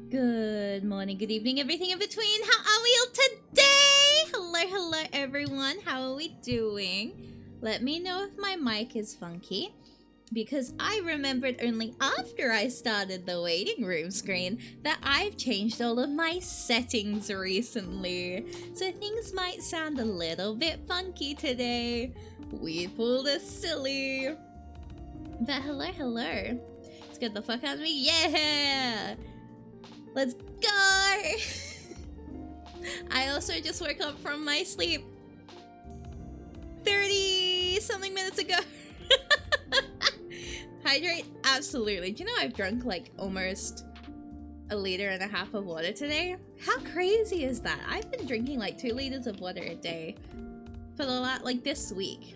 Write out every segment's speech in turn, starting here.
Good morning, good evening, everything in between. How are we all today? Hello, everyone. How are we doing? Let me know if my mic is funky, because I remembered only after I started the waiting room screen that I've changed all of my settings recently. So things might sound a little bit funky today. We pulled a silly. But hello. Let's get the fuck out of me. Yeah! Let's go! I also just woke up from my sleep 30-something minutes ago. Hydrate? Absolutely. Do you know I've drunk like almost 1.5 liters of water today? How crazy is that? I've been drinking like 2 liters of water a day for the like this week.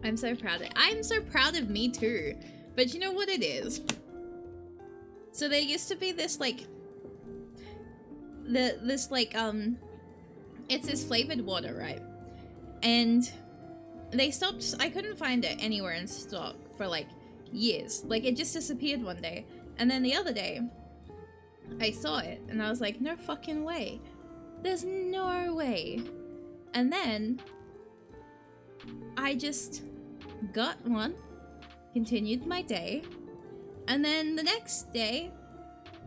I'm so proud of me too. But you know what it is? So there used to be this like it's this flavored water, right? And they stopped. I couldn't find it anywhere in stock for like years. Like it just disappeared one day. And then the other day I saw it and I was like, no fucking way. There's no way. And then I just got one, continued my day, and then the next day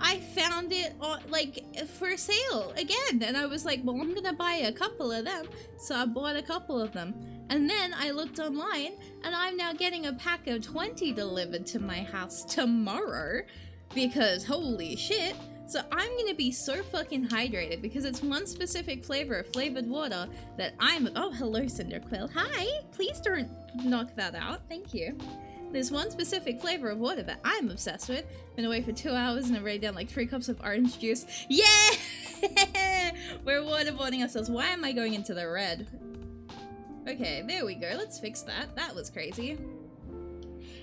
I found it on, like for sale again, and I was like, well, I'm gonna buy a couple of them. So I bought a couple of them, and then I looked online and I'm now getting a pack of 20 delivered to my house tomorrow, because holy shit. So I'm gonna be so fucking hydrated because it's one specific flavor of flavored water that I'm— oh, hello, Cinderquill. Hi! Please don't knock that out. Thank you. There's one specific flavor of water that I'm obsessed with. Been away for 2 hours and I already down like 3 cups of orange juice. Yeah! We're waterboarding ourselves. Why am I going into the red? Okay, there we go. Let's fix that. That was crazy.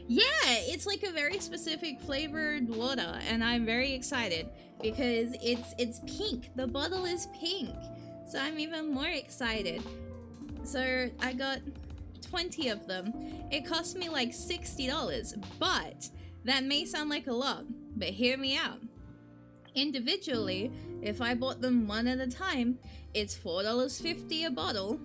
Yeah, it's like a very specific flavored water, and I'm very excited because it's pink. The bottle is pink, so I'm even more excited. So I got 20 of them. It cost me like $60, but that may sound like a lot, but hear me out. Individually, if I bought them one at a time, it's $4.50 a bottle.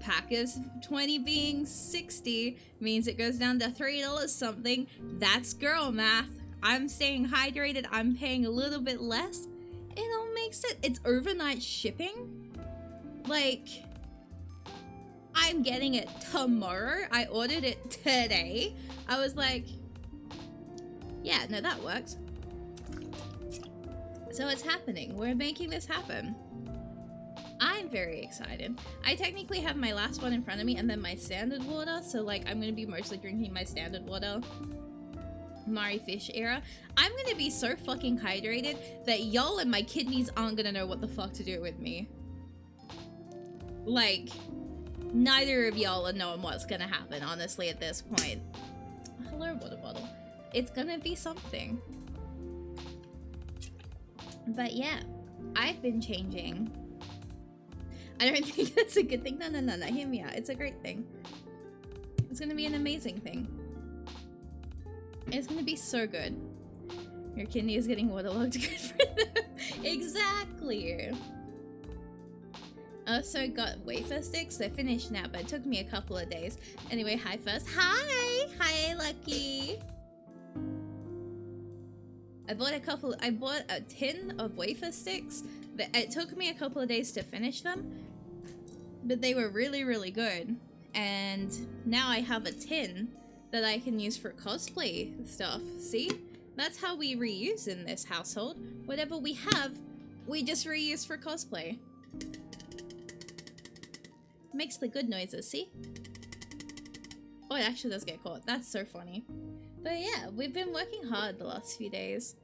Pack of 20 being 60 means it goes down to $3 something. That's girl math. I'm staying hydrated. I'm paying a little bit less. It all makes sense. It's overnight shipping. Like, I'm getting it tomorrow. I ordered it today. I was like, yeah, no, that works. So it's happening. We're making this happen. I'm very excited. I technically have my last one in front of me and then my standard water, so like I'm gonna be mostly drinking my standard water. Mari Fish era. I'm gonna be so fucking hydrated that y'all and my kidneys aren't gonna know what the fuck to do with me. Like, neither of y'all are knowing what's gonna happen, honestly, at this point. Hello, water bottle. It's gonna be something. But yeah, I've been changing. I don't think that's a good thing. No, hear me out. It's a great thing. It's gonna be an amazing thing. It's gonna be so good. Your kidney is getting waterlogged. Good for them. Exactly. Also got wafer sticks. They're finished now, but it took me a couple of days. Anyway, hi first. Hi, Lucky. I bought a tin of wafer sticks. It took me a couple of days to finish them, but they were really, really good. And now I have a tin that I can use for cosplay stuff. See? That's how we reuse in this household. Whatever we have, we just reuse for cosplay. Makes the good noises, see? Oh, it actually does get caught. That's so funny. But yeah, we've been working hard the last few days.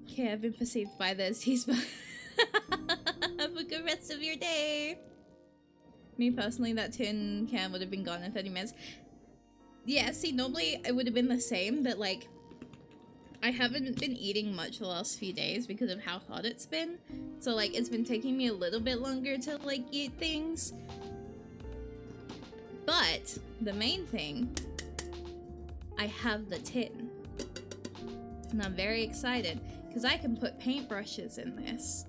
Okay, I've been perceived by those teaspoons. Have a good rest of your day. Me personally, that tin can would have been gone in 30 minutes. Yeah, see, normally it would have been the same, but like, I haven't been eating much the last few days because of how hot it's been. So like, it's been taking me a little bit longer to like eat things. But the main thing I have the tin. And I'm very excited because I can put paintbrushes in this.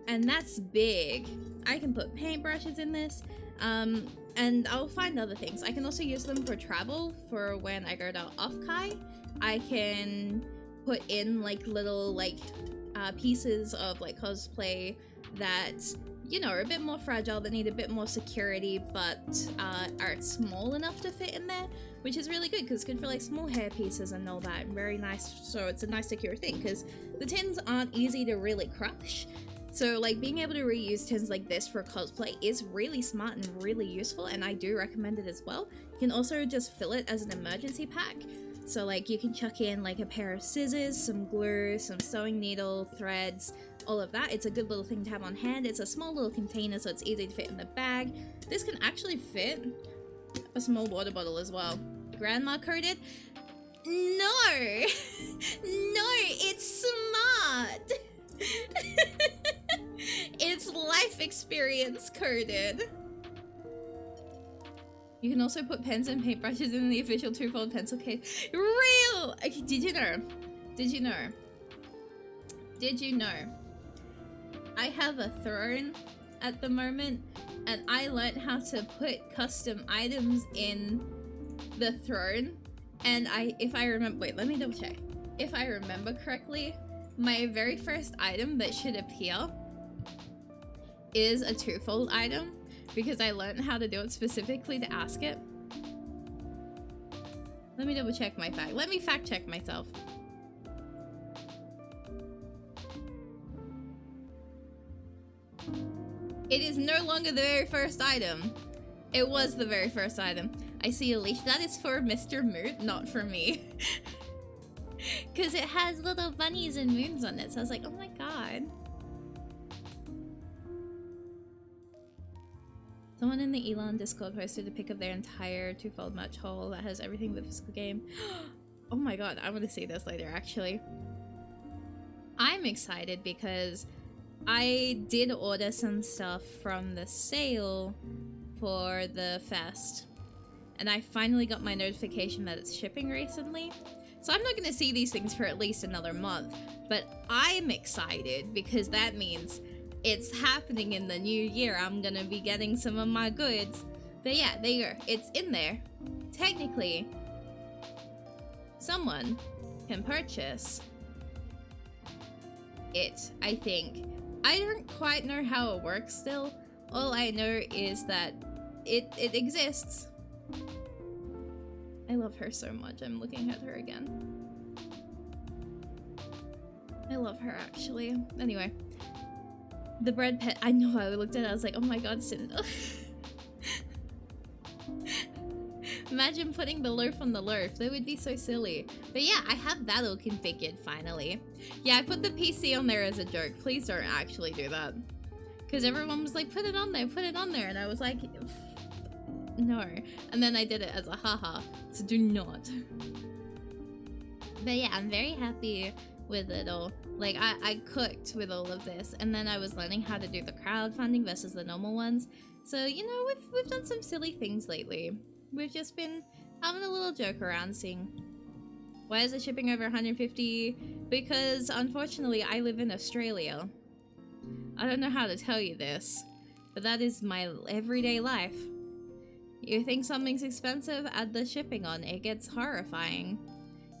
And that's big. I can put paintbrushes in this. And I'll find other things. I can also use them for travel, for when I go to Offkai. I can put in like little like pieces of like cosplay that, you know, are a bit more fragile, that need a bit more security, but are small enough to fit in there, which is really good because it's good for like small hair pieces and all that. Very nice. So it's a nice secure thing because the tins aren't easy to really crush. So like being able to reuse tins like this for cosplay is really smart and really useful, and I do recommend it as well. You can also just fill it as an emergency pack. So like you can chuck in like a pair of scissors, some glue, some sewing needle, threads, all of that. It's a good little thing to have on hand. It's a small little container, so it's easy to fit in the bag. This can actually fit a small water bottle as well. Grandma coded? No! No, it's smart! It's life experience coded. You can also put pens and paintbrushes in the official Twofold pencil case. Real! Okay, did you know? Did you know? Did you know? I have a throne at the moment, and I learned how to put custom items in the throne. And if I remember, wait, let me double check. If I remember correctly, my very first item that should appear is a Twofold item, because I learned how to do it specifically to ask it. Let me double check my fact. Let me fact check myself. It is no longer the very first item. It was the very first item. I see a leash. That is for Mr. Moot, not for me. Because it has little bunnies and moons on it. So I was like, oh my god. Someone in the Elon Discord posted a pic of their entire Twofold merch haul that has everything but the physical game. Oh my god, I want to see this later actually. I'm excited because I did order some stuff from the sale for the fest. And I finally got my notification that it's shipping recently. So I'm not going to see these things for at least another month. But I'm excited because that means it's happening in the new year. I'm going to be getting some of my goods. But yeah, there you go. It's in there. Technically, someone can purchase it, I think. I don't quite know how it works still. All I know is that it exists. I love her so much. I'm looking at her again. I love her actually. Anyway. The bread pet. I know, I looked at it, I was like, oh my god, Cinder. Imagine putting the loaf on the loaf. That would be so silly. But yeah, I have that all configured finally. Yeah, I put the PC on there as a joke. Please don't actually do that. Because everyone was like, put it on there, put it on there. And I was like, no. And then I did it as a haha. So do not. But yeah, I'm very happy with it all. Like, I cooked with all of this. And then I was learning how to do the crowdfunding versus the normal ones. So, you know, we've done some silly things lately. We've just been having a little joke around, seeing why is it shipping over 150? Because unfortunately I live in Australia. I don't know how to tell you this, but that is my everyday life. You think something's expensive, add the shipping on. It gets horrifying.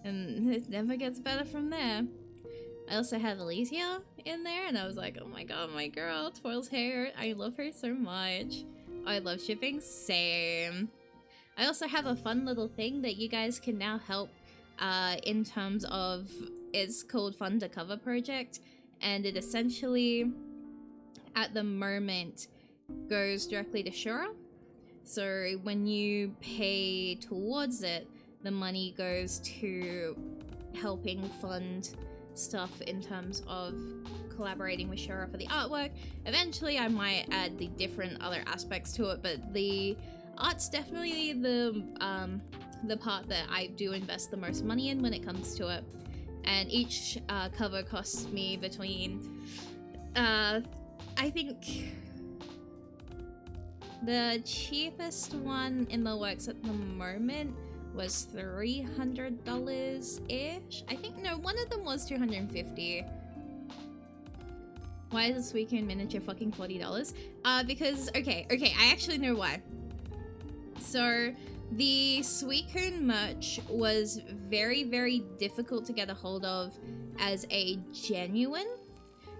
And it never gets better from there. I also have Alicia in there, and I was like, oh my god, my girl, Twirl's hair. I love her so much. I love shipping, same. I also have a fun little thing that you guys can now help in terms of, it's called Fund to Cover Project, and it essentially, at the moment, goes directly to Shura. So when you pay towards it, the money goes to helping fund stuff in terms of collaborating with Shura for the artwork. Eventually I might add the different other aspects to it, but the art's definitely the part that I do invest the most money in when it comes to it. And each cover costs me between I think the cheapest one in the works at the moment was $300-ish. I think, no, one of them was $250. Why is a Suicune miniature fucking $40? Because, okay, I actually know why. So, the Suicune merch was very, very difficult to get a hold of as a genuine.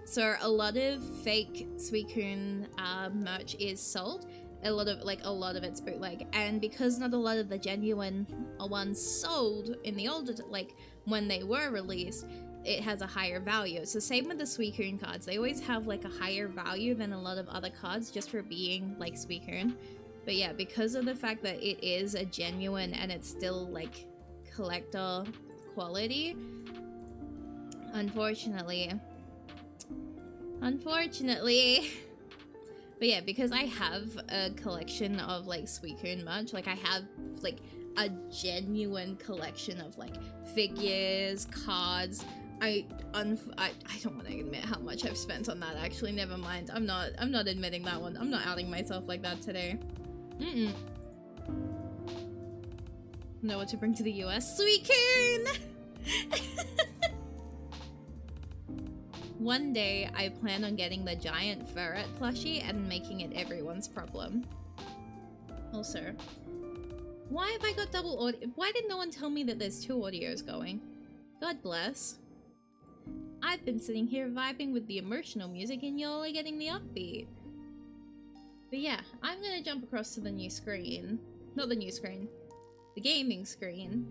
So, a lot of fake Suicune merch is sold. A lot of it's bootleg, and because not a lot of the genuine ones sold in the older, like when they were released, it has a higher value. So same with the Suicune cards, they always have like a higher value than a lot of other cards just for being like Suicune. But yeah, because of the fact that it is a genuine and it's still like collector quality, unfortunately. But yeah, because I have a collection of like Suicune merch, like I have like a genuine collection of like figures, cards. I don't want to admit how much I've spent on that. Actually, never mind. I'm not admitting that one. I'm not outing myself like that today. Know what to bring to the US? Suicune! One day, I plan on getting the giant ferret plushie and making it everyone's problem. Also, why have I got double audio? Why did no one tell me that there's 2 audios going? God bless. I've been sitting here vibing with the emotional music and y'all are getting the upbeat. But yeah, I'm gonna jump across to the new screen. Not the new screen. The gaming screen.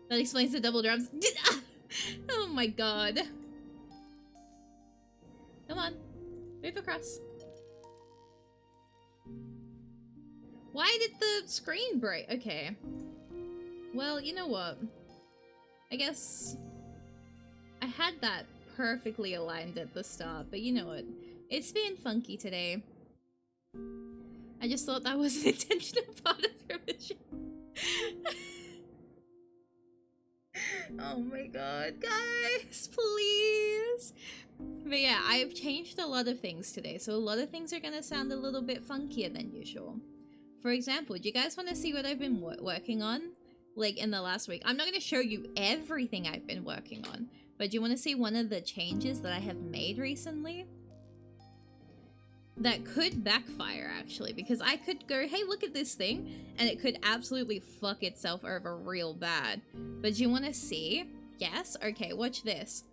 That explains the double drums. Oh my god. Come on. Move across. Why did the screen break? Okay. Well, you know what? I guess I had that perfectly aligned at the start, but you know what? It's been funky today. I just thought that was an intentional part of the revision. Oh my god, guys, please. But yeah, I've changed a lot of things today, so a lot of things are gonna sound a little bit funkier than usual. For example, do you guys want to see what I've been working on, like in the last week? I'm not gonna show you everything I've been working on, but do you want to see one of the changes that I have made recently? That could backfire, actually, because I could go, hey, look at this thing, and it could absolutely fuck itself over real bad. But do you want to see? Yes? Okay, watch this.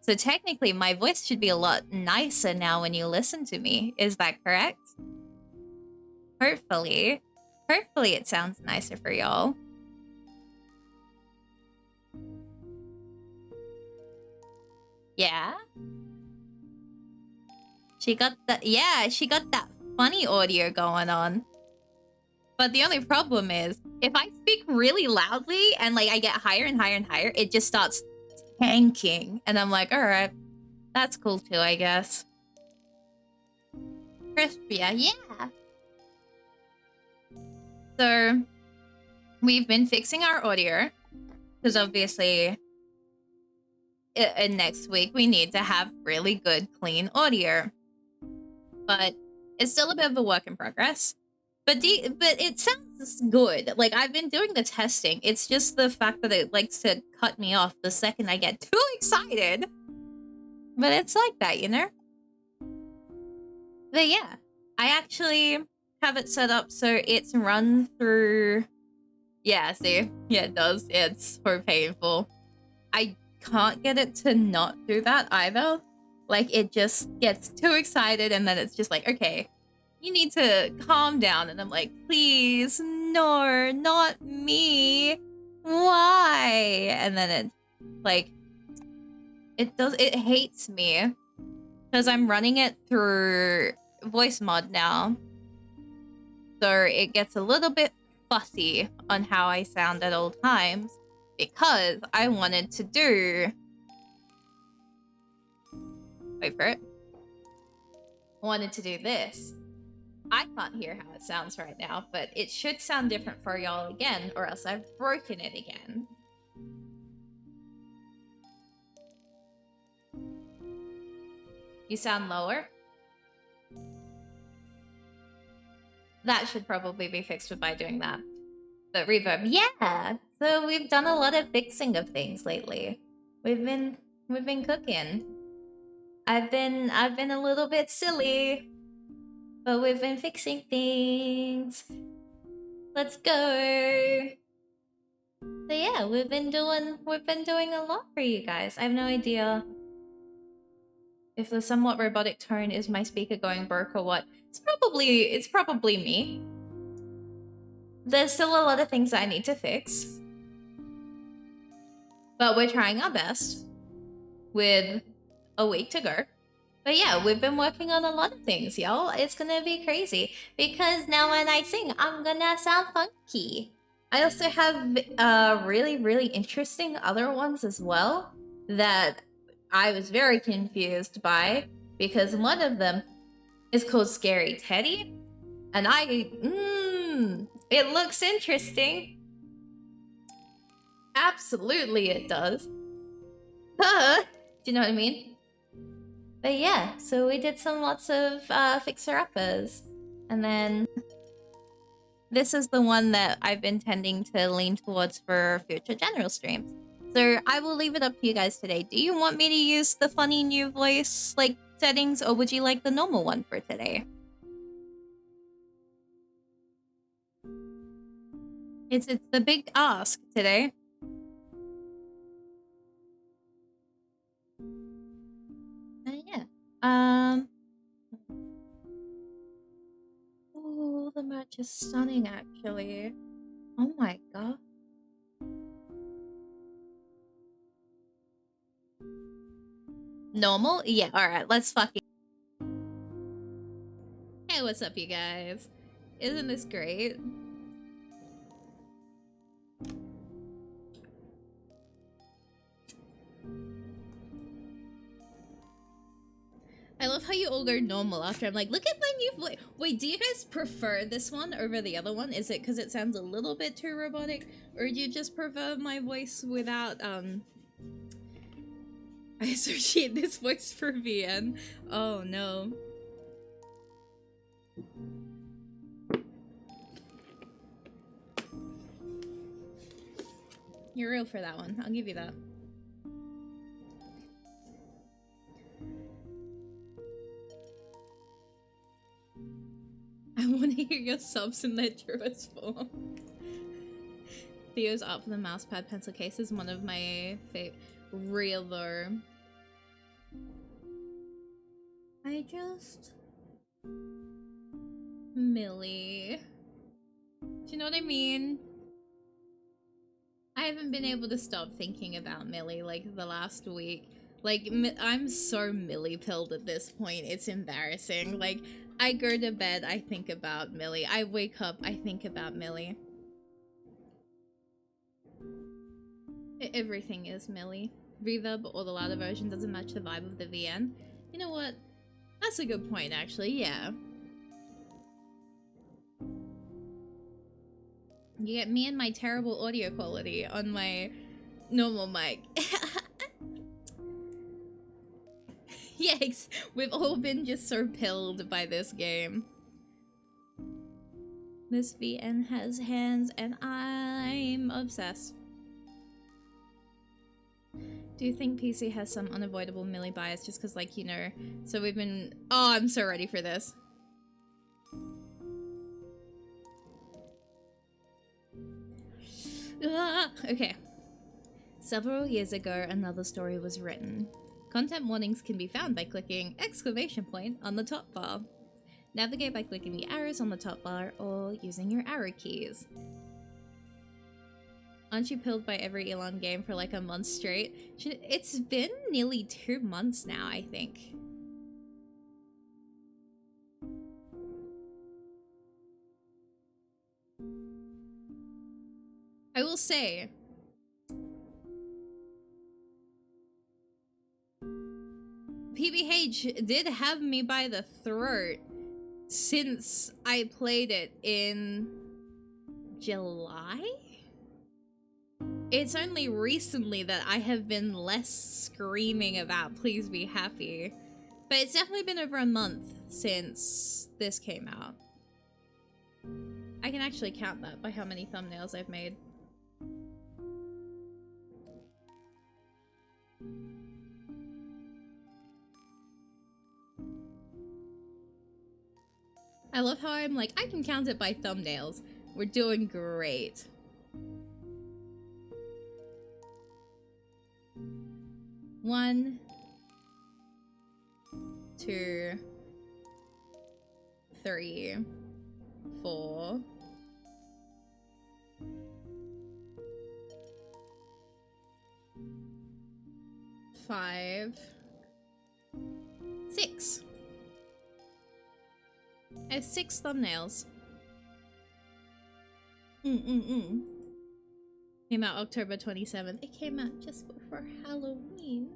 So technically, my voice should be a lot nicer now when you listen to me. Is that correct? Hopefully. Hopefully it sounds nicer for y'all. Yeah? She got that, yeah, she got that funny audio going on. But the only problem is, if I speak really loudly and like I get higher and higher and higher, it just starts tanking. And I'm like, alright, that's cool too, I guess. Crispia, yeah. So, we've been fixing our audio, because obviously, next week we need to have really good, clean audio. But it's still a bit of a work in progress. But it sounds good. Like, I've been doing the testing. It's just the fact that it likes to cut me off the second I get too excited. But it's like that, you know? But yeah, I actually have it set up so it's run through... Yeah, see? Yeah, it does. It's so painful. I can't get it to not do that either. Like, it just gets too excited and then it's just like, okay, you need to calm down. And I'm like, please, no, not me. Why? And then it, like, it hates me. Because I'm running it through voice mod now. So it gets a little bit fussy on how I sound at all times. Because I wanted to do... Wait for it. I wanted to do this. I can't hear how it sounds right now, but it should sound different for y'all again, or else I've broken it again. You sound lower? that should probably be fixed by doing that. But reverb, yeah. So we've done a lot of fixing of things lately. We've been cooking. I've been a little bit silly, but we've been fixing things. Let's go. So yeah, we've been doing a lot for you guys. I have no idea if the somewhat robotic tone is my speaker going broke or what. It's probably me. There's still a lot of things I need to fix. But we're trying our best with a week to go. But yeah, we've been working on a lot of things, y'all. It's gonna be crazy because now when I sing, I'm gonna sound funky. I also have really, really interesting other ones as well that I was very confused by because one of them is called Scary Teddy, and it looks interesting. Absolutely it does. Do you know what I mean? But yeah, so we did lots of fixer-uppers. And then this is the one that I've been tending to lean towards for future general streams. So I will leave it up to you guys today. Do you want me to use the funny new voice like settings, or would you like the normal one for today? It's the big ask today. Yeah. Oh, the merch is stunning, actually. Oh my god. Normal? Yeah, alright, let's fucking... Hey, what's up, you guys? Isn't this great? I love how you all go normal after I'm like, look at my new voice. Wait, do you guys prefer this one over the other one? Is it because it sounds a little bit too robotic? Or do you just prefer my voice without, I associate this voice for VN. Oh, no. You're real for that one. I'll give you that. I want to hear your subs in their truest form. Theo's art for the mousepad pencil case is one of my favorite. Real though. I just... Millie. Do you know what I mean? I haven't been able to stop thinking about Millie like the last week. Like, I'm so Millie-pilled at this point, it's embarrassing. Like, I go to bed, I think about Millie. I wake up, I think about Millie. Everything is Millie. Reverb or the louder version doesn't match the vibe of the VN. You know what? That's a good point, actually, yeah. You get me and my terrible audio quality on my normal mic. Yikes, we've all been just so pilled by this game. This VN has hands and I'm obsessed. Do you think PC has some unavoidable Millie bias just because, like, you know, so we've been... Oh, I'm so ready for this. Ah, okay. Several years ago, another story was written. Content warnings can be found by clicking exclamation point on the top bar. Navigate by clicking the arrows on the top bar or using your arrow keys. Aren't you pilled by every Elon game for like a month straight? It's been nearly 2 months now, I think. I will say, PBH did have me by the throat since I played it in July? It's only recently that I have been less screaming about please be happy. But it's definitely been over a month since this came out. I can actually count that by how many thumbnails I've made. I love how I'm like, I can count it by thumbnails. We're doing great. One, two, three, four, five, six. I have 6 thumbnails. Came out October 27th. It came out just before Halloween.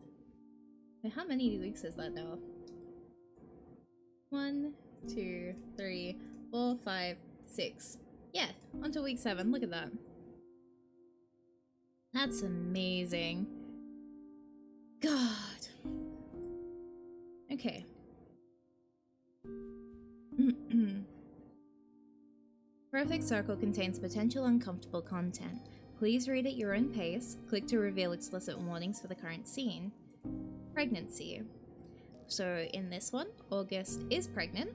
Wait, how many weeks is that now? 1, 2, 3, 4, 5, 6. Yeah, on to week 7. Look at that. That's amazing. God. Okay. Perfect Circle contains potential uncomfortable content. Please read at your own pace. Click to reveal explicit warnings for the current scene. Pregnancy. So in this one, August is pregnant,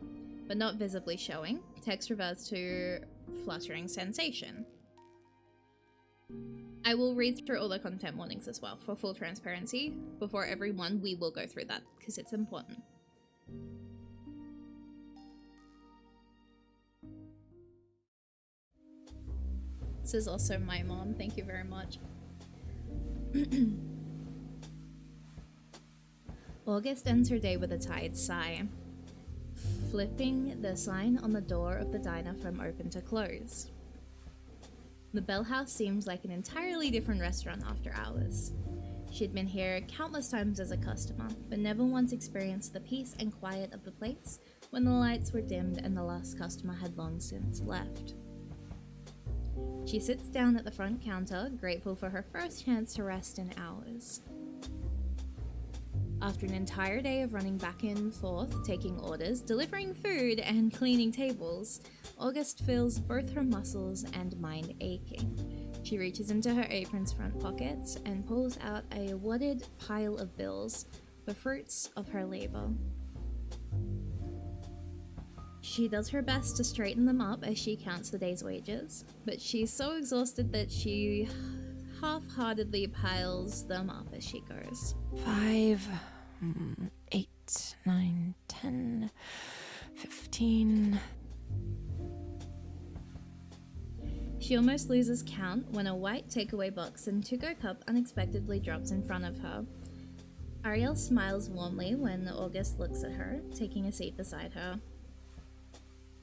but not visibly showing. Text reverts to fluttering sensation. I will read through all the content warnings as well for full transparency. Before every one, we will go through that because it's important. This is also my mom, thank you very much. August ends her day with a tired sigh, flipping the sign on the door of the diner from open to close. The Bell House seems like an entirely different restaurant after hours. She'd been here countless times as a customer, but never once experienced the peace and quiet of the place when the lights were dimmed and the last customer had long since left. She sits down at the front counter, grateful for her first chance to rest in hours. After an entire day of running back and forth, taking orders, delivering food, and cleaning tables, August feels both her muscles and mind aching. She reaches into her apron's front pockets and pulls out a wadded pile of bills, the fruits of her labor. She does her best to straighten them up as she counts the day's wages, but she's so exhausted that she half-heartedly piles them up as she goes. 5, 8, 9, 10, 15. She almost loses count when a white takeaway box and to-go cup unexpectedly drops in front of her. Ariel smiles warmly when August looks at her, taking a seat beside her.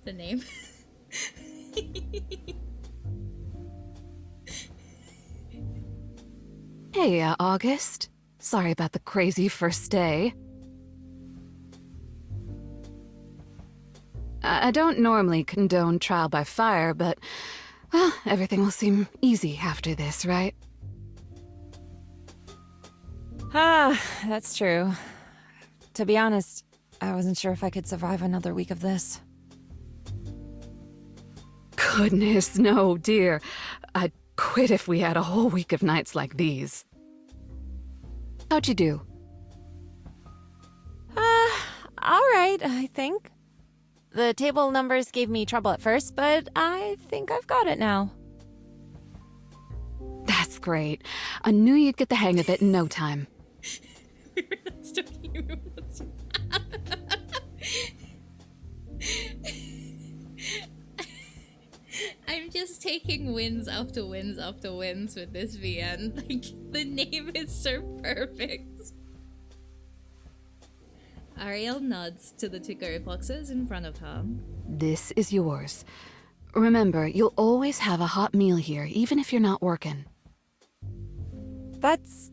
The name. Hey, August. Sorry about the crazy first day. I don't normally condone trial by fire, but, well, everything will seem easy after this, right? That's true. To be honest, I wasn't sure if I could survive another week of this. Goodness, no, dear. I'd quit if we had a whole week of nights like these. How'd you do? Alright, I think. The table numbers gave me trouble at first, but I think I've got it now. That's great. I knew you'd get the hang of it in no time. I'm just taking wins after wins after wins with this VN. Like, the name is so perfect. Ariel nods to the to-go boxes in front of her. This is yours. Remember, you'll always have a hot meal here, even if you're not working. That's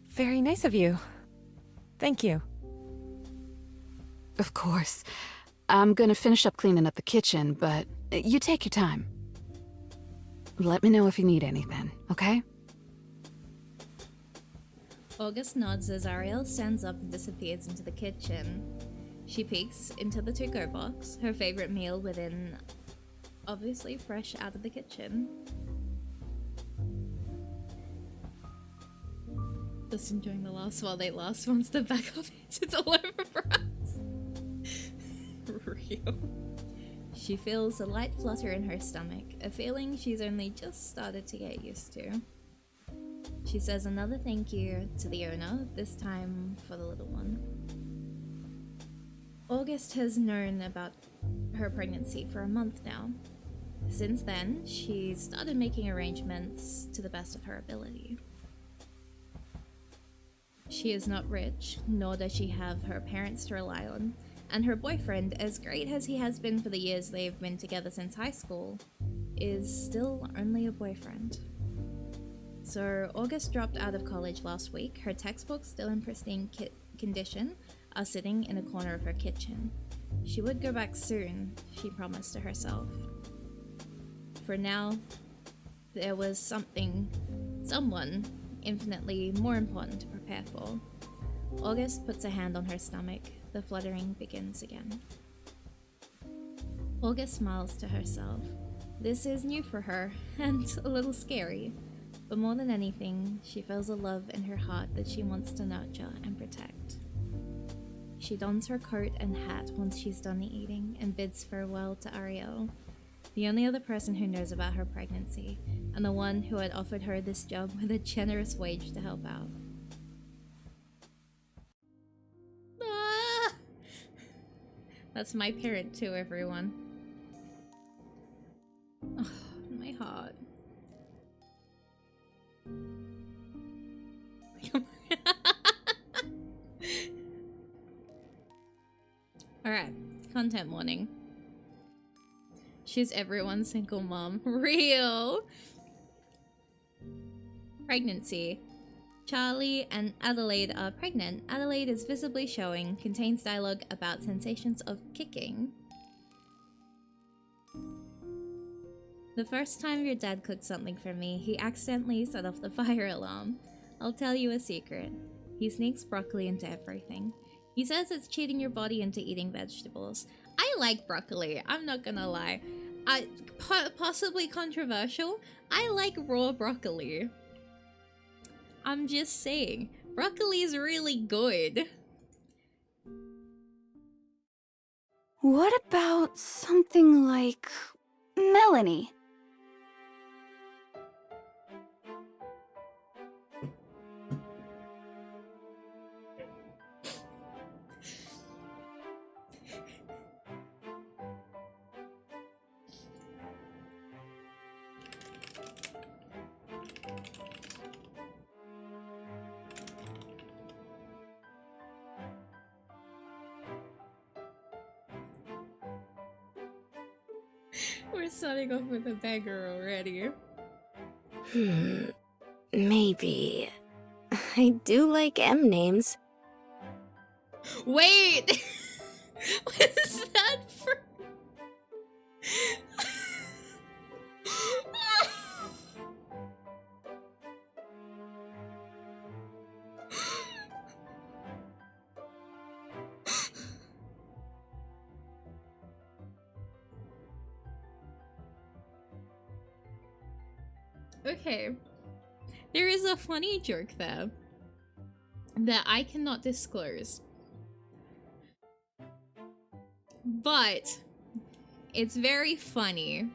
very nice of you. Thank you. Of course. I'm gonna finish up cleaning up the kitchen, but you take your time. Let me know if you need anything, okay? August nods as Ariel stands up and disappears into the kitchen. She peeks into the to-go box, her favorite meal within Obviously fresh out of the kitchen. Just enjoying the laughs while they last. Once the back of it's all over for us. Real. She feels a light flutter in her stomach, a feeling she's only just started to get used to. She says another thank you to the owner, this time for the little one. August has known about her pregnancy for a month now. Since then, she's started making arrangements to the best of her ability. She is not rich, nor does she have her parents to rely on, and her boyfriend, as great as he has been for the years they've been together since high school, is still only a boyfriend. So August dropped out of college last week. Her textbooks, still in pristine condition, are sitting in a corner of her kitchen. She would go back soon, she promised to herself. For now, there was someone infinitely more important to prepare for. August puts a hand on her stomach. The fluttering begins again. August smiles to herself. This is new for her, and a little scary. But more than anything, she feels a love in her heart that she wants to nurture and protect. She dons her coat and hat once she's done eating and bids farewell to Ariel, the only other person who knows about her pregnancy, and the one who had offered her this job with a generous wage to help out. Ah! That's my parent too, everyone. Oh, my heart. Alright, content warning. She's everyone's single mom. Real! Pregnancy. Charlie and Adelaide are pregnant. Adelaide is visibly showing, contains dialogue about sensations of kicking. The first time your dad cooked something for me, he accidentally set off the fire alarm. I'll tell you a secret. He sneaks broccoli into everything. He says it's cheating your body into eating vegetables. I like broccoli, I'm not gonna lie. Possibly controversial, I like raw broccoli. I'm just saying, broccoli is really good. What about something like Melanie? We're starting off with a beggar already. Maybe. I do like M names. Wait! What is that for? Okay. There is a funny joke there that I cannot disclose. But it's very funny.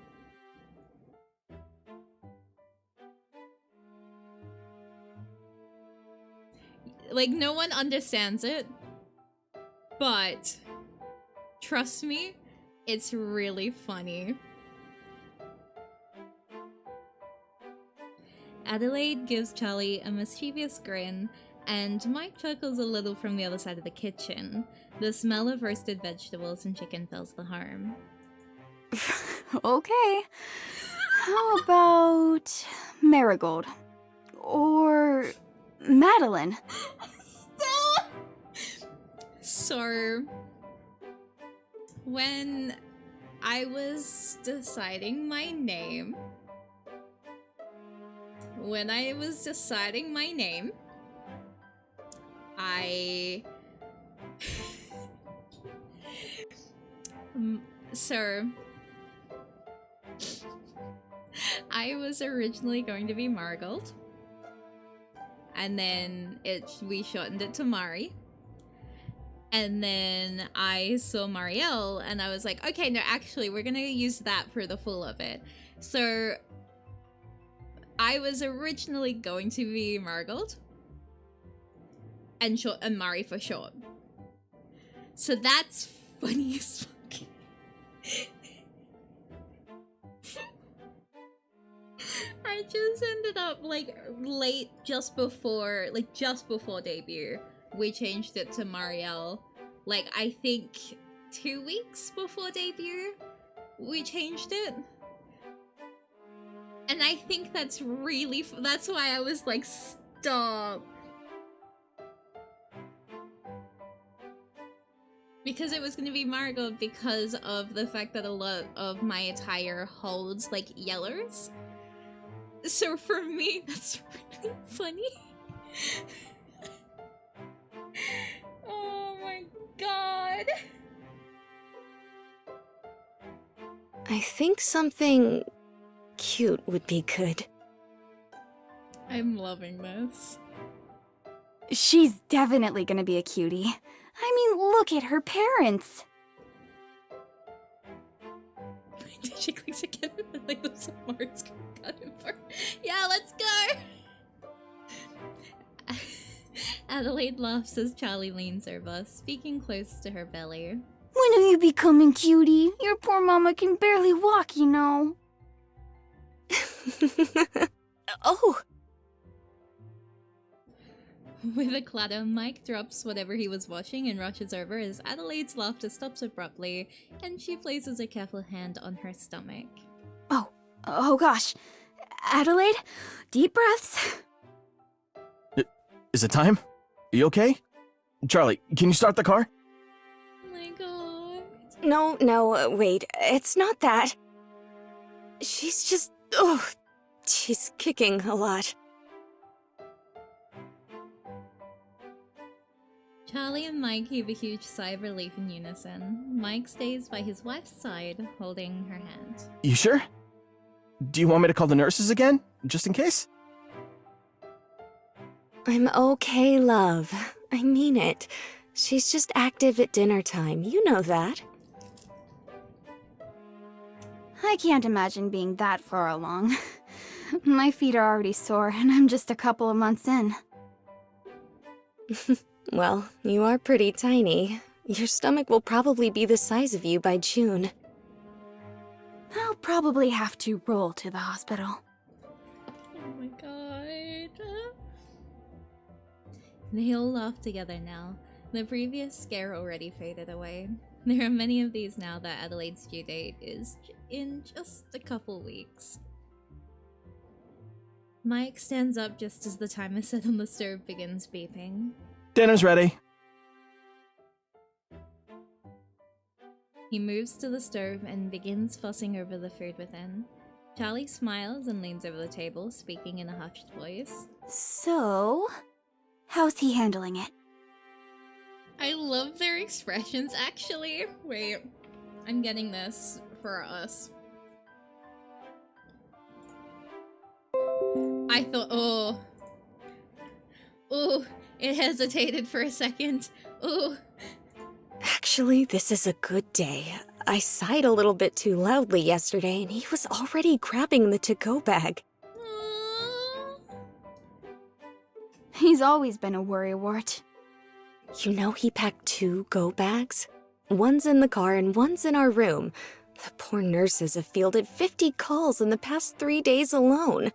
Like, no one understands it, but trust me, it's really funny. Adelaide gives Charlie a mischievous grin, and Mike chuckles a little from the other side of the kitchen. The smell of roasted vegetables and chicken fills the home. Okay. How about Marigold? Or Madeline? Stop! So, when I was deciding my name, So, I was originally going to be Marigold. And then we shortened it to Mari. And then I saw Marielle and I was like, okay, no, actually, we're gonna use that for the full of it. So I was originally going to be Marigold and Mari for short. So that's funny as fuck. I just ended up like late just before debut. We changed it to Marielle. Like, I think 2 weeks before debut, we changed it. And I think that's really, that's why I was like, stop. Because it was going to be Marigold because of the fact that a lot of my attire holds like yellers. So for me, that's really funny. Oh my god. I think something cute would be good. I'm loving this. She's definitely gonna be a cutie. I mean, look at her parents. She clicks again and like the Mark's got him for. Yeah, let's go! Adelaide laughs as Charlie leans over, speaking close to her belly. When are you becoming cutie? Your poor mama can barely walk, you know. Oh! With a clatter, Mike drops whatever he was watching and rushes over as Adelaide's laughter stops abruptly, and she places a careful hand on her stomach. Oh gosh. Adelaide, deep breaths. Is it time? You okay? Charlie, can you start the car? Oh my god. No, wait. It's not that. She's just... Oh, she's kicking a lot. Charlie and Mike heave a huge sigh of relief in unison. Mike stays by his wife's side, holding her hand. You sure? Do you want me to call the nurses again? Just in case? I'm okay, love. I mean it. She's just active at dinner time. You know that. I can't imagine being that far along. My feet are already sore, and I'm just a couple of months in. Well, you are pretty tiny. Your stomach will probably be the size of you by June. I'll probably have to roll to the hospital. Oh my god. They all laugh together now. The previous scare already faded away. There are many of these now that Adelaide's due date is in just a couple weeks. Mike stands up just as the timer set on the stove begins beeping. Dinner's ready. He moves to the stove and begins fussing over the food within. Charlie smiles and leans over the table, speaking in a hushed voice. So, how's he handling it? I love their expressions, actually. Wait, I'm getting this for us. I thought, oh, it hesitated for a second. Oh. Actually, this is a good day. I sighed a little bit too loudly yesterday, and he was already grabbing the to-go bag. He's always been a worrywart. You know he packed 2 go bags? One's in the car and one's in our room. The poor nurses have fielded 50 calls in the past 3 days alone.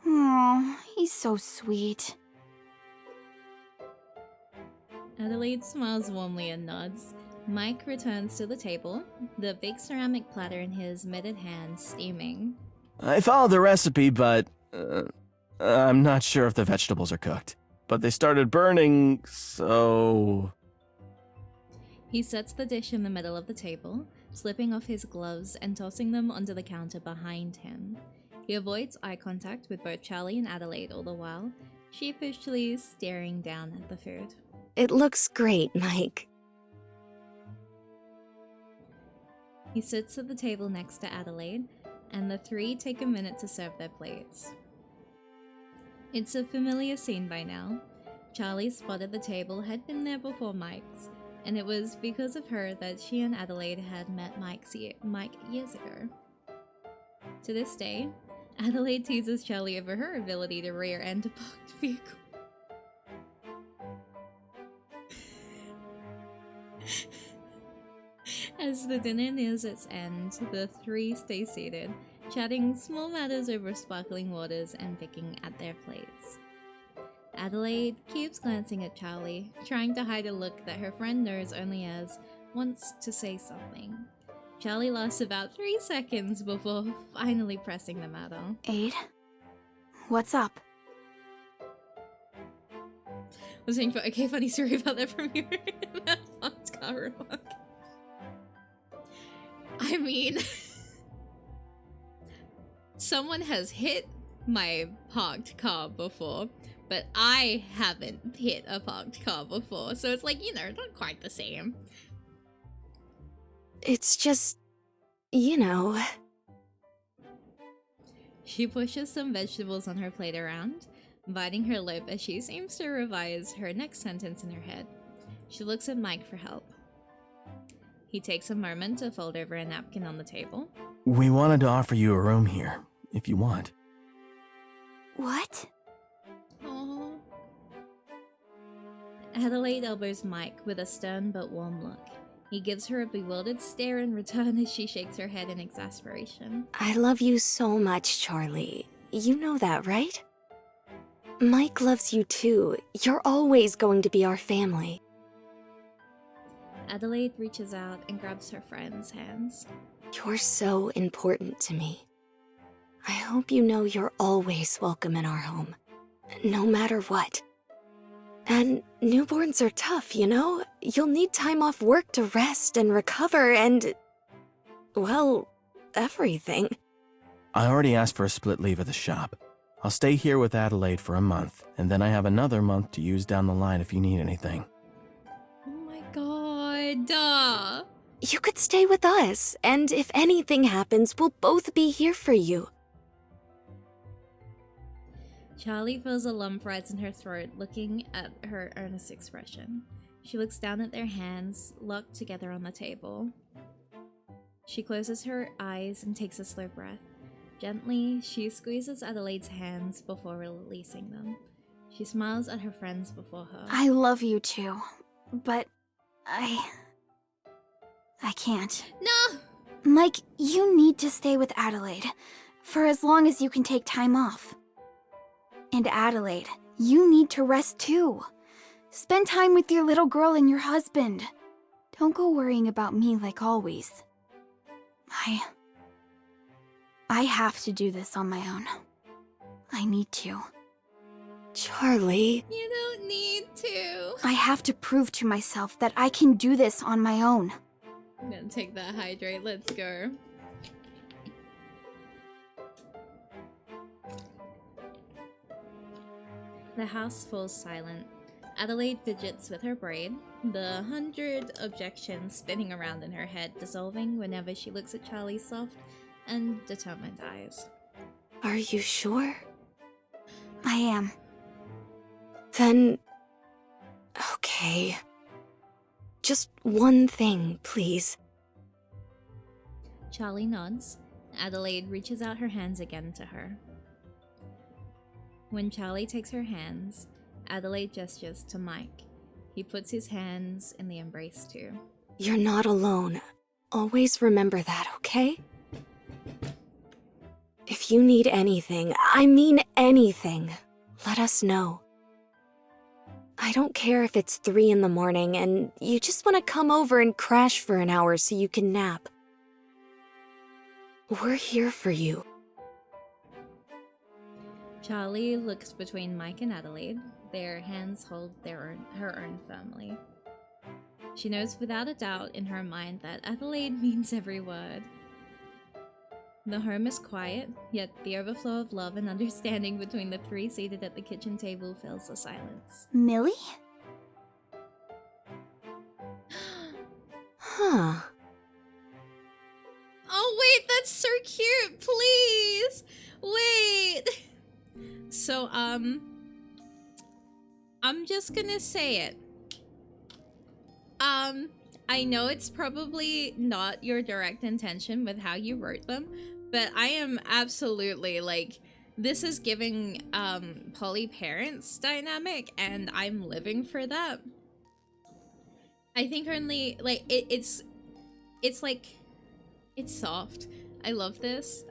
Aw, he's so sweet. Adelaide smiles warmly and nods. Mike returns to the table, the big ceramic platter in his mitted hand steaming. I followed the recipe, but I'm not sure if the vegetables are cooked. But they started burning, so... He sets the dish in the middle of the table, slipping off his gloves and tossing them onto the counter behind him. He avoids eye contact with both Charlie and Adelaide all the while, sheepishly staring down at the food. It looks great, Mike. He sits at the table next to Adelaide, and the three take a minute to serve their plates. It's a familiar scene by now. Charlie's spot at the table had been there before Mike's, and it was because of her that she and Adelaide had met Mike years ago. To this day, Adelaide teases Charlie over her ability to rear-end a parked vehicle. As the dinner nears its end, the three stay seated, chatting small matters over sparkling waters and picking at their plates. Adelaide keeps glancing at Charlie, trying to hide a look that her friend knows only as wants to say something. Charlie lasts about 3 seconds before finally pressing the matter. Aid? What's up? Was saying, okay, funny story about that from your last car remark. I mean, someone has hit my parked car before, but I haven't hit a parked car before, so it's like, not quite the same. It's just, you know. She pushes some vegetables on her plate around, biting her lip as she seems to revise her next sentence in her head. She looks at Mike for help. He takes a moment to fold over a napkin on the table. We wanted to offer you a room here, if you want. What? Aww. Adelaide elbows Mike with a stern but warm look. He gives her a bewildered stare in return as she shakes her head in exasperation. I love you so much, Charlie. You know that, right? Mike loves you too. You're always going to be our family. Adelaide reaches out and grabs her friend's hands. You're so important to me. I hope you know you're always welcome in our home, no matter what. And newborns are tough, you know? You'll need time off work to rest and recover and, well, everything. I already asked for a split leave at the shop. I'll stay here with Adelaide for a month, and then I have another month to use down the line if you need anything. Oh my god, duh. You could stay with us, and if anything happens, we'll both be here for you. Charlie feels a lump rise in her throat, looking at her earnest expression. She looks down at their hands, locked together on the table. She closes her eyes and takes a slow breath. Gently, she squeezes Adelaide's hands before releasing them. She smiles at her friends before her. I love you too, but I can't. No! Mike, you need to stay with Adelaide for as long as you can take time off. And Adelaide, you need to rest too. Spend time with your little girl and your husband. Don't go worrying about me like always. I have to do this on my own. I need to. Charlie. You don't need to. I have to prove to myself that I can do this on my own. I'm gonna take that hydrate. Let's go. The house falls silent. Adelaide fidgets with her braid, the 100 objections spinning around in her head, dissolving whenever she looks at Charlie's soft and determined eyes. Are you sure? I am. Then... okay. Just one thing, please. Charlie nods. Adelaide reaches out her hands again to her. When Charlie takes her hands, Adelaide gestures to Mike. He puts his hands in the embrace too. You're not alone. Always remember that, okay? If you need anything, I mean anything, let us know. I don't care if it's 3 in the morning and you just want to come over and crash for an hour so you can nap. We're here for you. Charlie looks between Mike and Adelaide. Their hands hold her own firmly. She knows without a doubt in her mind that Adelaide means every word. The home is quiet, yet the overflow of love and understanding between the three seated at the kitchen table fills the silence. Millie? Huh. Wait, that's so cute. Please. Wait. So, I'm just gonna say it. I know it's probably not your direct intention with how you wrote them, but I am absolutely, like, this is giving, poly parents dynamic, and I'm living for that. I think only, like, it's like, it's soft. I love this.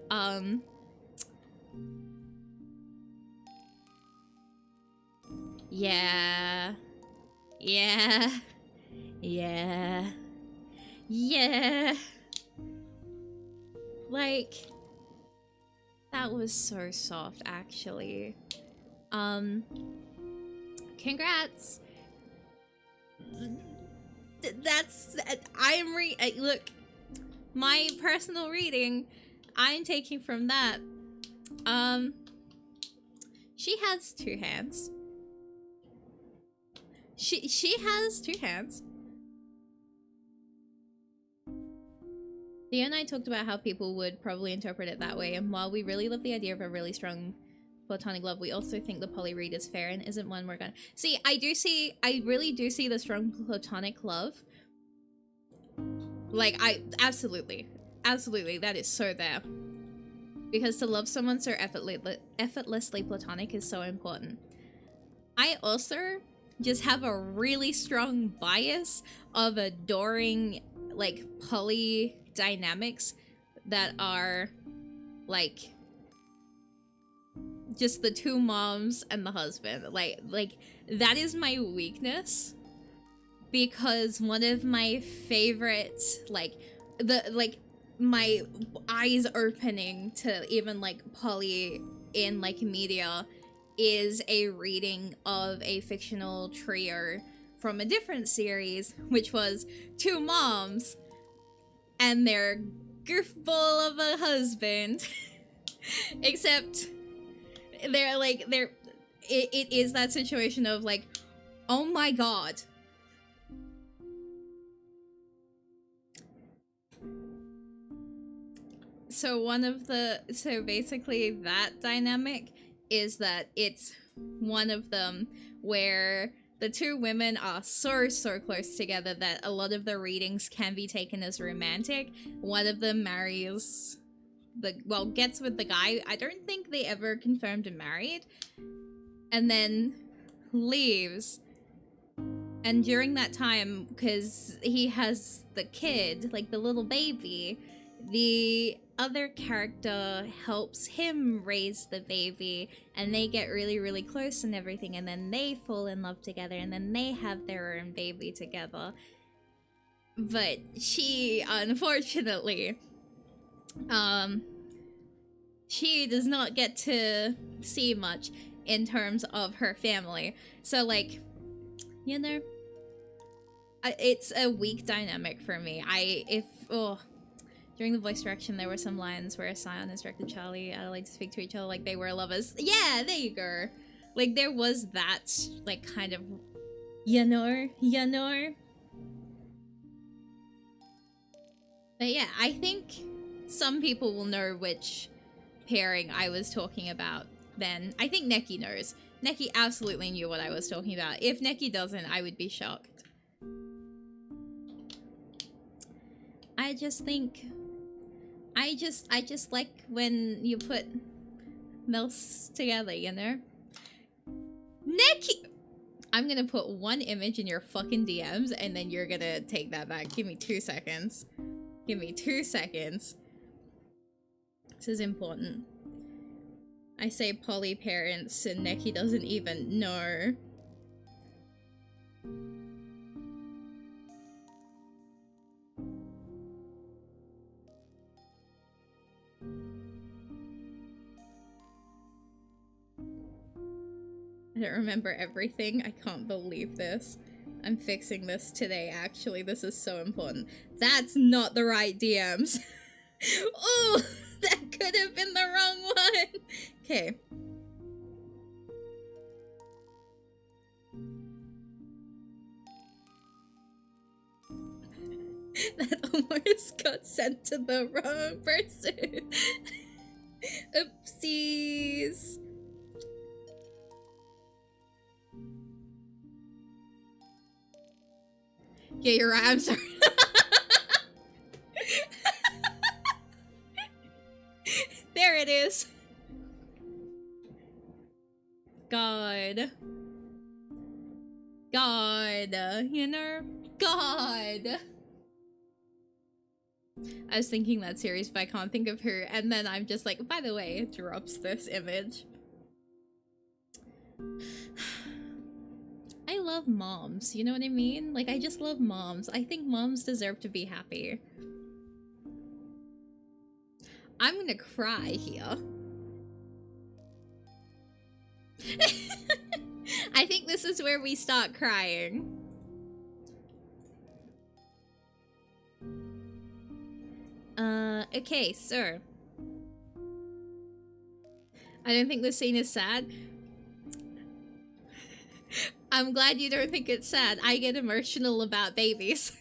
Yeah. Yeah. Yeah. Yeah. Like, that was so soft, actually. Congrats. That's, look, my personal reading, I'm taking from that. She has two hands. She has two hands. Theo and I talked about how people would probably interpret it that way, and while we really love the idea of a really strong platonic love, we also think the poly read is fair and isn't one we're gonna see. I really do see the strong platonic love. Like, absolutely, that is so there. Because to love someone so effortlessly platonic is so important. I also just have a really strong bias of adoring, like, poly dynamics that are, like, just the two moms and the husband. Like, that is my weakness. Because one of my favorites, like, my eyes opening to even, like, poly in, like, media is a reading of a fictional trio from a different series, which was two moms and their goofball of a husband. Except it is that situation of, like, oh my god. So basically that dynamic is that it's one of them where the two women are so close together that a lot of the readings can be taken as romantic. One of them marries gets with the guy. I don't think they ever confirmed and married. And then leaves. And during that time, because he has the kid, like the little baby, the other character helps him raise the baby, and they get really close and everything, and then they fall in love together, and then they have their own baby together. But she, unfortunately, she does not get to see much in terms of her family. So, like, you know, it's a weak dynamic for me. During the voice direction, there were some lines where Sion instructed Charlie and Adelaide to speak to each other like they were lovers. Yeah, there you go. Like, there was that, like, kind of, you know? But yeah, I think some people will know which pairing I was talking about then. I think Neki knows. Neki absolutely knew what I was talking about. If Neki doesn't, I would be shocked. I just like when you put melts together, you know? Neki! I'm gonna put one image in your fucking DMs and then you're gonna take that back. Give me 2 seconds. Give me 2 seconds. This is important. I say poly parents and Neki doesn't even know. I don't remember everything. I can't believe this. I'm fixing this today, actually. This is so important. That's not the right DMs. Oh, that could have been the wrong one. Okay. That Almost got sent to the wrong person. Oopsies. Yeah, you're right. I'm sorry. There it is. God. God. You know? God. I was thinking that series, but I can't think of her. And then I'm just like, by the way, it drops this image. I love moms, you know what I mean? Like, I just love moms. I think moms deserve to be happy. I'm gonna cry here. I think this is where we start crying. Okay, so I don't think this scene is sad. I'm glad you don't think it's sad. I get emotional about babies.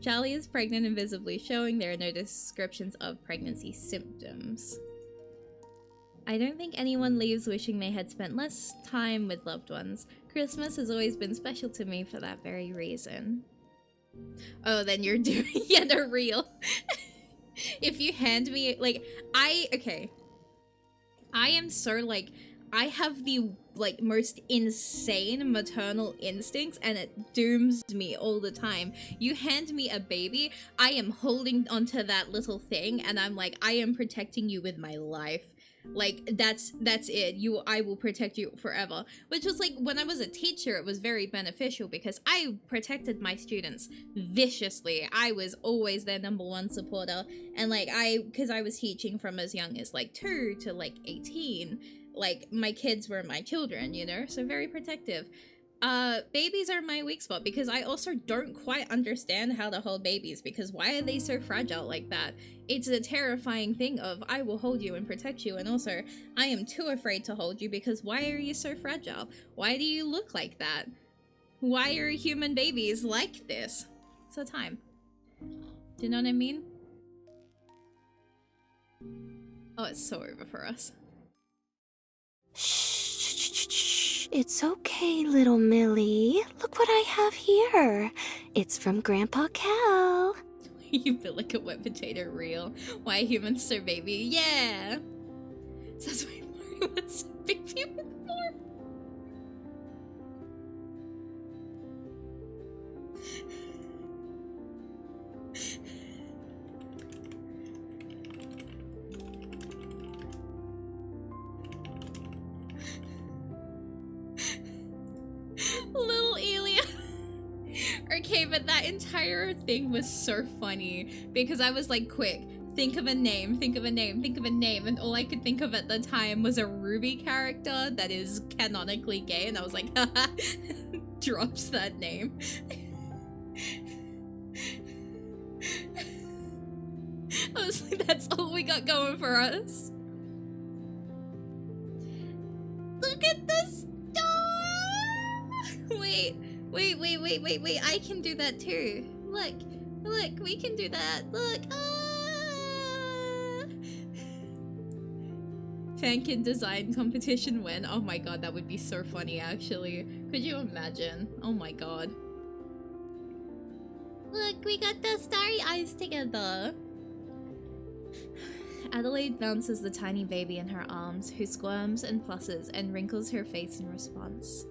Charlie is pregnant invisibly, showing there are no descriptions of pregnancy symptoms. I don't think anyone leaves wishing they had spent less time with loved ones. Christmas has always been special to me for that very reason. Oh, then you're doing it a real. If you hand me, like, okay. I am so, like, I have the, like, most insane maternal instincts, and it dooms me all the time. You hand me a baby, I am holding onto that little thing, and I'm like, I am protecting you with my life. Like, that's it. I will protect you forever. Which was, like, when I was a teacher, it was very beneficial because I protected my students viciously. I was always their #1 supporter. And, like, because I was teaching from as young as, like, 2 to, like, 18. Like, my kids were my children, you know? So very protective. Babies are my weak spot because I also don't quite understand how to hold babies because why are they so fragile like that? It's a terrifying thing of I will hold you and protect you, and also I am too afraid to hold you because why are you so fragile? Why do you look like that? Why are human babies like this? It's a time. Do you know what I mean? Oh, it's so over for us. Shh, it's okay, little Millie. Look what I have here. It's from Grandpa Cal. You feel like a wet potato reel. Why are humans so baby? Yeah! So that's why Mario wants a baby with more. Little Elia. Okay, but that entire thing was so funny because I was like, quick, think of a name, think of a name, think of a name, and all I could think of at the time was a Ruby character that is canonically gay, and I was like, haha, drops that name. I was like, that's all we got going for us. Look at the star! Wait, I can do that too. Look, we can do that. Look, Fankin design competition win. Oh my god, that would be so funny actually. Could you imagine? Oh my god. Look, we got the starry eyes together. Adelaide bounces the tiny baby in her arms, who squirms and fusses and wrinkles her face in response.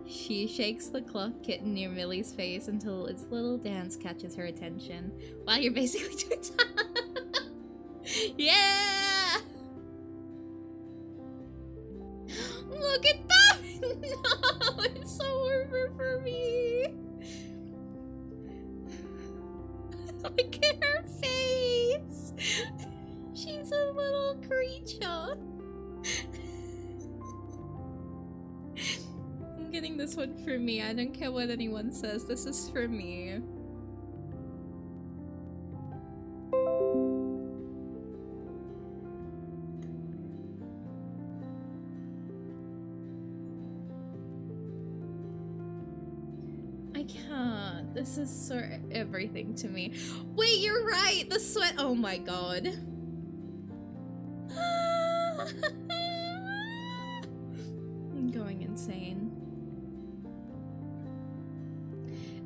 She shakes the cloth kitten near Millie's face until its little dance catches her attention. Wow, you're basically doing that. Yeah! Look at that! No, it's so over for me. Look at her face. She's a little creature. I'm getting this one for me. I don't care what anyone says. This is for me. I I can't. This is so everything to me. Wait, you're right. The sweat. Oh my god. I'm going insane.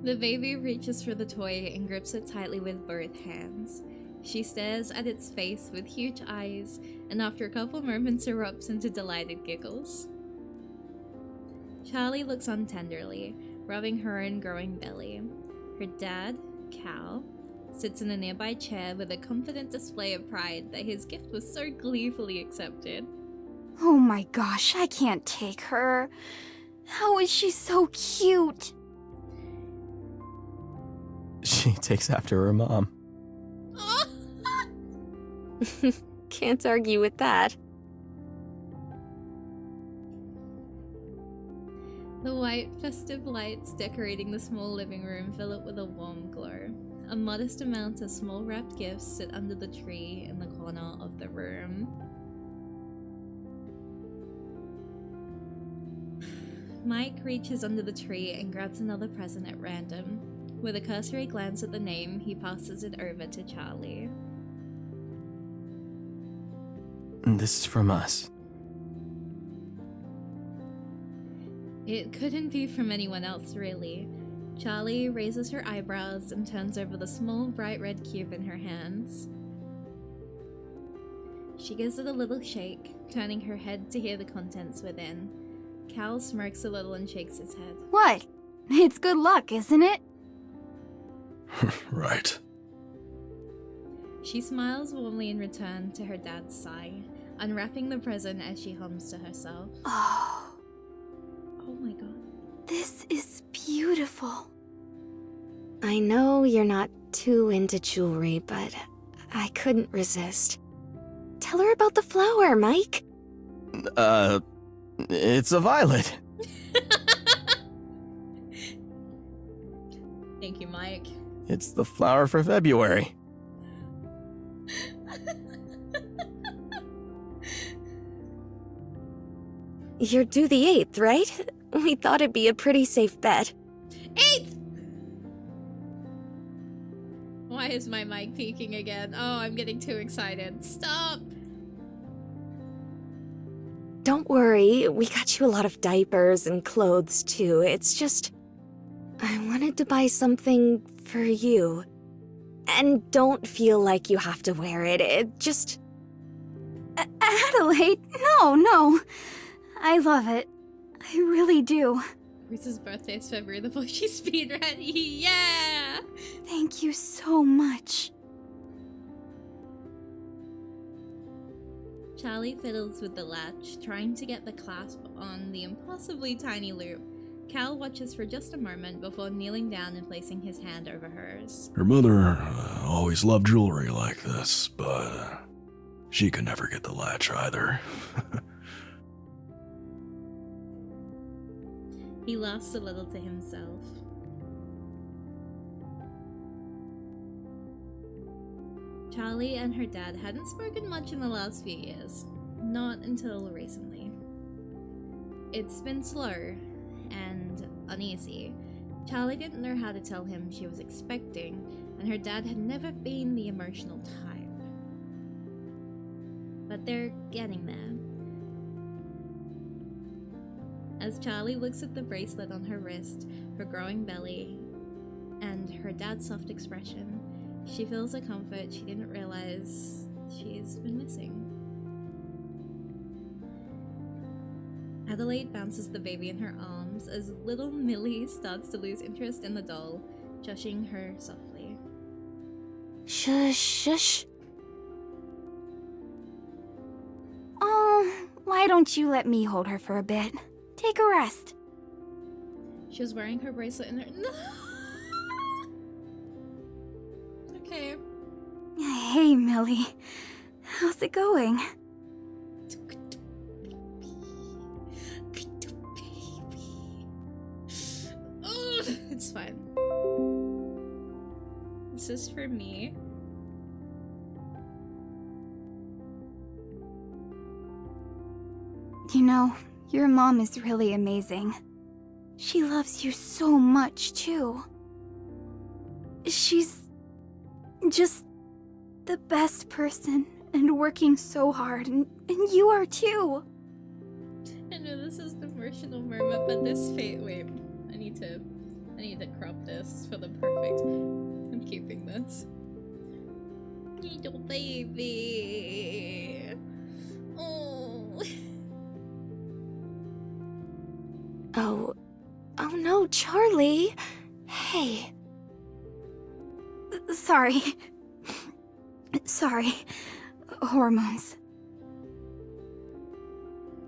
The baby reaches for the toy and grips it tightly with both hands. She stares at its face with huge eyes, and after a couple moments erupts into delighted giggles. Charlie looks on tenderly, rubbing her own growing belly. Her dad, Cal, sits in a nearby chair with a confident display of pride that his gift was so gleefully accepted. Oh my gosh, I can't take her. How is she so cute? She takes after her mom. Can't argue with that. The white, festive lights decorating the small living room fill it with a warm glow. A modest amount of small wrapped gifts sit under the tree in the corner of the room. Mike reaches under the tree and grabs another present at random. With a cursory glance at the name, he passes it over to Charlie. This is from us. It couldn't be from anyone else, really. Charlie raises her eyebrows and turns over the small, bright red cube in her hands. She gives it a little shake, turning her head to hear the contents within. Cal smirks a little and shakes his head. What? It's good luck, isn't it? Right. She smiles warmly in return to her dad's sigh, unwrapping the present as she hums to herself. Oh, Oh my god. this is beautiful. I know you're not too into jewelry, but I couldn't resist. Tell her about the flower, Mike. It's a violet. Thank you, Mike. It's the flower for February. You're due the 8th, right? We thought it'd be a pretty safe bet. 8th! Why is my mic peaking again? Oh, I'm getting too excited. Stop! Don't worry, we got you a lot of diapers and clothes too. It's just... I wanted to buy something for you. And don't feel like you have to wear it. It just... Adelaide, no. I love it. I really do. Reese's birthday is February the 4th. She's speedrun. Yeah! Thank you so much. Charlie fiddles with the latch, trying to get the clasp on the impossibly tiny loop. Cal watches for just a moment before kneeling down and placing his hand over hers. Her mother always loved jewelry like this, but she could never get the latch either. He laughs a little to himself. Charlie and her dad hadn't spoken much in the last few years. Not until recently. It's been slow and uneasy. Charlie didn't know how to tell him she was expecting, and her dad had never been the emotional type. But they're getting there. As Charlie looks at the bracelet on her wrist, her growing belly, and her dad's soft expression, she feels a comfort she didn't realize she's been missing. Adelaide bounces the baby in her arms as little Millie starts to lose interest in the doll, joshing her softly. Shush. Oh, why don't you let me hold her for a bit? Take a rest. She was wearing her bracelet in her... No! Okay. Hey, Millie. How's it going? Oh, it's fine. This is for me. You know, your mom is really amazing. She loves you so much, too. She's just the best person and working so hard, and you are too. I know this is the emotional moment, but this fate. Wait, I need to crop this for the perfect. I'm keeping this. Little baby. Oh. Oh no, Charlie. Hey. Sorry. Sorry. Hormones.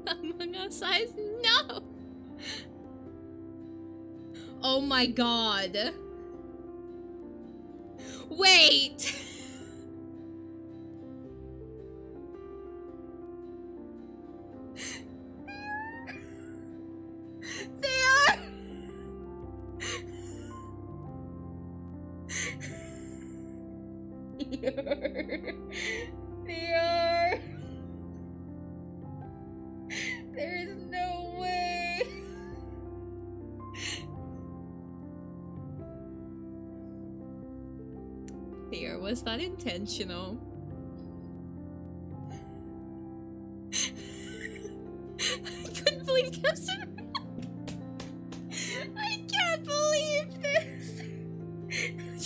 Among Us eyes? No! Oh my god. Wait! They are... They are... There is no way. Theo, was that intentional? I couldn't believe Captain. I can't believe this.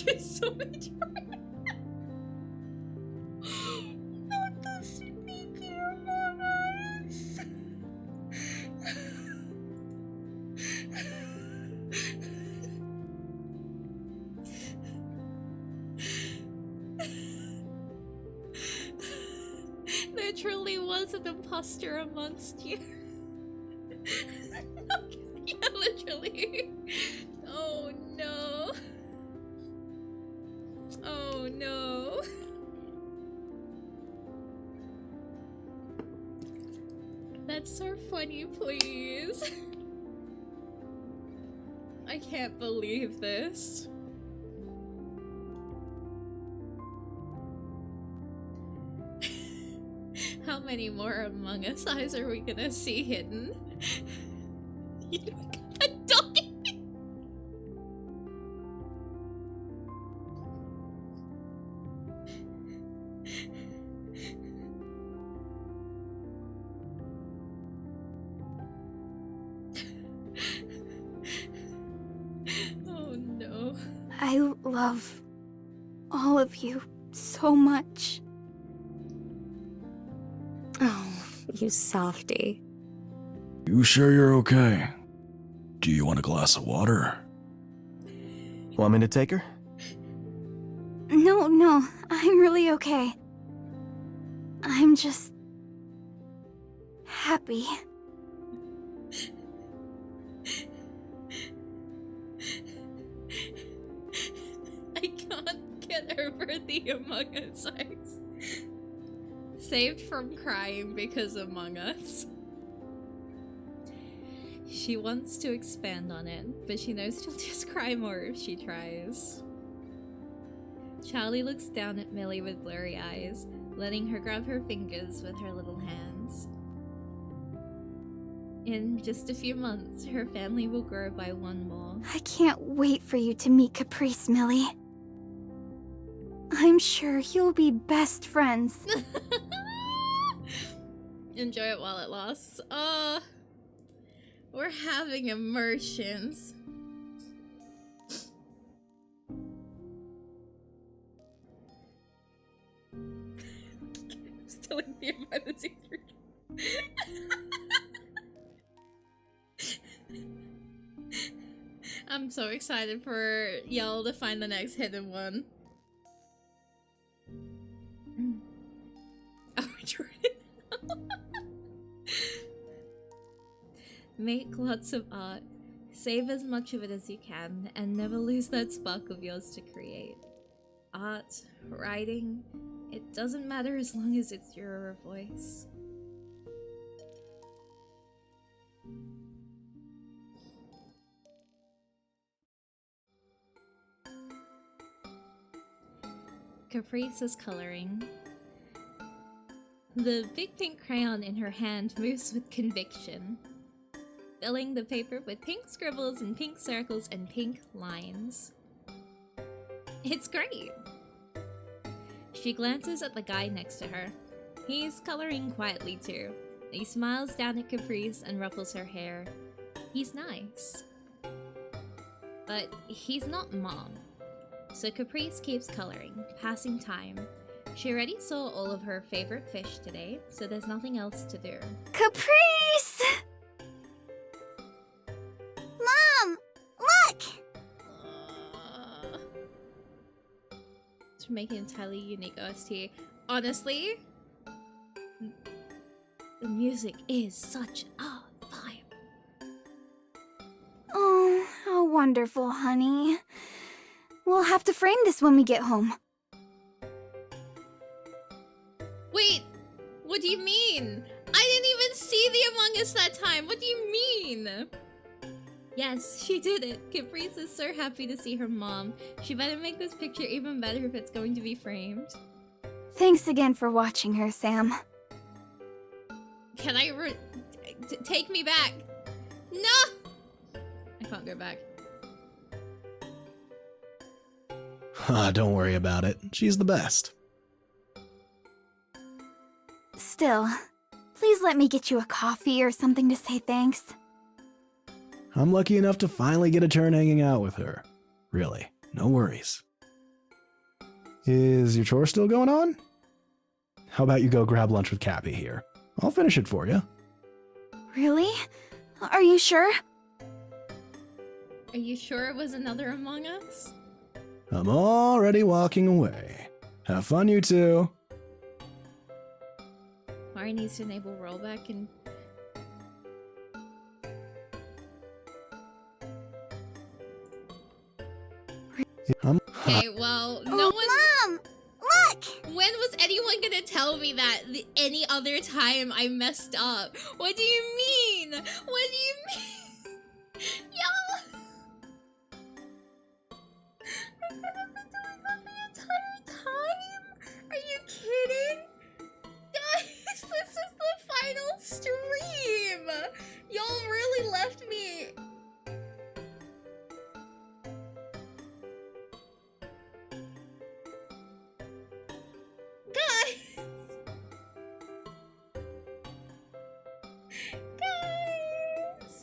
Just so much fun. Not the sneaky Among Us. There truly was an imposter amongst you. Yeah, literally. Oh no. Oh no. That's so funny, please. I can't believe this. How many more Among Us eyes are we gonna see hidden? You got that dog. Oh no. I love all of you so much. Oh, you softy. You sure you're okay? Do you want a glass of water? Want me to take her? No, I'm really okay. I'm just happy. I can't get over the Among Us eyes. Saved from crying because Among Us. She wants to expand on it, but she knows she'll just cry more if she tries. Charlie looks down at Millie with blurry eyes, letting her grab her fingers with her little hands. In just a few months, her family will grow by one more. I can't wait for you to meet Caprice, Millie. I'm sure you'll be best friends. Enjoy it while it lasts. We're having emotions. Still in the emergency. I'm so excited for y'all to find the next hidden one. Oh, Jordan. Make lots of art. Save as much of it as you can, and never lose that spark of yours to create. Art, writing, it doesn't matter as long as it's your voice. Caprice is coloring. The big pink crayon in her hand moves with conviction. filling the paper with pink scribbles and pink circles and pink lines. It's great. She glances at the guy next to her. He's coloring quietly too. He smiles down at Caprice and ruffles her hair. He's nice. But he's not Mom. So Caprice keeps coloring, passing time. She already saw all of her favorite fish today, so there's nothing else to do. Caprice! Mom! Look! To make an entirely unique OST. Honestly, the music is such a vibe. Oh, how wonderful, honey. We'll have to frame this when we get home. Wait, what do you mean? I didn't even see the Among Us that time. What do you mean? Yes, she did it. Caprice is so happy to see her mom. She better make this picture even better if it's going to be framed. Thanks again for watching her, Sam. Can I take me back? No! I can't go back. Don't worry about it. She's the best. Still, please let me get you a coffee or something to say thanks. I'm lucky enough to finally get a turn hanging out with her. Really, no worries. Is your chore still going on? How about you go grab lunch with Cappy here? I'll finish it for you. Really? Are you sure? Are you sure it was another Among Us? I'm already walking away. Have fun, you two. Mari needs to enable rollback and... Okay, well, no one... Mom! Look! When was anyone gonna tell me that any other time I messed up? What do you mean? What do you mean? Y'all! I could have been doing that the entire time? Are you kidding? Guys, this is the final stream! Y'all really left me... Guys! Guys!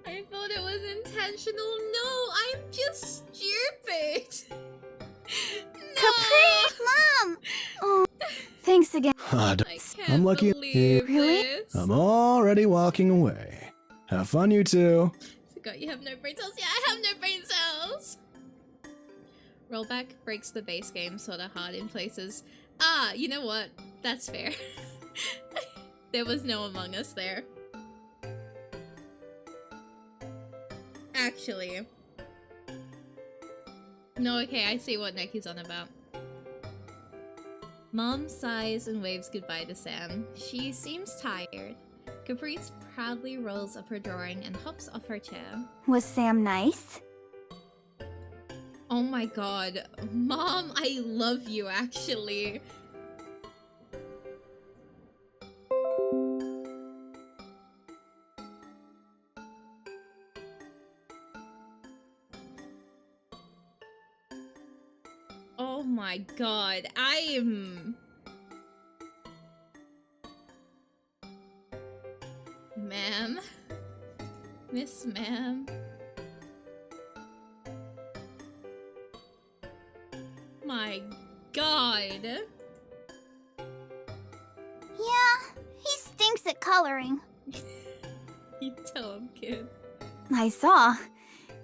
I thought it was intentional. No, I'm just stupid. No. Caprice! Mom! Oh, thanks again. I can't I'm lucky. believe Really? this. I'm already walking away. Have fun, you two. Forgot you have no brain cells. Yeah, I have no brain cells. Rollback breaks the base game sorta hard in places. Ah, you know what? That's fair. There was no Among Us there. Actually. No, okay, I see what Necky's on about. Mom sighs and waves goodbye to Sam. She seems tired. Caprice proudly rolls up her drawing and hops off her chair. Was Sam nice? Oh my god. Mom, I love you, actually. Oh my god. I am... Ma'am? Miss Ma'am? My god. Yeah, he stinks at coloring. You tell him, kid. I saw.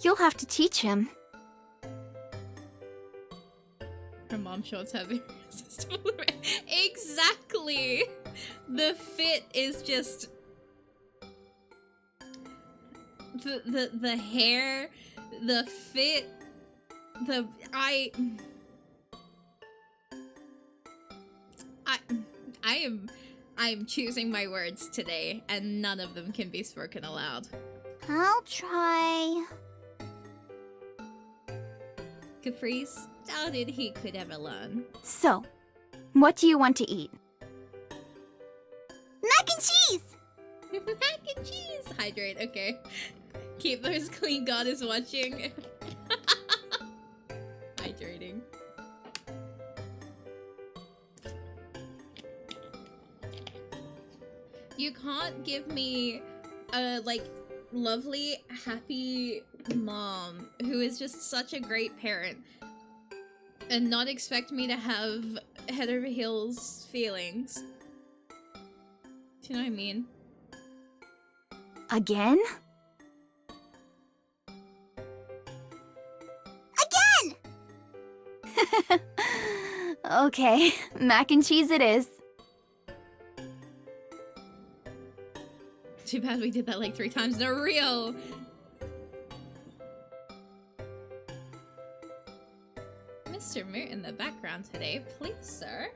You'll have to teach him. Her mom shorts have irresistible. Exactly! The fit is just... The hair, the fit, I am choosing my words today, and none of them can be spoken aloud. I'll try. Caprice doubted he could ever learn. So, what do you want to eat? Mac and cheese! Mac and cheese! Hydrate, okay. Keep those clean, God is watching. Hydrating. You can't give me a, like, lovely, happy mom who is just such a great parent and not expect me to have head over heels feelings. Do you know what I mean? Again? Again! Okay, mac and cheese it is. Too bad we did that like 3 times in a reel. Mr. Moot in the background today, please, sir.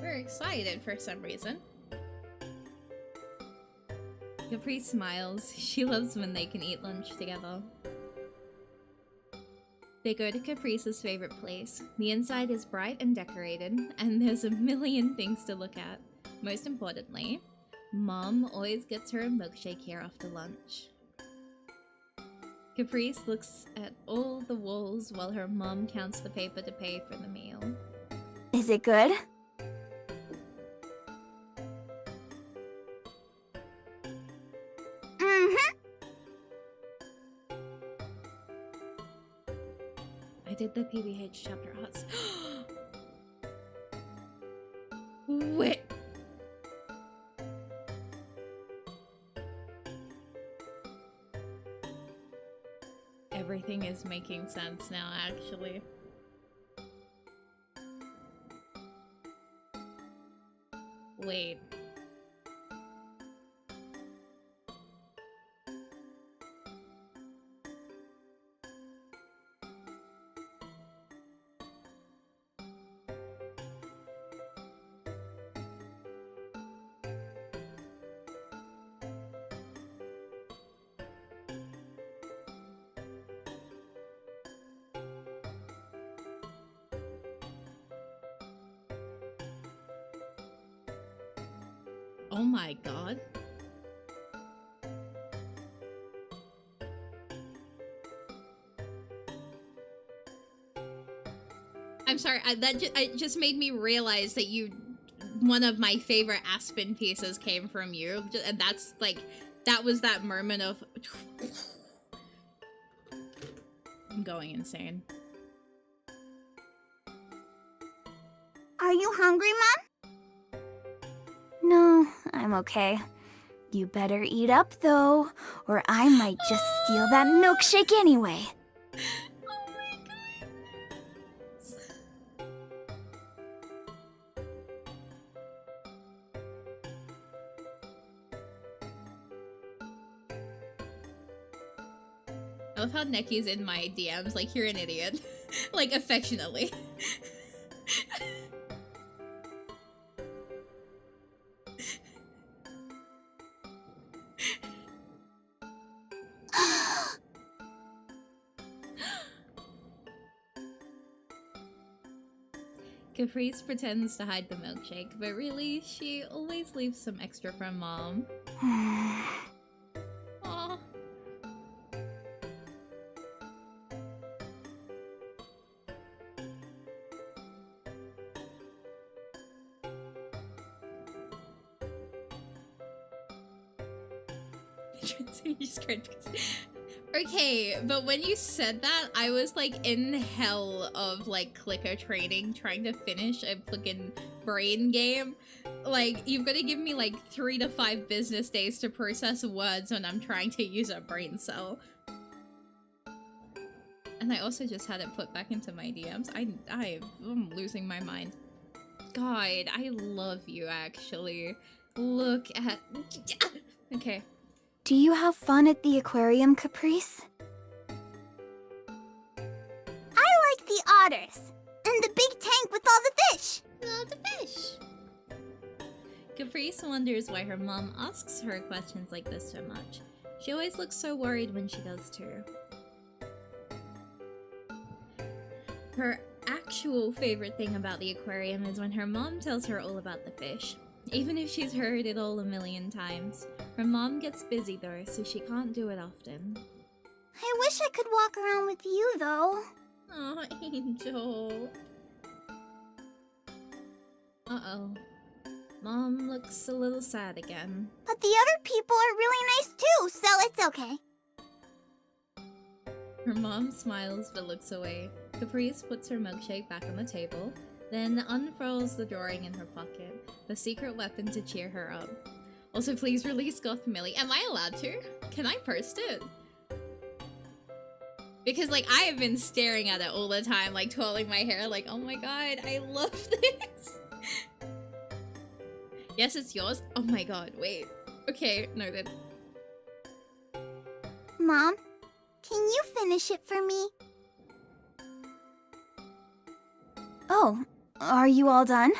We're excited for some reason. Capri smiles. She loves when they can eat lunch together. They go to Caprice's favorite place. The inside is bright and decorated, and there's a million things to look at. Most importantly, Mom always gets her a milkshake here after lunch. Caprice looks at all the walls while her mom counts the paper to pay for the meal. Is it good? Mm-hmm. I did the PBH chapter arts. Wait. Everything is making sense now, actually. Wait. Oh my god. I'm sorry, it just made me realize that one of my favorite Aspen pieces came from you, and that's like, that was that moment of, I'm going insane. Are you hungry, Mom? No, I'm okay. You better eat up, though, or I might just steal that milkshake anyway. Oh my goodness. I love how Necky's in my DMs like, you're an idiot. Like, affectionately. Caprice pretends to hide the milkshake, but really, she always leaves some extra for Mom. Aww. You just cried because... Okay, but when you said that, I was like in hell of like clicker training, trying to finish a fucking brain game. Like, you've got to give me like 3 to 5 business days to process words when I'm trying to use a brain cell. And I also just had it put back into my DMs. I'm losing my mind. God, I love you actually. Look at... Okay. Do you have fun at the aquarium, Caprice? I like the otters. And the big tank with all the fish. All the fish. Caprice wonders why her mom asks her questions like this so much. She always looks so worried when she does too. Her actual favorite thing about the aquarium is when her mom tells her all about the fish. Even if she's heard it all a million times. Her mom gets busy though, so she can't do it often. I wish I could walk around with you, though. Oh, Angel. Uh-oh. Mom looks a little sad again. But the other people are really nice too, so it's okay. Her mom smiles but looks away. Caprice puts her milkshake back on the table, then unfurls the drawing in her pocket, the secret weapon to cheer her up. Also, please release Goth Millie. Am I allowed to? Can I post it? Because, like, I have been staring at it all the time, like, twirling my hair, like, oh my god, I love this. Yes, it's yours? Oh my god, wait. Okay, noted. Mom, can you finish it for me? Oh, are you all done?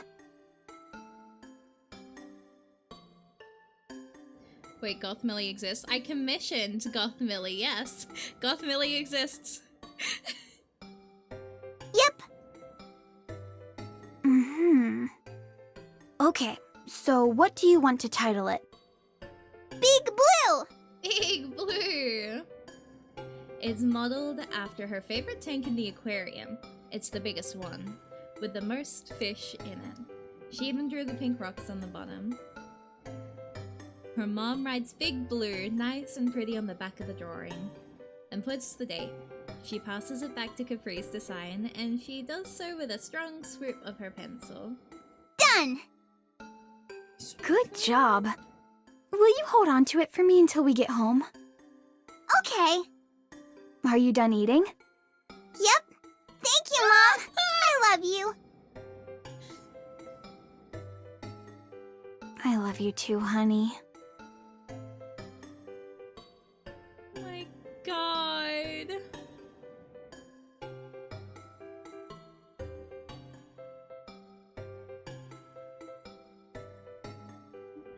Wait, Goth Millie exists? I commissioned Goth Millie, yes. Goth Millie exists. Yep. Okay, so what do you want to title it? Big Blue! Big Blue! It's modeled after her favorite tank in the aquarium. It's the biggest one, with the most fish in it. She even drew the pink rocks on the bottom. Her mom writes Big Blue nice and pretty on the back of the drawing, and puts the date. She passes it back to Caprice to sign, and she does so with a strong swoop of her pencil. Done! Good job. Will you hold on to it for me until we get home? Okay. Are you done eating? Yep. Thank you, Mom. I love you. I love you too, honey. My god.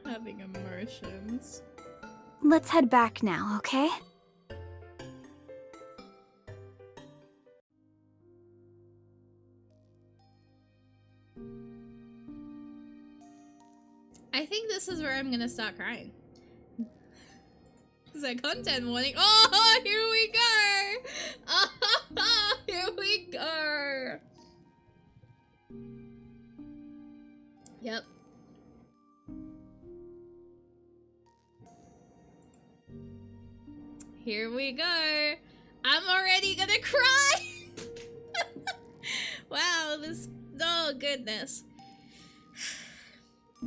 Having emotions. Let's head back now, okay? I think this is where I'm gonna start crying. It's a content warning. Oh, here we go! Oh, here we go! Yep. Here we go. I'm already gonna cry! Wow, this... Oh, goodness.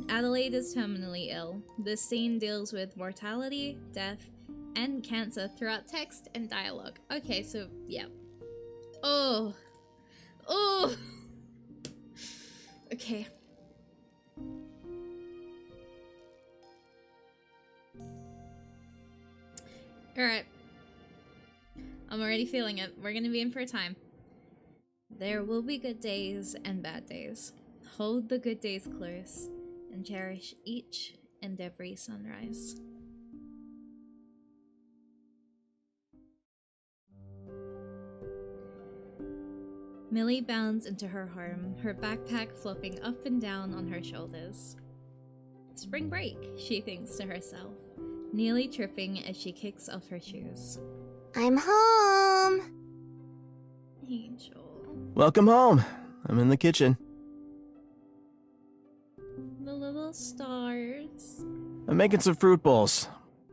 Adelaide is terminally ill. This scene deals with mortality, death, and cancer throughout text and dialogue. Okay, so, yeah. Oh. Oh. Okay. Alright. I'm already feeling it. We're gonna be in for a time. There will be good days and bad days. Hold the good days close and cherish each and every sunrise. Millie bounds into her home, her backpack flopping up and down on her shoulders. Spring break, she thinks to herself, nearly tripping as she kicks off her shoes. I'm home! Angel. Welcome home. I'm in the kitchen. The little stars. I'm making some fruit bowls.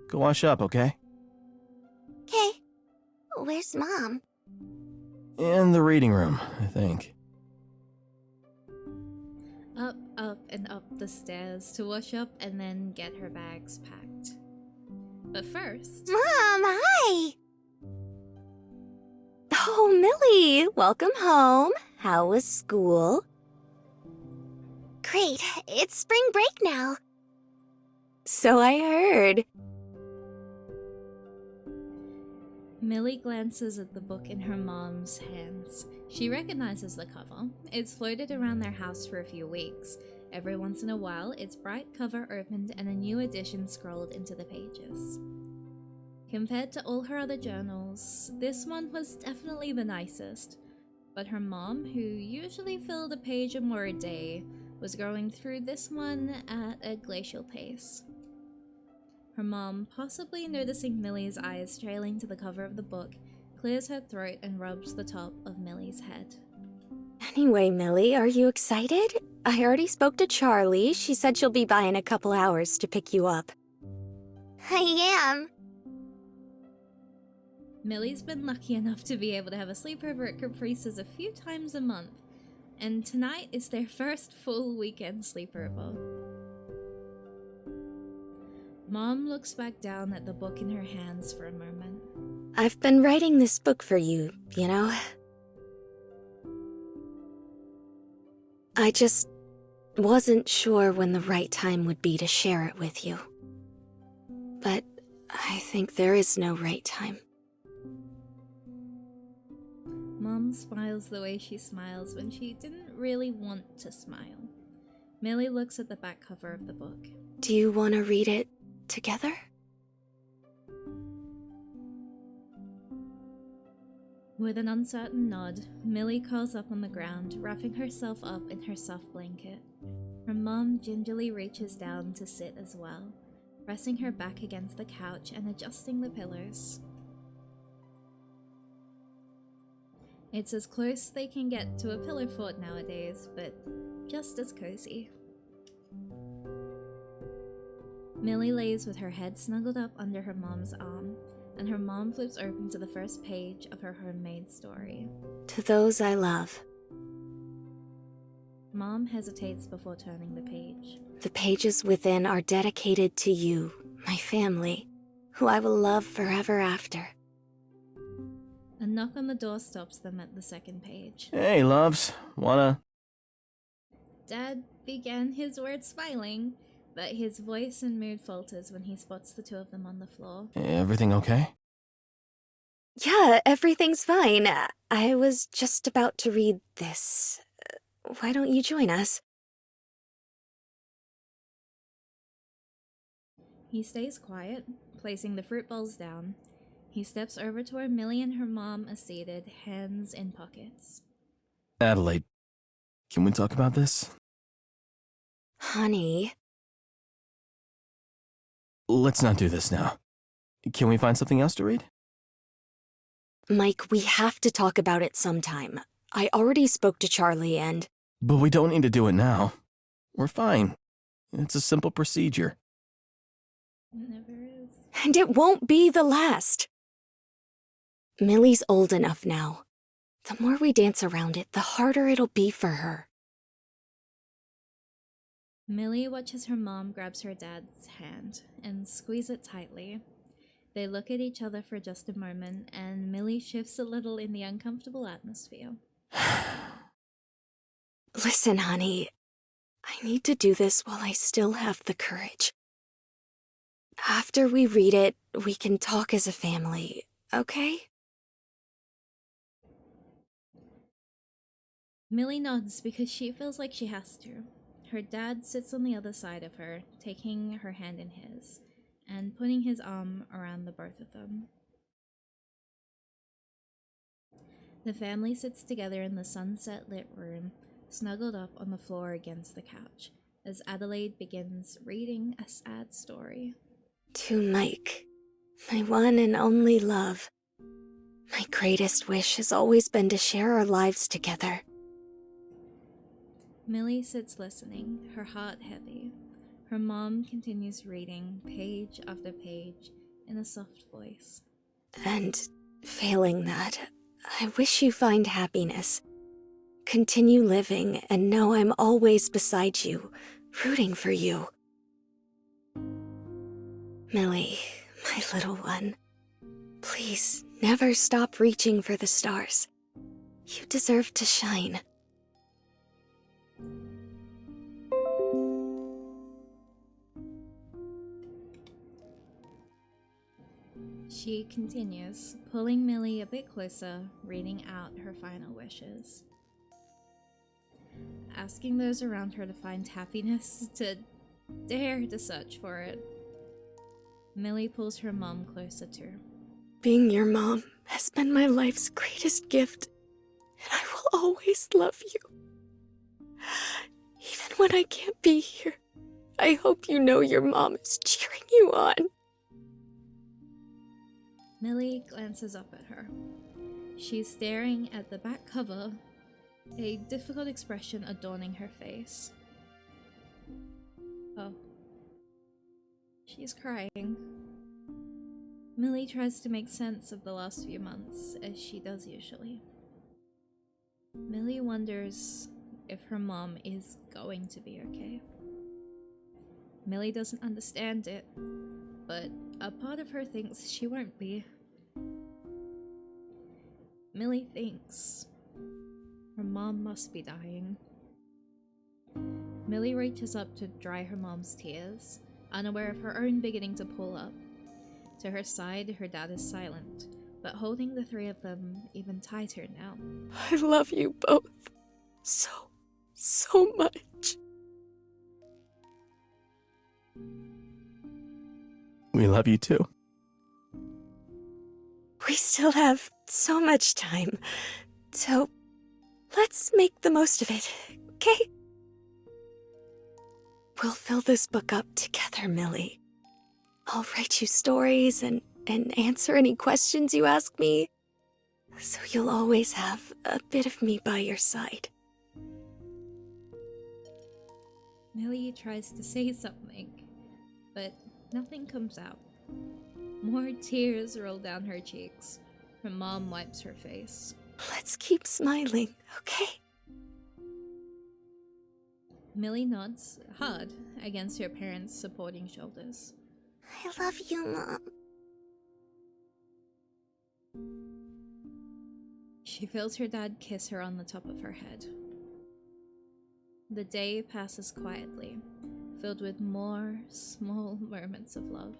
Go wash up, okay? Okay. Where's Mom? In the reading room, I think. Up, and up the stairs to wash up and then get her bags packed. But first... Mom, hi! Oh, Millie, welcome home. How was school? Great. It's spring break now. So I heard. Millie glances at the book in her mom's hands. She recognizes the cover. It's floated around their house for a few weeks. Every once in a while, its bright cover opened and a new edition scrolled into the pages. Compared to all her other journals, this one was definitely the nicest. But her mom, who usually filled a page or more a day, was going through this one at a glacial pace. Her mom, possibly noticing Millie's eyes trailing to the cover of the book, clears her throat and rubs the top of Millie's head. Anyway, Millie, are you excited? I already spoke to Charlie. She said she'll be by in a couple hours to pick you up. I am. Millie's been lucky enough to be able to have a sleepover at Caprice's a few times a month, and tonight is their first full weekend sleepover. Mom looks back down at the book in her hands for a moment. I've been writing this book for you, you know? I just wasn't sure when the right time would be to share it with you. But I think there is no right time. Mom smiles the way she smiles when she didn't really want to smile. Millie looks at the back cover of the book. Do you want to read it together? With an uncertain nod, Millie curls up on the ground, wrapping herself up in her soft blanket. Her mom gingerly reaches down to sit as well, pressing her back against the couch and adjusting the pillows. It's as close they can get to a pillow fort nowadays, but just as cozy. Millie lays with her head snuggled up under her mom's arm, and her mom flips open to the first page of her homemade story. To those I love. Mom hesitates before turning the page. The pages within are dedicated to you, my family, who I will love forever after. A knock on the door stops them at the second page. Hey, loves. Wanna? Dad began his words smiling, but his voice and mood falters when he spots the two of them on the floor. Everything okay? Yeah, everything's fine. I was just about to read this. Why don't you join us? He stays quiet, placing the fruit bowls down. He steps over to where Millie and her mom are seated, hands in pockets. Adelaide, can we talk about this? Honey. Let's not do this now. Can we find something else to read? Mike, we have to talk about it sometime. I already spoke to Charlie and... But we don't need to do it now. We're fine. It's a simple procedure. It never is. And it won't be the last. Millie's old enough now. The more we dance around it, the harder it'll be for her. Millie watches her mom grabs her dad's hand and squeeze it tightly. They look at each other for just a moment, and Millie shifts a little in the uncomfortable atmosphere. Listen, honey. I need to do this while I still have the courage. After we read it, we can talk as a family, okay? Millie nods because she feels like she has to. Her dad sits on the other side of her, taking her hand in his, and putting his arm around the both of them. The family sits together in the sunset-lit room, snuggled up on the floor against the couch, as Adelaide begins reading a sad story. To Mike, my one and only love. My greatest wish has always been to share our lives together. Millie sits listening, her heart heavy. Her mom continues reading page after page in a soft voice. And failing that, I wish you find happiness. Continue living and know I'm always beside you, rooting for you. Millie, my little one, please never stop reaching for the stars. You deserve to shine. She continues, pulling Millie a bit closer, reading out her final wishes. Asking those around her to find happiness, to dare to search for it. Millie pulls her mom closer to her. Being your mom has been my life's greatest gift, and I will always love you. Even when I can't be here, I hope you know your mom is cheering you on. Millie glances up at her. She's staring at the back cover, a difficult expression adorning her face. Oh. She's crying. Millie tries to make sense of the last few months, as she does usually. Millie wonders if her mom is going to be okay. Millie doesn't understand it, but a part of her thinks she won't be. Millie thinks her mom must be dying. Millie reaches up to dry her mom's tears, unaware of her own beginning to pull up. To her side, her dad is silent, but holding the three of them even tighter now. I love you both so much. We love you too. We still have so much time, so let's make the most of it, okay? We'll fill this book up together, Millie. I'll write you stories and answer any questions you ask me, so you'll always have a bit of me by your side. Millie tries to say something, but nothing comes out. More tears roll down her cheeks. Her mom wipes her face. Let's keep smiling, okay? Millie nods hard against her parents' supporting shoulders. I love you, Mom. She feels her dad kiss her on the top of her head. The day passes quietly, filled with more small moments of love.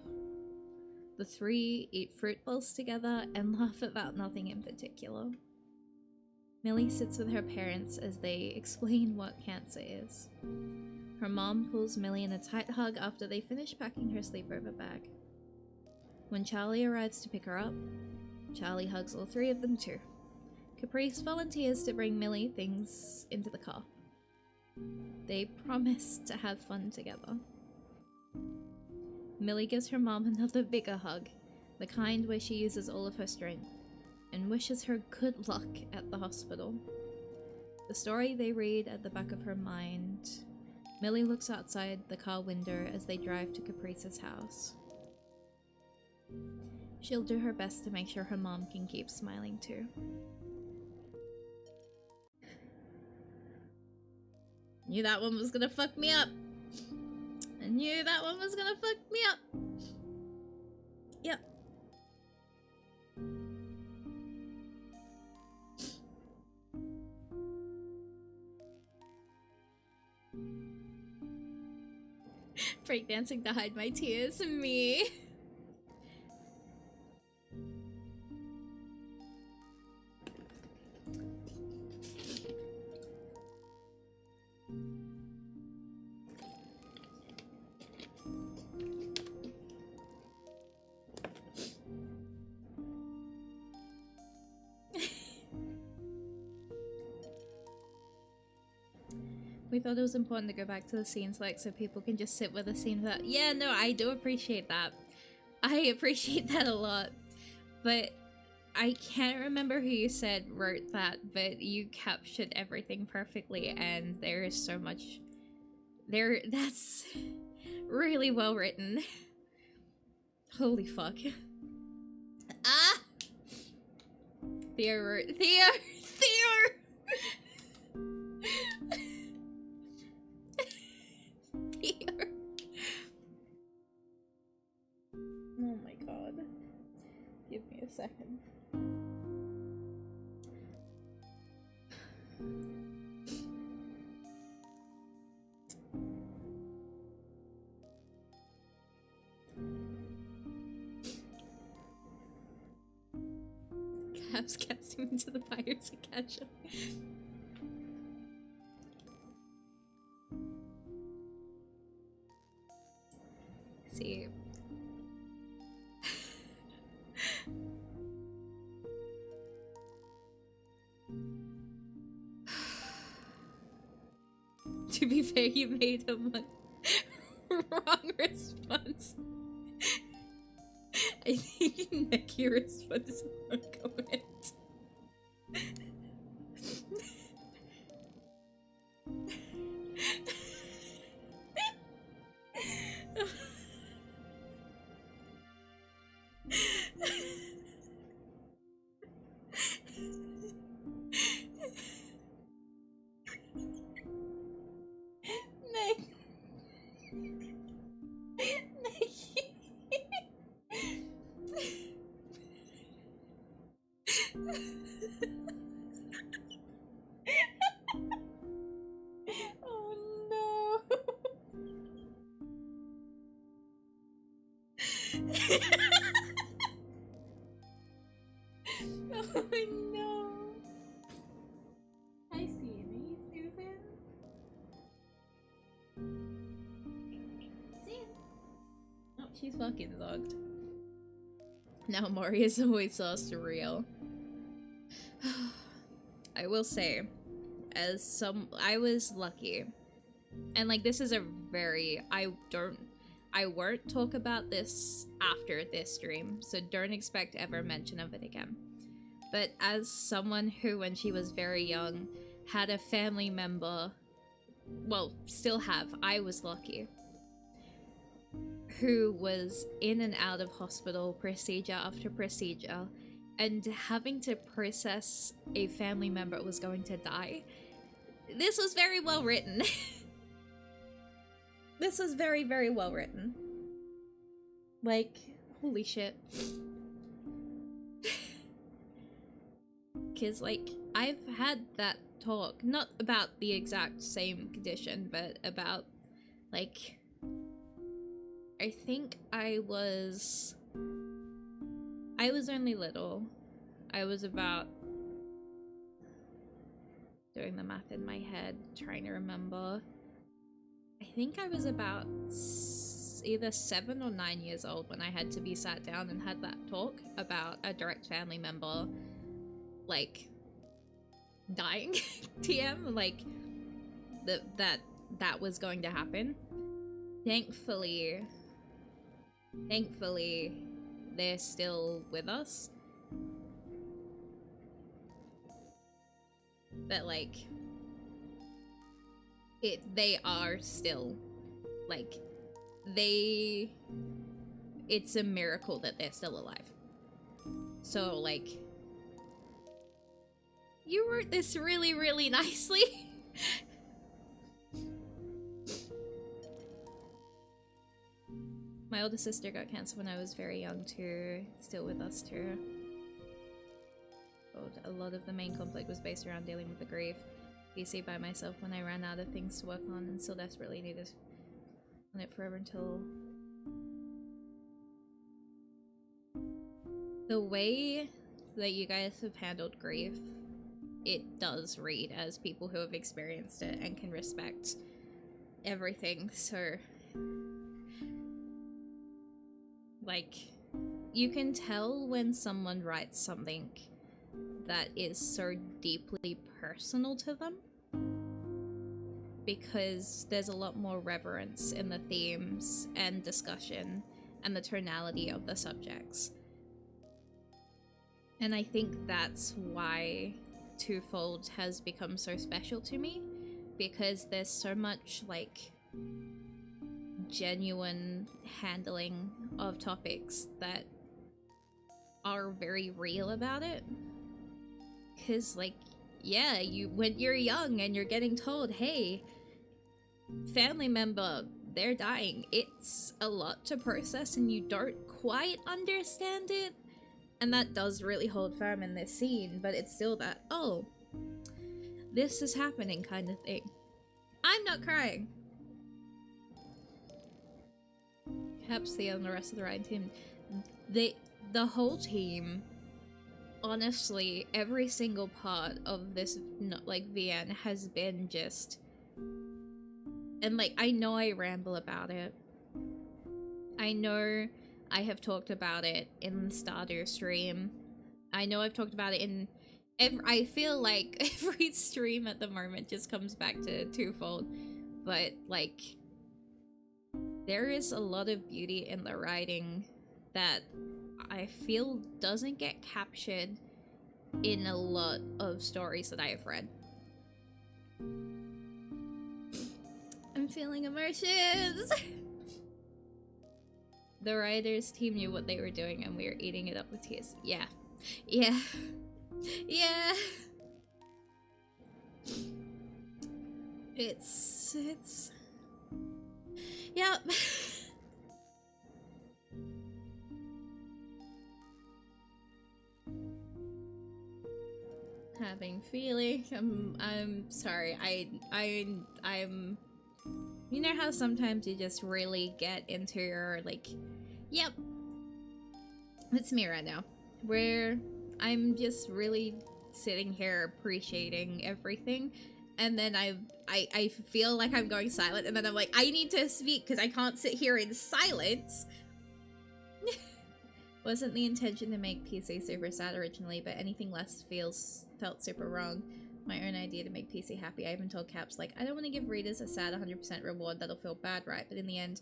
The three eat fruit bowls together and laugh about nothing in particular. Millie sits with her parents as they explain what cancer is. Her mom pulls Millie in a tight hug after they finish packing her sleepover bag. When Charlie arrives to pick her up, Charlie hugs all three of them too. Caprice volunteers to bring Millie things into the car. They promise to have fun together. Millie gives her mom another bigger hug, the kind where she uses all of her strength, and wishes her good luck at the hospital. The story they read at the back of her mind. Millie looks outside the car window as they drive to Caprice's house. She'll do her best to make sure her mom can keep smiling too. Knew that one was gonna fuck me up. I knew that one was gonna fuck me up. Yep. Breakdancing to hide my tears, me. We thought it was important to go back to the scenes, like, so people can just sit with the scene without— yeah, no, I do appreciate that. I appreciate that a lot. But I can't remember who you said wrote that, but you captured everything perfectly, and there is so much there. That's really well written. Holy fuck. Ah! Theo wrote— Theo! Oh my god. Give me a second. Caps cast him into the fire to catch him. See. To be fair, you made a wrong response. I think Neki response won't comment. Oh no. Oh no. Hi, Sammy, Susan. See? Oh, she's fucking zogged. Now Mori is always so surreal. I will say, I was lucky. And like, this is a very, I won't talk about this after this stream, so don't expect ever mention of it again. But as someone who, when she was very young, had a family member, well, still have, I was lucky, who was in and out of hospital procedure after procedure, and having to process a family member was going to die. This was very well written. This was very, very well written. Like, holy shit. Cause like, I've had that talk, not about the exact same condition, but about, like, I think I was only little. I was about, doing the math in my head, trying to remember. I think I was about either 7 or 9 years old when I had to be sat down and had that talk about a direct family member, like, dying. TM, like, that was going to happen. Thankfully, they're still with us. But like, they are still, like, it's a miracle that they're still alive. So like, you wrote this really, really nicely. My older sister got cancer when I was very young too, still with us too. A lot of the main conflict was based around dealing with the grief. PC by myself when I ran out of things to work on and still desperately needed on it forever until... The way that you guys have handled grief, it does read as people who have experienced it and can respect everything, so... Like, you can tell when someone writes something that is so deeply personal to them, because there's a lot more reverence in the themes and discussion and the tonality of the subjects. And I think that's why Twofold has become so special to me, because there's so much, like, genuine handling of topics that are very real about it. Because, like, yeah, when you're young and you're getting told, hey, family member, they're dying, it's a lot to process and you don't quite understand it. And that does really hold firm in this scene, but it's still that, oh, this is happening kind of thing. I'm not crying. Perhaps the rest of the writing team, the whole team, honestly, every single part of this, like, VN has been just, and like, I know I ramble about it. I know I have talked about it in Stardew stream. I know I've talked about it in I feel like every stream at the moment just comes back to Twofold. but like there is a lot of beauty in the writing that I feel doesn't get captured in a lot of stories that I have read. I'm feeling emotions! The writers team knew what they were doing and we were eating it up with tears. Yeah. Yeah. Yeah. It's... Yep. Having feelings. I'm sorry. I'm you know how sometimes you just really get into your like, yep. It's me right now. Where I'm just really sitting here appreciating everything, and then I feel like I'm going silent, and then I'm like, I need to speak because I can't sit here in silence. Wasn't the intention to make PC super sad originally, but anything less felt super wrong. My own idea to make PC happy. I even told Caps, like, I don't want to give readers a sad 100% reward that'll feel bad, right? But in the end,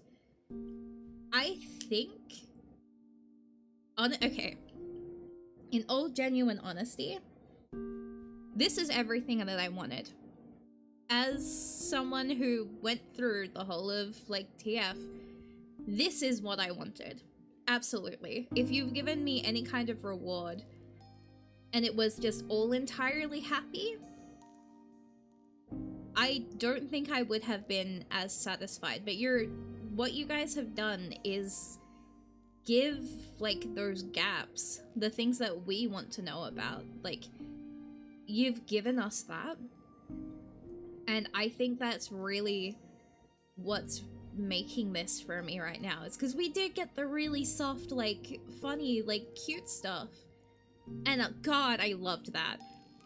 I think... Okay. In all genuine honesty, this is everything that I wanted. As someone who went through the whole of, like, TF, this is what I wanted. Absolutely. If you've given me any kind of reward, and it was just all entirely happy, I don't think I would have been as satisfied. But what you guys have done is give, like, those gaps, the things that we want to know about. Like, you've given us that. And I think that's really what's making this for me right now. It's because we did get the really soft, like, funny, like, cute stuff. And God, I loved that.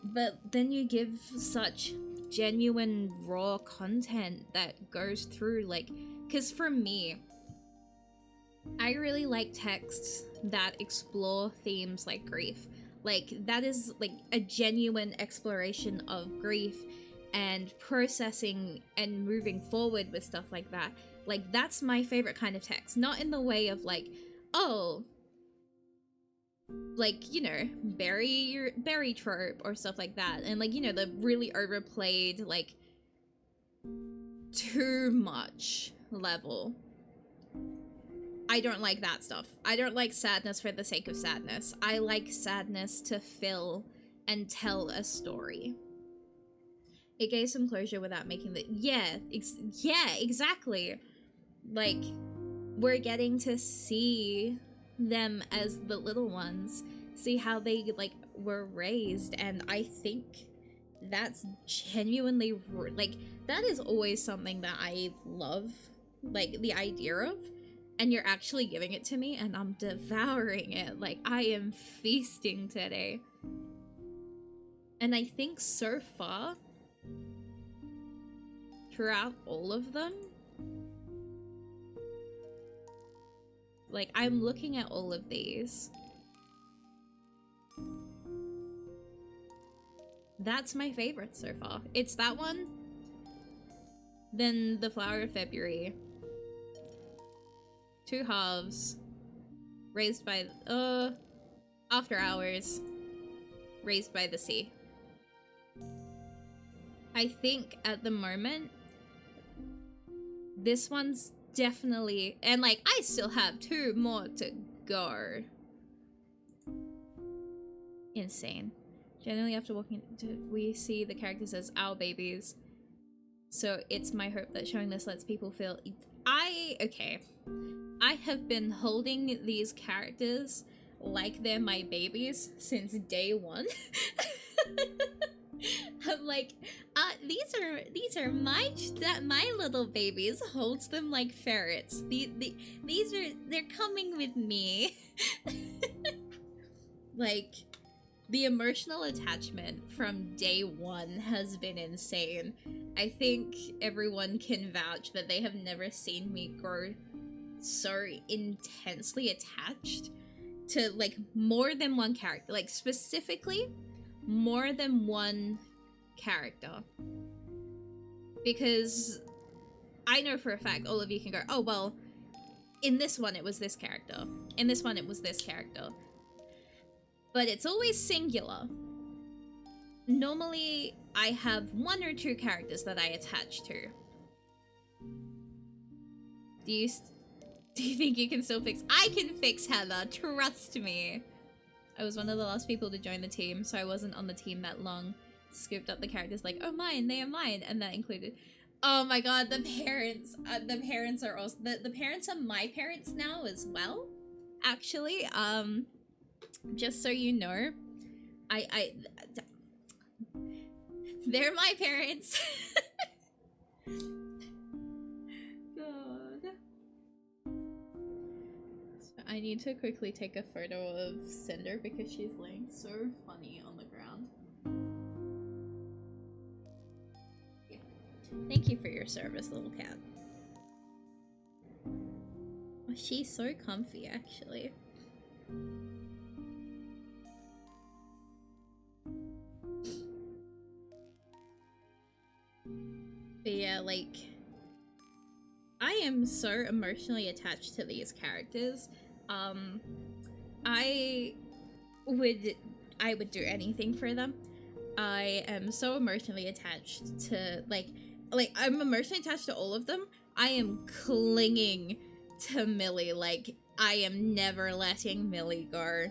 But then you give such genuine, raw content that goes through, like, because for me, I really like texts that explore themes like grief. Like, that is, like, a genuine exploration of grief and processing and moving forward with stuff like that. Like, that's my favorite kind of text. Not in the way of, like, oh, like, you know, berry trope or stuff like that. And, like, you know, the really overplayed, like, too much level. I don't like that stuff. I don't like sadness for the sake of sadness. I like sadness to fill and tell a story. It gave some closure without making the... Yeah, exactly. Like, we're getting to see them as the little ones, see how they, like, were raised, and I think that's genuinely, like, that is always something that I love, like, the idea of, and you're actually giving it to me, and I'm devouring it. Like, I am feasting today. And I think so far, throughout all of them, like, I'm looking at all of these. That's my favorite so far. It's that one, then The Flower of February, Two Halves, Raised by... After Hours, Raised by the Sea. I think at the moment, this one's definitely... And, like, I still have 2 more to go. Insane. Generally, after walking, we see the characters as our babies. So it's my hope that showing this lets people feel... Okay. I have been holding these characters like they're my babies since day one. I'm like, these are my little babies. Holds them like ferrets. They're coming with me. Like, the emotional attachment from day one has been insane. I think everyone can vouch that they have never seen me grow so intensely attached to, like, more than one character. Like, specifically, more than one character. Because I know for a fact all of you can go, oh, well, in this one it was this character. In this one it was this character. But it's always singular. Normally, I have 1 or 2 characters that I attach to. Do you think you can still fix? I can fix Heather, trust me. I was one of the last people to join the team, so I wasn't on the team that long. Scooped up the characters like, oh, mine, they are mine, and that included. Oh my god, the parents are also the parents are my parents now as well. Actually, just so you know, they're my parents. God. So I need to quickly take a photo of Cinder because she's laying so funny on the ground. Yeah. Thank you for your service, little cat. Oh, she's so comfy, actually. But yeah, like, I am so emotionally attached to these characters. I would do anything for them. I am so emotionally attached to, like I'm emotionally attached to all of them. I am clinging to Millie, like, I am never letting Millie go.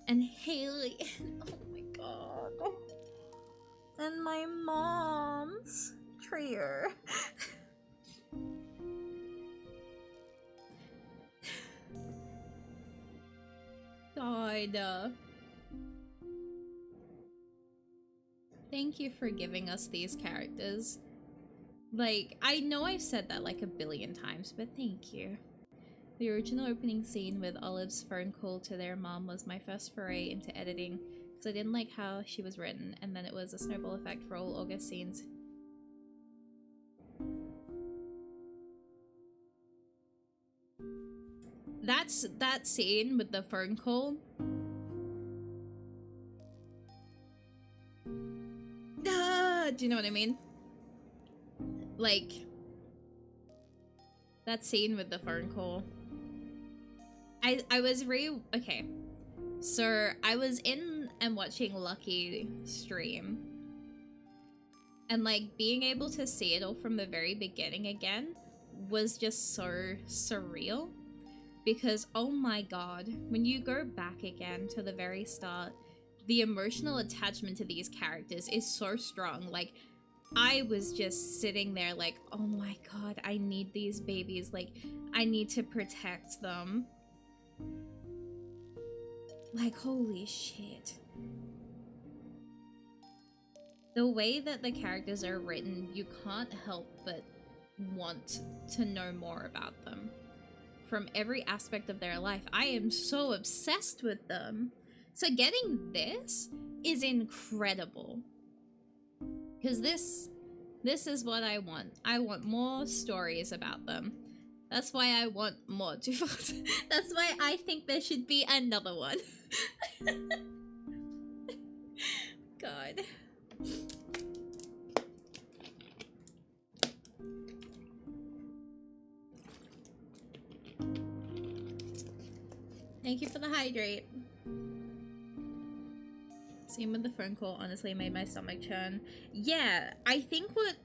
And Haley, oh my god. And my mom's trio. God. Thank you for giving us these characters. Like, I know I've said that like a billion times, but thank you. The original opening scene with Olive's phone call to their mom was my first foray into editing, because I didn't like how she was written, and then it was a snowball effect for all August scenes. That's that scene with the phone call. Do you know what I mean? Like, that scene with the phone call. I was okay. So I was in and watching Lucky stream, and like being able to see it all from the very beginning again was just so surreal, because oh my god, when you go back again to the very start, the emotional attachment to these characters is so strong. Like, I was just sitting there like, oh my god, I need these babies, like, I need to protect them. Like, holy shit. The way that the characters are written, you can't help but want to know more about them. From every aspect of their life. I am so obsessed with them. So getting this is incredible. Because this is what I want. I want more stories about them. That's why I want more Twofold. That's why I think there should be another one. God. Thank you for the hydrate. Same with the phone call, honestly made my stomach churn. Yeah, I think what,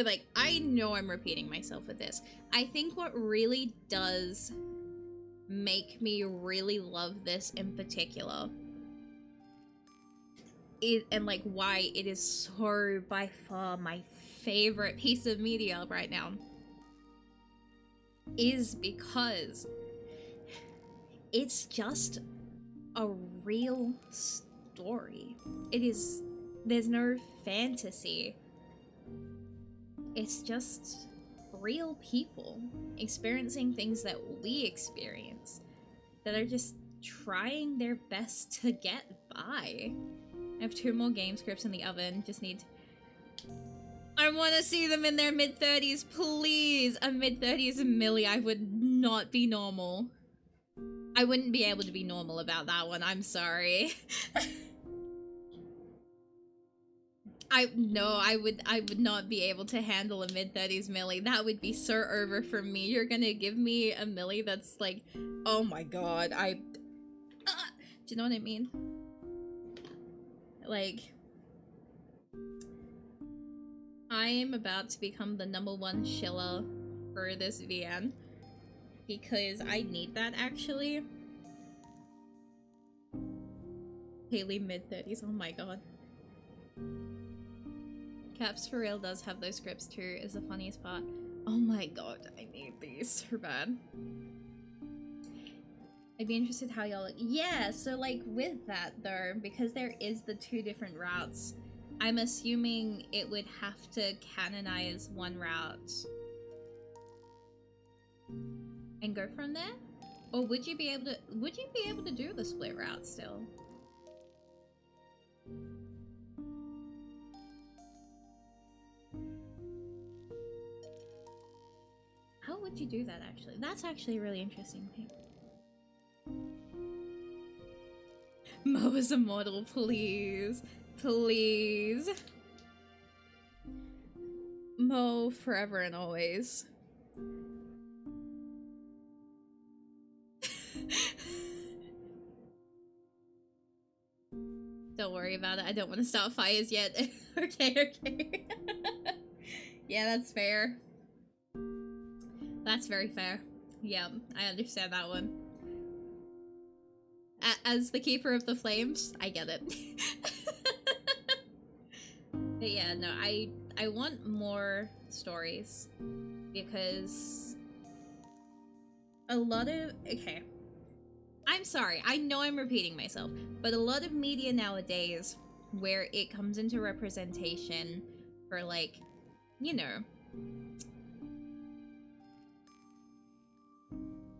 like, I know I'm repeating myself with this. I think what really does make me really love this in particular is, and like why it is so by far my favorite piece of media right now, is because it's just a real story. It is, there's no fantasy. It's just real people experiencing things that we experience, that are just trying their best to get by. I have 2 more game scripts in the oven, just need... I want to see them in their mid-30s, please! A mid-30s Millie, I would not be normal. I wouldn't be able to be normal about that one, I'm sorry. I would not be able to handle a mid-30s Millie. That would be so over for me. You're gonna give me a Millie that's like, oh my god, do you know what I mean? Like, I am about to become the #1 shiller for this VN because I need that actually. Haley mid-30s, oh my god. Caps for real does have those scripts too, is the funniest part. Oh my god, I need these so bad. I'd be interested how y'all look. Yeah, so like with that though, because there is the 2 different routes, I'm assuming it would have to canonize one route and go from there? Or would you be able to do the split route still? How would you do that actually? That's actually a really interesting thing. Mo is immortal, please. Please. Mo forever and always. Don't worry about it. I don't want to start fires yet. Okay. Yeah, that's fair. That's very fair. Yeah, I understand that one. As the keeper of the flames, I get it. But yeah, no, I want more stories because a lot of, okay, I'm sorry, I know I'm repeating myself, but a lot of media nowadays where it comes into representation for like, you know,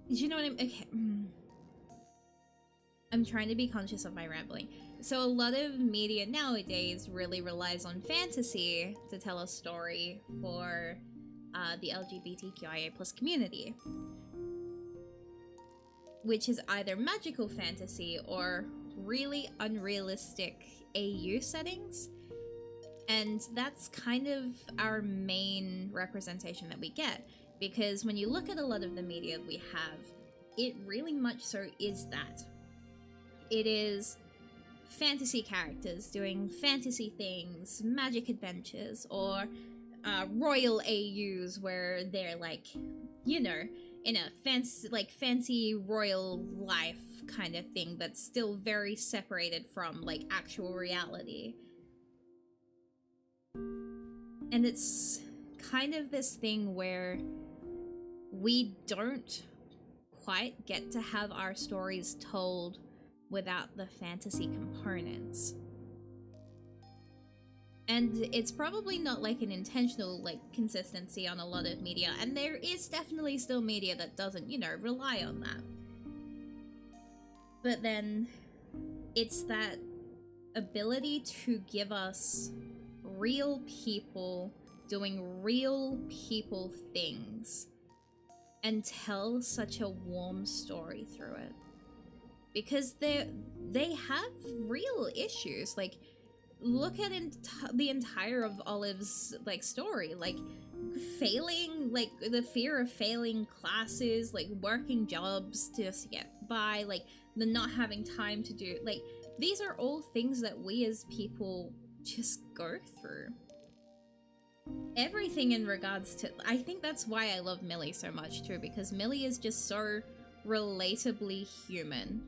do you know what okay. I'm trying to be conscious of my rambling. So a lot of media nowadays really relies on fantasy to tell a story for the LGBTQIA+ community, which is either magical fantasy or really unrealistic AU settings. And that's kind of our main representation that we get, because when you look at a lot of the media we have, it really much so is that. It is fantasy characters doing fantasy things, magic adventures, or royal AUs where they're like, you know, in a fancy royal life kind of thing that's still very separated from like actual reality. And it's kind of this thing where we don't quite get to have our stories told without the fantasy components. And it's probably not like an intentional like consistency on a lot of media, and there is definitely still media that doesn't, you know, rely on that. But then it's that ability to give us real people doing real people things and tell such a warm story through it. Because they have real issues. Like, look at the entire of Olive's like story, like failing, like the fear of failing classes, like working jobs to just get by, like the not having time to do, like these are all things that we as people just go through. Everything in regards to, I think that's why I love Millie so much too, because Millie is just so relatably human.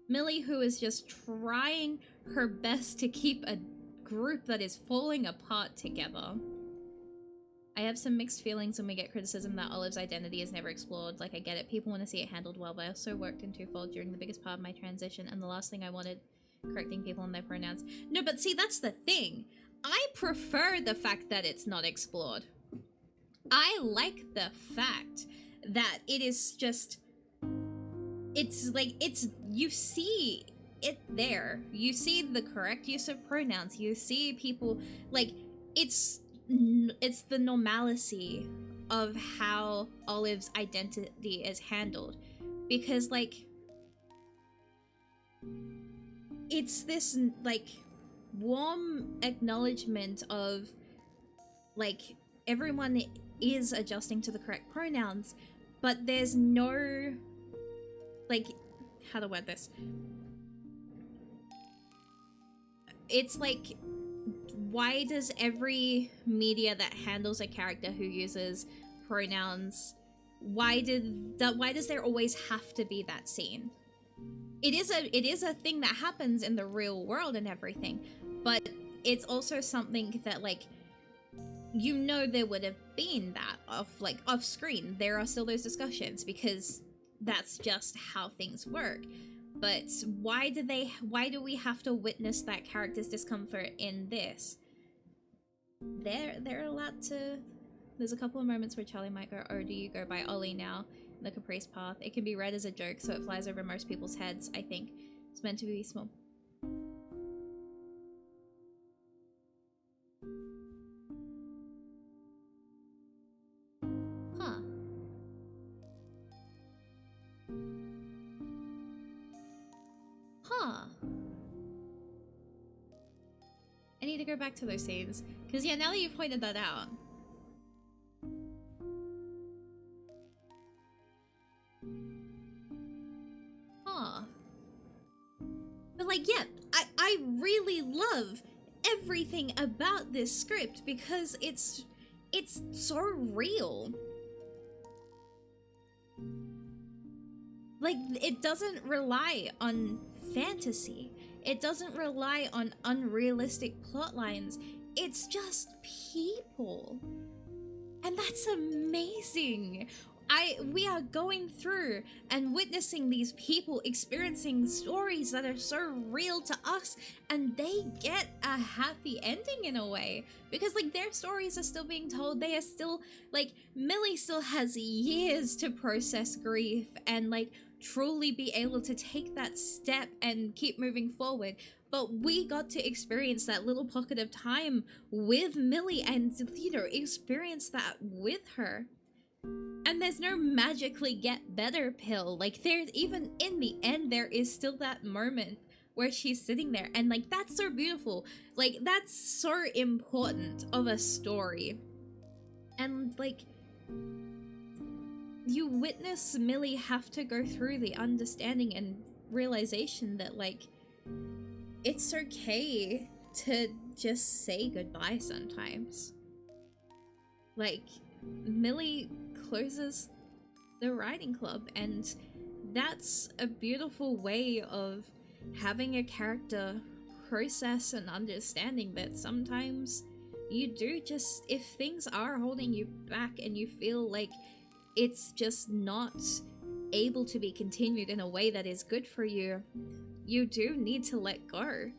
Millie, who is just trying her best to keep a group that is falling apart together. I have some mixed feelings when we get criticism that Olive's identity is never explored. Like, I get it, people want to see it handled well, but I also worked in Twofold during the biggest part of my transition, and the last thing I wanted, correcting people on their pronouns. No, but see, that's the thing. I prefer the fact that it's not explored. I like the fact that it is just... It's like, you see it there. You see the correct use of pronouns. You see people, like, it's the normalcy of how Olive's identity is handled. Because, like, it's this, like, warm acknowledgement of, like, everyone is adjusting to the correct pronouns, but there's no, like, how to word this? It's like, why does every media that handles a character who uses pronouns, why does there always have to be that scene? It is a thing that happens in the real world and everything, but it's also something that, like, you know, there would have been that off screen. There are still those discussions because that's just how things work. But why do we have to witness that character's discomfort in this? There are a lot to... There's a couple of moments where Charlie might go, "Oh, do you go by Ollie now?" In the Caprice Path. It can be read as a joke, so it flies over most people's heads, I think. It's meant to be small. Huh. Huh. I need to go back to those scenes. Because, yeah, now that you've pointed that out. Huh. But, like, yeah, I really love everything about this script because it's so real. Like, it doesn't rely on fantasy. It doesn't rely on unrealistic plot lines. It's just people. And that's amazing. We are going through and witnessing these people experiencing stories that are so real to us, and they get a happy ending in a way because, like, their stories are still being told. They are still, like, Millie still has years to process grief and, like, truly be able to take that step and keep moving forward. But we got to experience that little pocket of time with Millie and, you know, experience that with her. And there's no magically get better pill. Like, there's, even in the end, there is still that moment where she's sitting there, and, like, that's so beautiful. Like, that's so important of a story. And, like, you witness Millie have to go through the understanding and realization that, like, it's okay to just say goodbye sometimes. Like, Millie closes the writing club, and that's a beautiful way of having a character process and understanding that sometimes you do just, if things are holding you back and you feel like it's just not able to be continued in a way that is good for you, you do need to let go.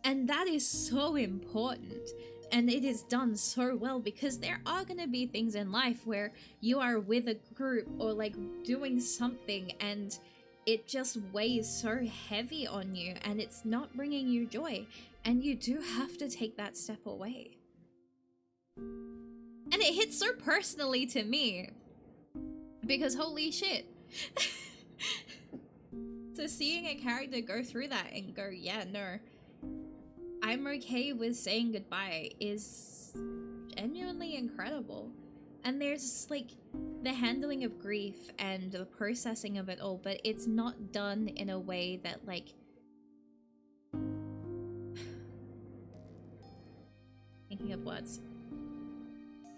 And that is so important. And it is done so well because there are going to be things in life where you are with a group or, like, doing something and it just weighs so heavy on you and it's not bringing you joy, and you do have to take that step away. And it hits so personally to me because holy shit. So seeing a character go through that and go, yeah, no, I'm okay with saying goodbye is genuinely incredible. And there's, like, the handling of grief and the processing of it all, but it's not done in a way that, like, thinking of words.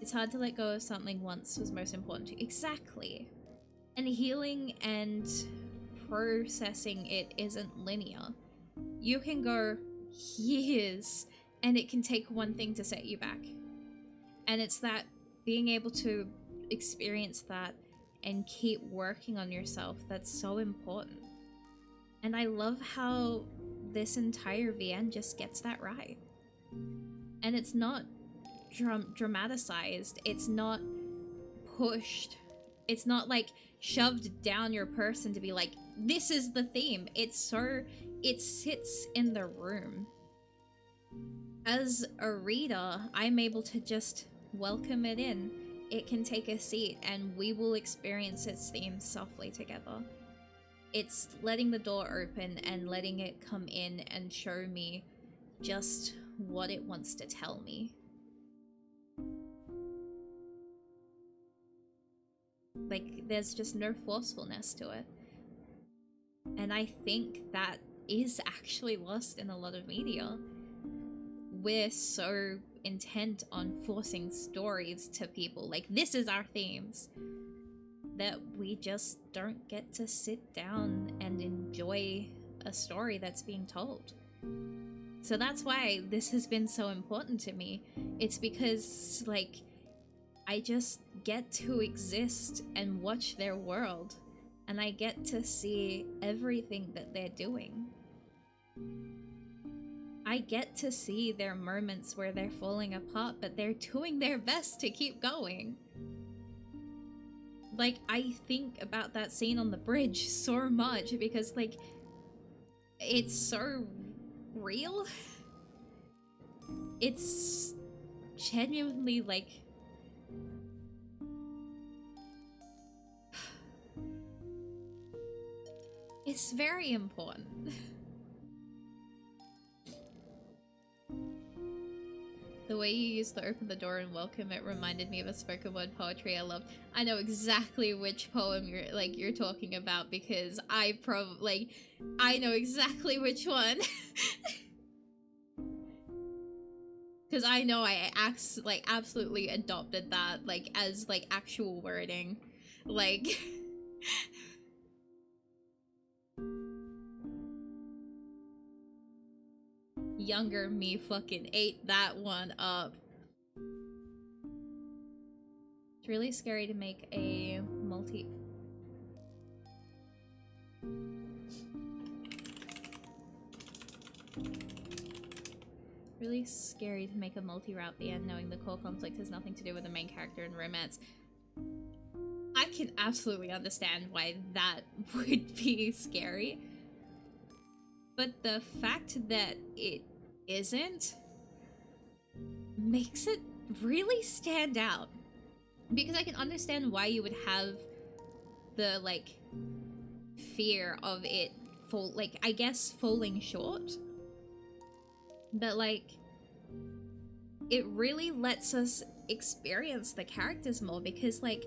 It's hard to let go of something once was most important to you. Exactly. And healing and processing it isn't linear. You can go years and it can take one thing to set you back. And it's that being able to experience that and keep working on yourself that's so important. And I love how this entire VN just gets that right. And it's not dramatized, it's not pushed, it's not like shoved down your person to be like, this is the theme. It's so, it sits in the room. As a reader, I'm able to just welcome it in. It can take a seat and we will experience its theme softly together. It's letting the door open and letting it come in and show me just what it wants to tell me. Like, there's just no forcefulness to it. And I think that is actually lost in a lot of media. We're so intent on forcing stories to people, like, this is our themes, that we just don't get to sit down and enjoy a story that's being told. So that's why this has been so important to me. It's because, like, I just get to exist and watch their world, and I get to see everything that they're doing. I get to see their moments where they're falling apart, but they're doing their best to keep going. Like, I think about that scene on the bridge so much because, like, it's so real. It's genuinely, like, it's very important. The way you used to open the door and welcome it reminded me of a spoken word poetry I loved. I know exactly which poem you're talking about because I know exactly which one. Because I know I absolutely adopted that, like, as, like, actual wording. Like... Younger me fucking ate that one up. It's really scary to make a Really scary to make a multi-route the end knowing the core conflict has nothing to do with the main character and romance. I can absolutely understand why that would be scary. But the fact that it isn't makes it really stand out. Because I can understand why you would have the, like, fear of it falling short. But, like, it really lets us experience the characters more because, like,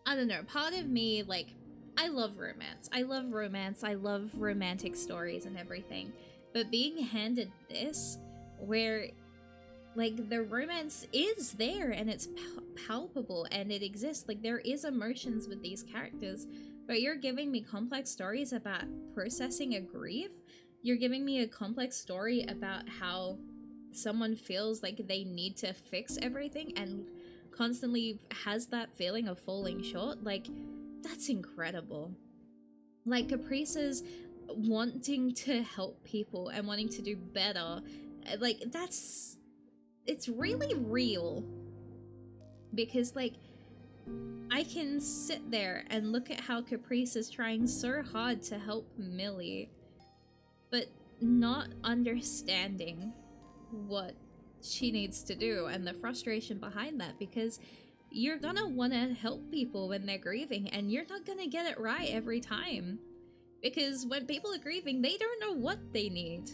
I don't know, part of me, like, I love romance. I love romantic stories and everything. But being handed this, where, like, the romance is there and it's palpable and it exists, like, there is emotions with these characters, but you're giving me complex stories about processing a grief. You're giving me a complex story about how someone feels like they need to fix everything and constantly has that feeling of falling short. Like, that's incredible. Like, Caprice's wanting to help people and wanting to do better, like, it's really real. Because, like, I can sit there and look at how Caprice is trying so hard to help Millie, but not understanding what she needs to do and the frustration behind that, because you're gonna want to help people when they're grieving and you're not gonna get it right every time, because when people are grieving they don't know what they need,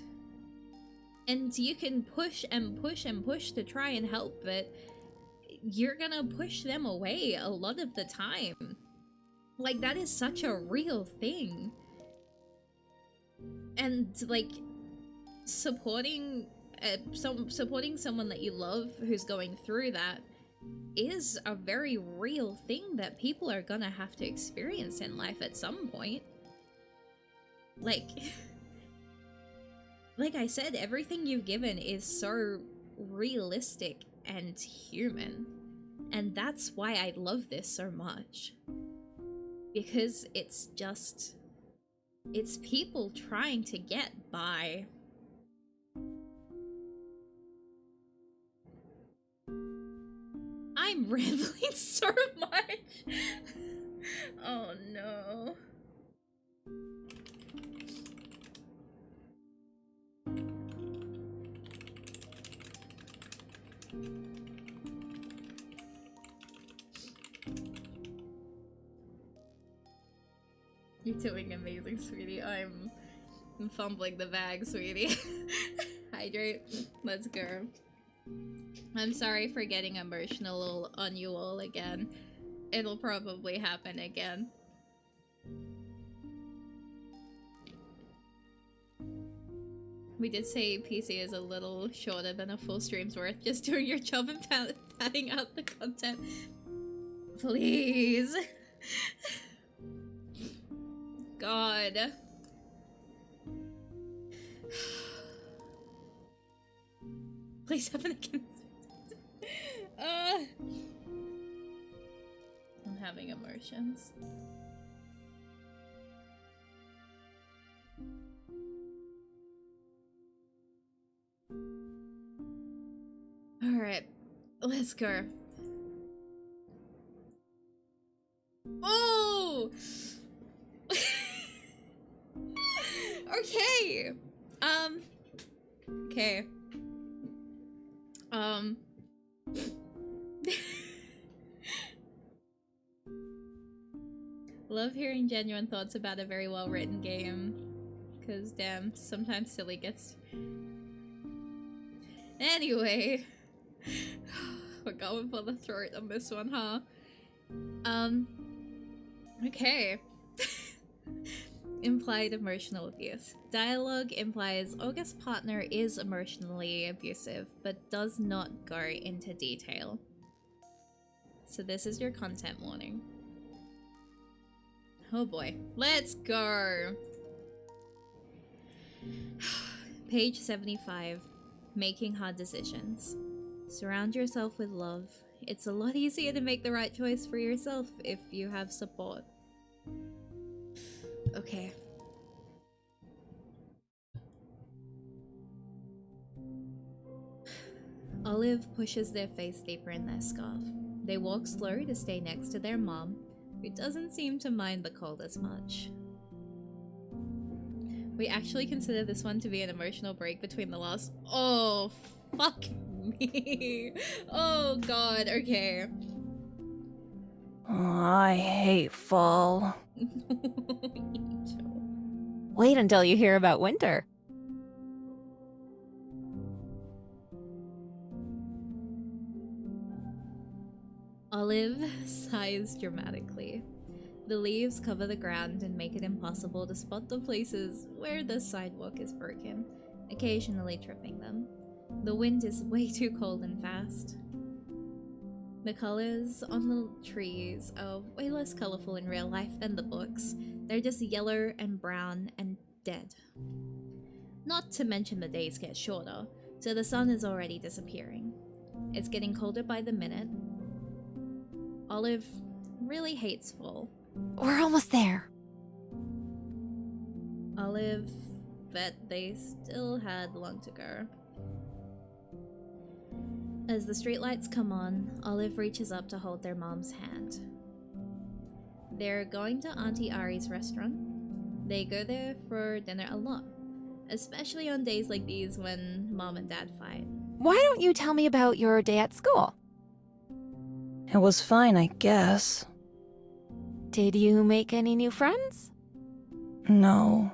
and you can push and push and push to try and help, but you're gonna push them away a lot of the time. Like, that is such a real thing. And, like, supporting someone that you love who's going through that is a very real thing that people are gonna have to experience in life at some point. Like I said, everything you've given is so realistic and human, and that's why I love this so much, because it's people trying to get by. I'm rambling so much. Oh no. You're doing amazing, sweetie. I'm I'm fumbling the bag, sweetie. Hydrate. Let's go. I'm sorry for getting emotional on you all again. It'll probably happen again. We did say PC is a little shorter than a full stream's worth. Just doing your job and padding out the content. Please. God. Please happen again. I'm having emotions. Alright, let's go. Oh! Okay. Okay. Love hearing genuine thoughts about a very well written game. Cause damn, sometimes silly gets... Anyway. We're going for the throat on this one, huh? Okay. Implied emotional abuse. Dialogue implies August's partner is emotionally abusive, but does not go into detail. So this is your content warning. Oh boy. Let's go! Page 75. Making hard decisions. Surround yourself with love. It's a lot easier to make the right choice for yourself if you have support. Okay. Olive pushes their face deeper in their scarf. They walk slow to stay next to their mom, who doesn't seem to mind the cold as much. We actually consider this one to be an emotional break between the last— Oh, fuck me. Oh god, okay. Oh, I hate fall. Wait until you hear about winter. Olive sighs dramatically. The leaves cover the ground and make it impossible to spot the places where the sidewalk is broken, occasionally tripping them. The wind is way too cold and fast. The colors on the trees are way less colorful in real life than the books. They're just yellow and brown and dead. Not to mention the days get shorter, so the sun is already disappearing. It's getting colder by the minute. Olive really hates fall. We're almost there. Olive bet they still had long to go. As the streetlights come on, Olive reaches up to hold their mom's hand. They're going to Auntie Ari's restaurant. They go there for dinner a lot, especially on days like these when mom and dad fight. Why don't you tell me about your day at school? It was fine, I guess. Did you make any new friends? No.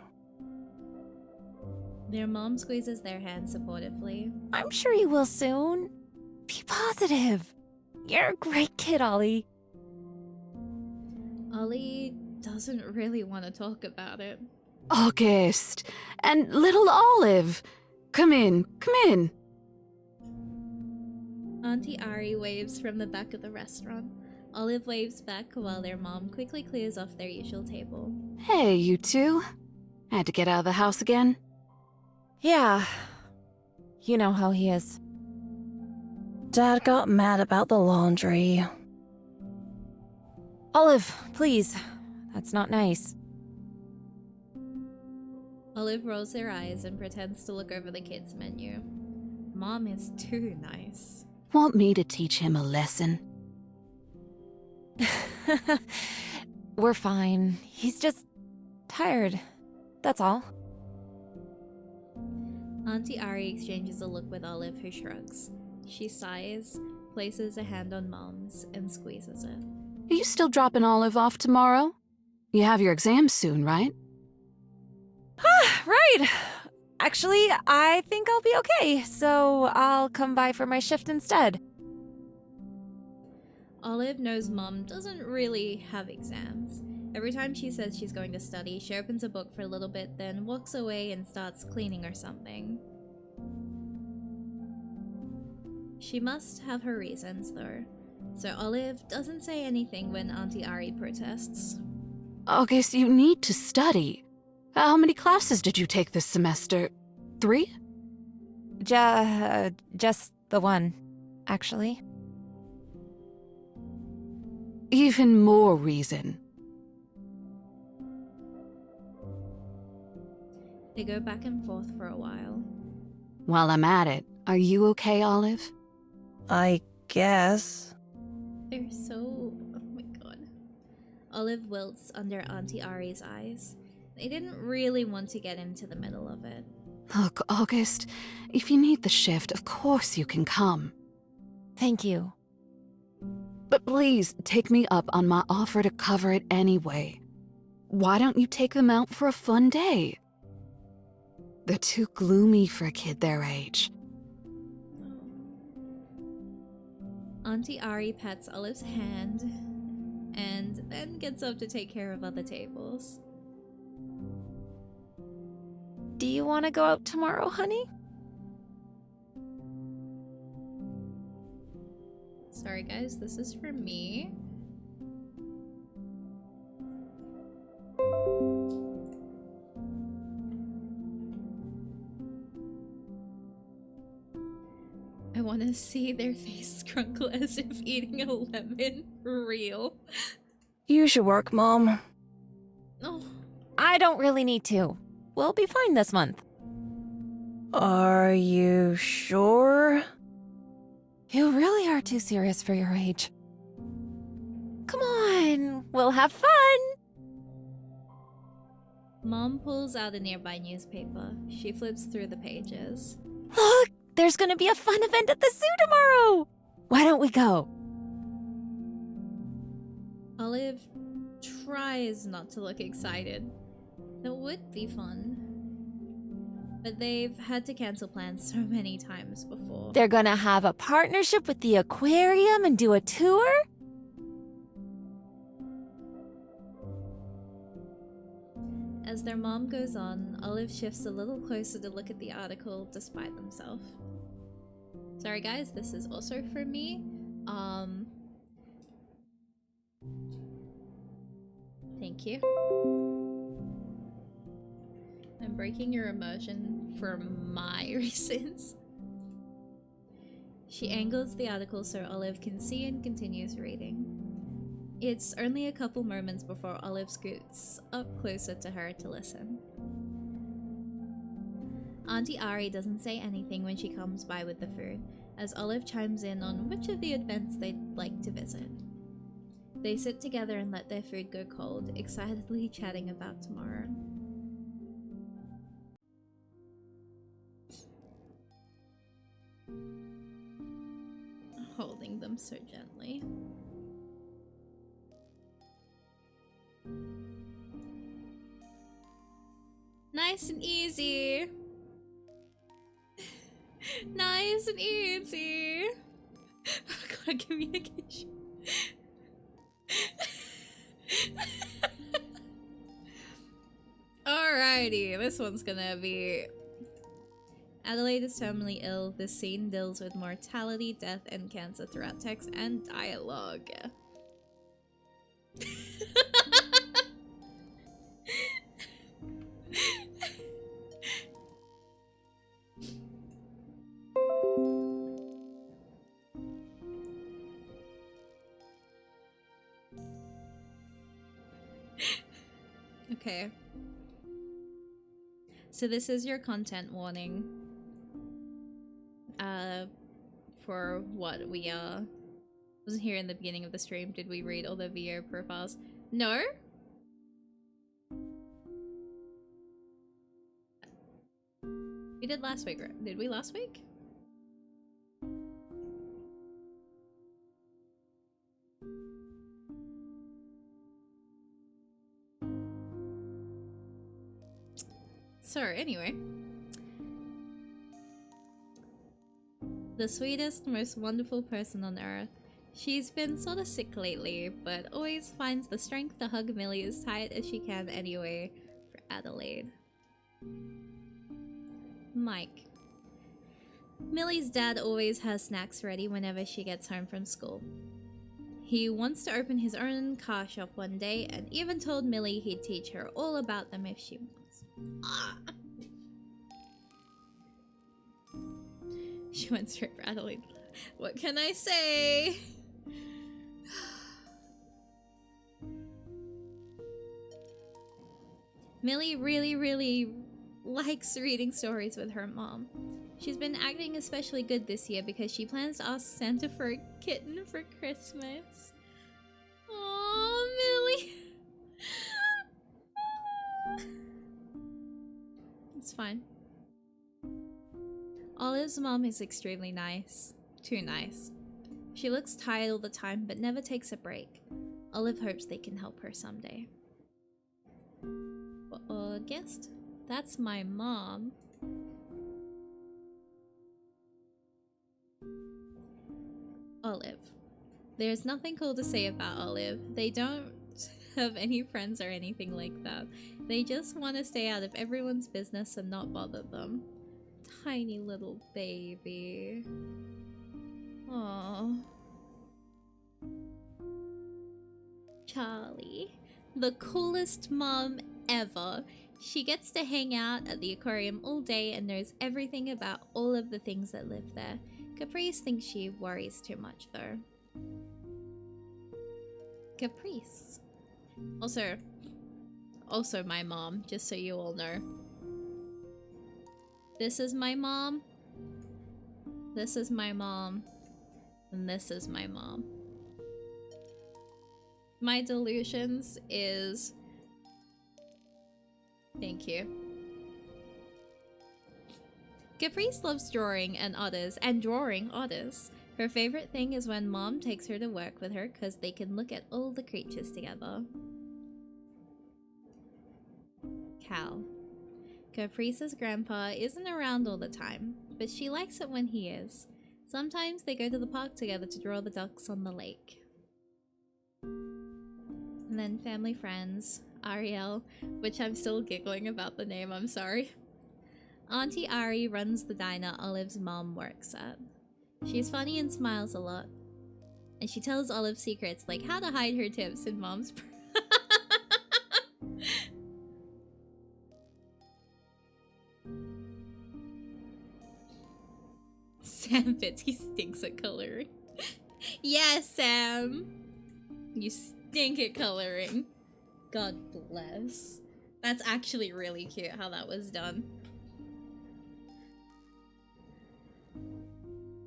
Their mom squeezes their hand supportively. I'm sure you will soon. Be positive. You're a great kid, Ollie. Ollie doesn't really want to talk about it. August! And little Olive! Come in, come in! Auntie Ari waves from the back of the restaurant. Olive waves back while their mom quickly clears off their usual table. Hey, you two. Had to get out of the house again? Yeah. You know how he is. Dad got mad about the laundry. Olive, please. That's not nice. Olive rolls her eyes and pretends to look over the kids' menu. Mom is too nice. Want me to teach him a lesson? We're fine. He's just tired. That's all. Auntie Ari exchanges a look with Olive, who shrugs. She sighs, places a hand on Mom's, and squeezes it. Are you still dropping Olive off tomorrow? You have your exams soon, right? Right. Actually, I think I'll be okay, so I'll come by for my shift instead. Olive knows Mom doesn't really have exams. Every time she says she's going to study, she opens a book for a little bit, then walks away and starts cleaning or something. She must have her reasons, though. So Olive doesn't say anything when Auntie Ari protests. August, you need to study. How many classes did you take this semester? 3? Just the one, actually. Even more reason. They go back and forth for a while. While I'm at it, are you okay, Olive? I guess. They're so... oh my god. Olive wilts under Auntie Ari's eyes. They didn't really want to get into the middle of it. Look, August, if you need the shift, of course you can come. Thank you. But please, take me up on my offer to cover it anyway. Why don't you take them out for a fun day? They're too gloomy for a kid their age. Auntie Ari pats Olive's hand and then gets up to take care of other tables. Do you want to go out tomorrow, honey? Sorry guys, this is for me. I want to see their face crunkle as if eating a lemon. Real. Use your work, Mom. Oh, I don't really need to. We'll be fine this month. Are you sure? You really are too serious for your age. Come on, we'll have fun! Mom pulls out a nearby newspaper. She flips through the pages. Look, there's gonna be a fun event at the zoo tomorrow! Why don't we go? Olive tries not to look excited. That would be fun. But they've had to cancel plans so many times before. They're gonna have a partnership with the aquarium and do a tour? As their mom goes on, Olive shifts a little closer to look at the article despite themselves. Sorry guys, this is also for me. Thank you. I'm breaking your immersion for my reasons. She angles the article so Olive can see and continues reading. It's only a couple moments before Olive scoots up closer to her to listen. Auntie Ari doesn't say anything when she comes by with the food, as Olive chimes in on which of the events they'd like to visit. They sit together and let their food go cold, excitedly chatting about tomorrow. Holding them so gently. Nice and easy. Nice and easy. Oh god, communication. Alrighty, this one's gonna be... Adelaide is terminally ill. This scene deals with mortality, death, and cancer throughout text and dialogue. Okay. So this is your content warning. For what we wasn't here in the beginning of the stream. Did we read all the VO profiles? No? We did last week, right? Did we last week? So, anyway. The sweetest, most wonderful person on earth. She's been sort of sick lately, but always finds the strength to hug Millie as tight as she can anyway. For Adelaide. Mike. Millie's dad always has snacks ready whenever she gets home from school. He wants to open his own car shop one day and even told Millie he'd teach her all about them if she wants. Ah. She went straight for Adelaide. What can I say? Millie really likes reading stories with her mom. She's been acting especially good this year because she plans to ask Santa for a kitten for Christmas. Aww, Millie. It's fine. Olive's mom is extremely nice. Too nice. She looks tired all the time but never takes a break. Olive hopes they can help her someday. August? That's my mom. Olive. There's nothing cool to say about Olive. They don't have any friends or anything like that. They just want to stay out of everyone's business and not bother them. Tiny little baby. Aww. Charlie. The coolest mom ever. She gets to hang out at the aquarium all day and knows everything about all of the things that live there. Caprice thinks she worries too much though. Caprice. Also my mom, just so you all know. This is my mom. This is my mom. And this is my mom. My delusions is... Thank you. Caprice loves drawing and otters, and drawing otters. Her favorite thing is when Mom takes her to work with her because they can look at all the creatures together. Cal. Caprice's grandpa isn't around all the time, but she likes it when he is. Sometimes they go to the park together to draw the ducks on the lake. And then family friends. Ariel, which I'm still giggling about the name, I'm sorry. Auntie Ari runs the diner Olive's mom works at. She's funny and smiles a lot. And she tells Olive secrets like how to hide her tips in Mom's Sam fits, he stinks at coloring. Yes, Sam! You stink at coloring. God bless. That's actually really cute how that was done.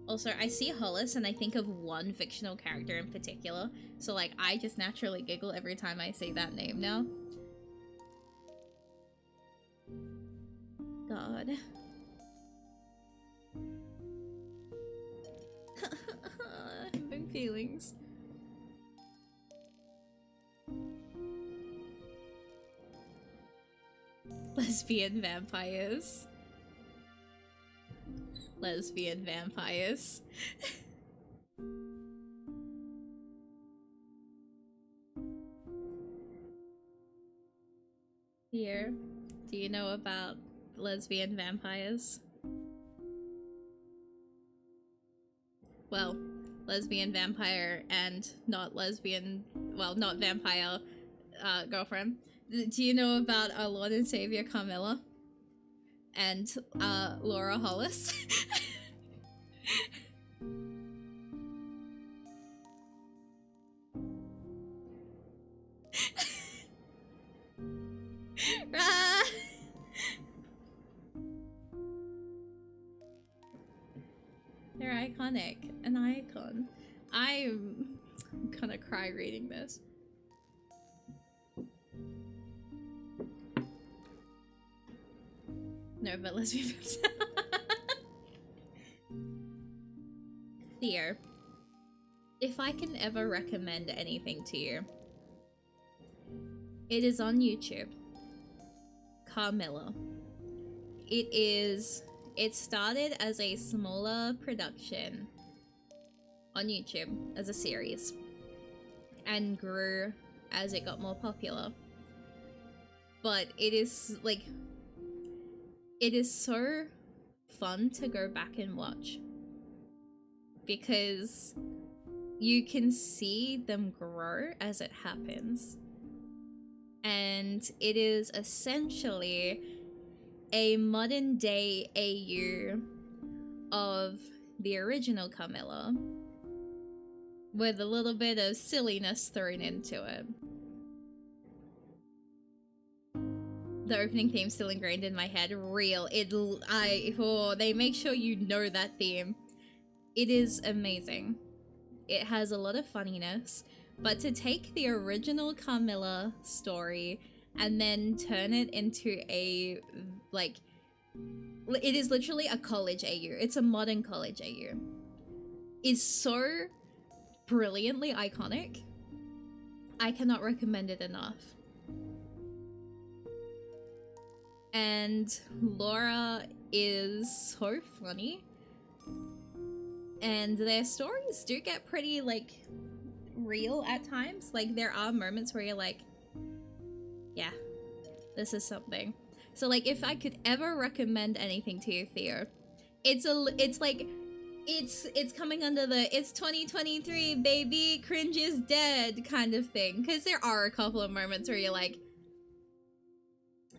Also, I see Hollis and I think of one fictional character in particular. So like, I just naturally giggle every time I say that name now. God. Having feelings. Lesbian vampires. Lesbian vampires. Here, do you know about lesbian vampires? Well, lesbian vampire and not lesbian, well, not vampire girlfriend. Do you know about our Lord and Savior Carmilla? And Laura Hollis? They're iconic. An icon. I'm gonna cry reading this. No, but let's be Theo, if I can ever recommend anything to you, it is on YouTube. Carmilla. it started as a smaller production on YouTube as a series and grew as it got more popular. But it is like, it is so fun to go back and watch because you can see them grow as it happens. And it is essentially a modern day AU of the original Carmilla with a little bit of silliness thrown into it. The opening theme still ingrained in my head. Real. They make sure you know that theme. It is amazing. It has a lot of funniness, but to take the original Carmilla story and then turn it into a, like, it is literally a college AU. It's a modern college AU. Is so brilliantly iconic. I cannot recommend it enough. And Laura is so funny. And their stories do get pretty, like, real at times. Like, there are moments where you're like, yeah, this is something. So, like, if I could ever recommend anything to you, Theo, it's coming under the it's 2023, baby, cringe is dead kind of thing. Because there are a couple of moments where you're like,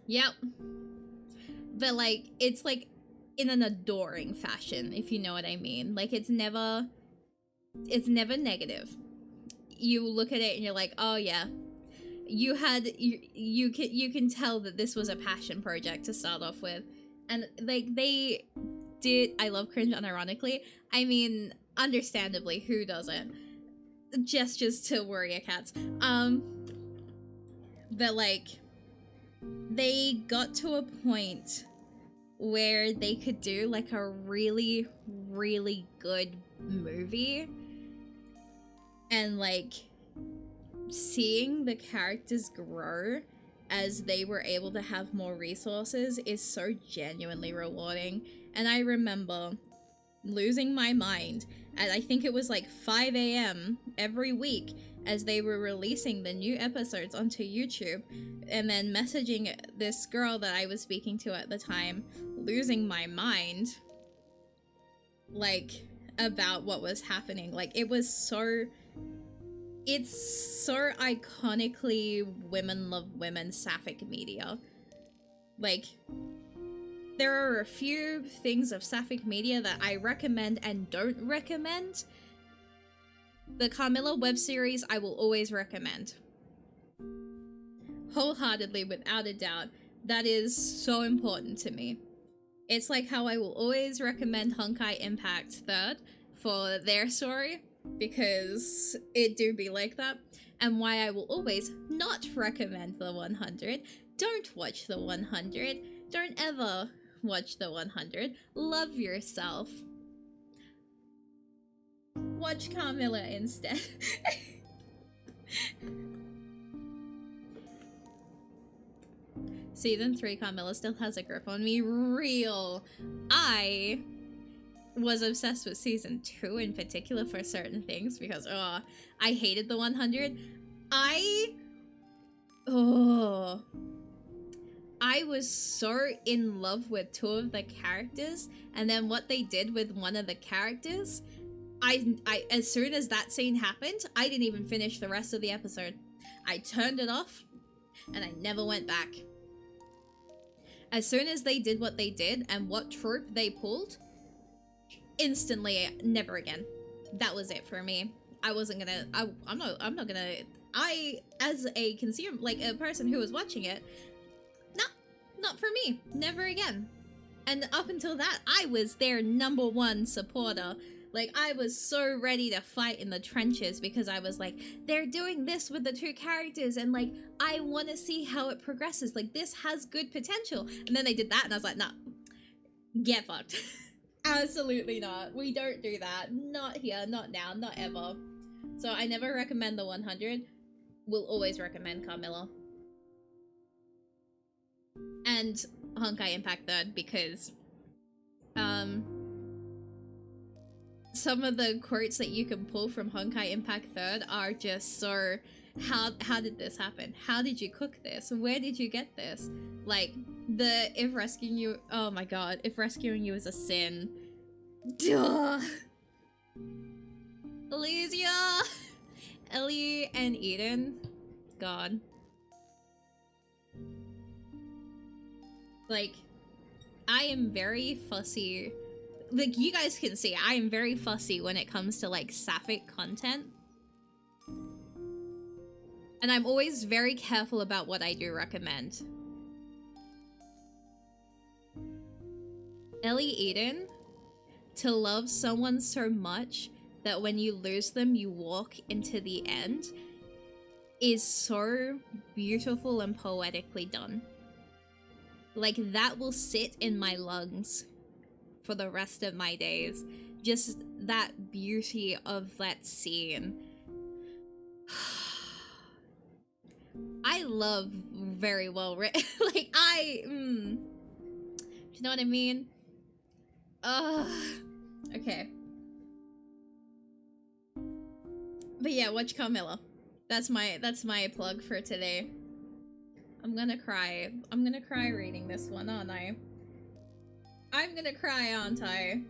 yep. But, like, it's, like, in an adoring fashion, if you know what I mean. Like, it's never negative. You look at it and you're like, oh yeah, you can tell that this was a passion project to start off with. And like, they did, I love cringe unironically. I mean, understandably, who doesn't? Gestures to warrior cats. But like, they got to a point where they could do like a really, really good movie, and like seeing the characters grow as they were able to have more resources is so genuinely rewarding. And I remember losing my mind at, I think it was like 5 a.m. every week as they were releasing the new episodes onto YouTube, and then messaging this girl that I was speaking to at the time, losing my mind, like, about what was happening. Like, it's so iconically women love women sapphic media. Like, there are a few things of sapphic media that I recommend and don't recommend. The Carmilla web series I will always recommend. Wholeheartedly, without a doubt. That is so important to me. It's like how I will always recommend Honkai Impact 3rd for their story, because it do be like that. And why I will always not recommend the 100. Don't watch the 100. Don't ever watch the 100. Love yourself. Watch Carmilla instead. Season 3 Carmilla still has a grip on me. Real. I was obsessed with season 2 in particular for certain things because I hated the 100. I was so in love with 2 of the characters, and then what they did with one of the characters, I as soon as that scene happened, I didn't even finish the rest of the episode. I turned it off and I never went back. As soon as they did what they did and what trope they pulled, instantly, never again. That was it for me. I wasn't gonna, I'm not gonna, as a consumer, like a person who was watching it, not for me, never again. And up until that, I was their #1 supporter. Like, I was so ready to fight in the trenches because I was like, they're doing this with the 2 characters and like, I want to see how it progresses. Like, this has good potential. And then they did that and I was like, nah, get fucked. Absolutely not. We don't do that. Not here, not now, not ever. So I never recommend the 100. Will always recommend Carmilla. And Honkai Impact Third because some of the quotes that you can pull from Honkai Impact Third are just so how did this happen? How did you cook this? Where did you get this? Like the if rescuing you, oh my god, if rescuing you is a sin. Duh. Elysia, Ellie and Eden, god. Like, I am very fussy. Like, you guys can see, I am very fussy when it comes to, like, sapphic content. And I'm always very careful about what I do recommend. Ellie Eden, to love someone so much that when you lose them, you walk into the end, is so beautiful and poetically done. Like, that will sit in my lungs for the rest of my days. Just that beauty of that scene. I love very well written. Like, do you know what I mean? Okay. But yeah, watch Carmilla. That's my plug for today. I'm gonna cry. I'm gonna cry reading this one, aren't I? I'm gonna cry, aren't I?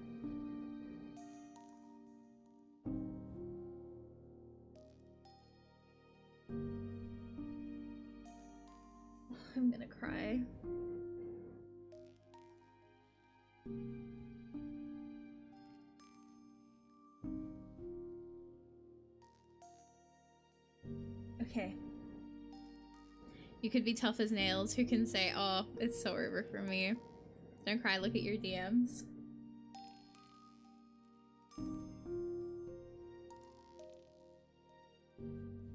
I'm gonna cry. Okay. You could be tough as nails. Who can say, oh, it's so over for me. Don't cry, look at your DMs.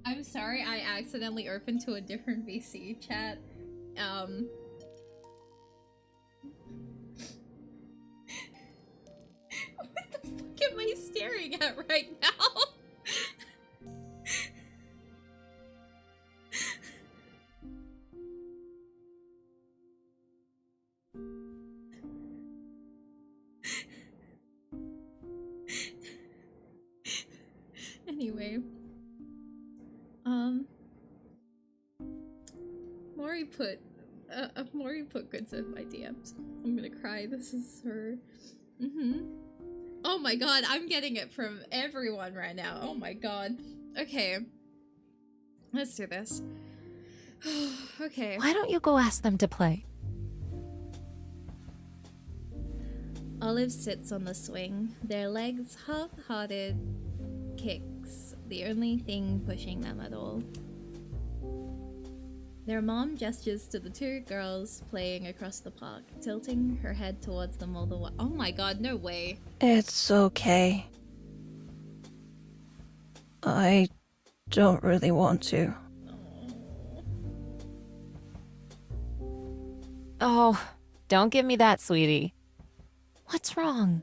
I'm sorry I accidentally opened to a different VC chat. What the fuck am I staring at right now? Anyway, Mori put goods in my DMs. I'm gonna cry. This is her. Oh my god, I'm getting it from everyone right now. Oh my god. Okay, let's do this. Okay. Why don't you go ask them to play? Olive sits on the swing, their legs half-hearted kicks, the only thing pushing them at all. Their mom gestures to the two girls playing across the park, tilting her head towards them all the while. Oh my god, no way. It's okay. I don't really want to. Oh, don't give me that, sweetie. What's wrong?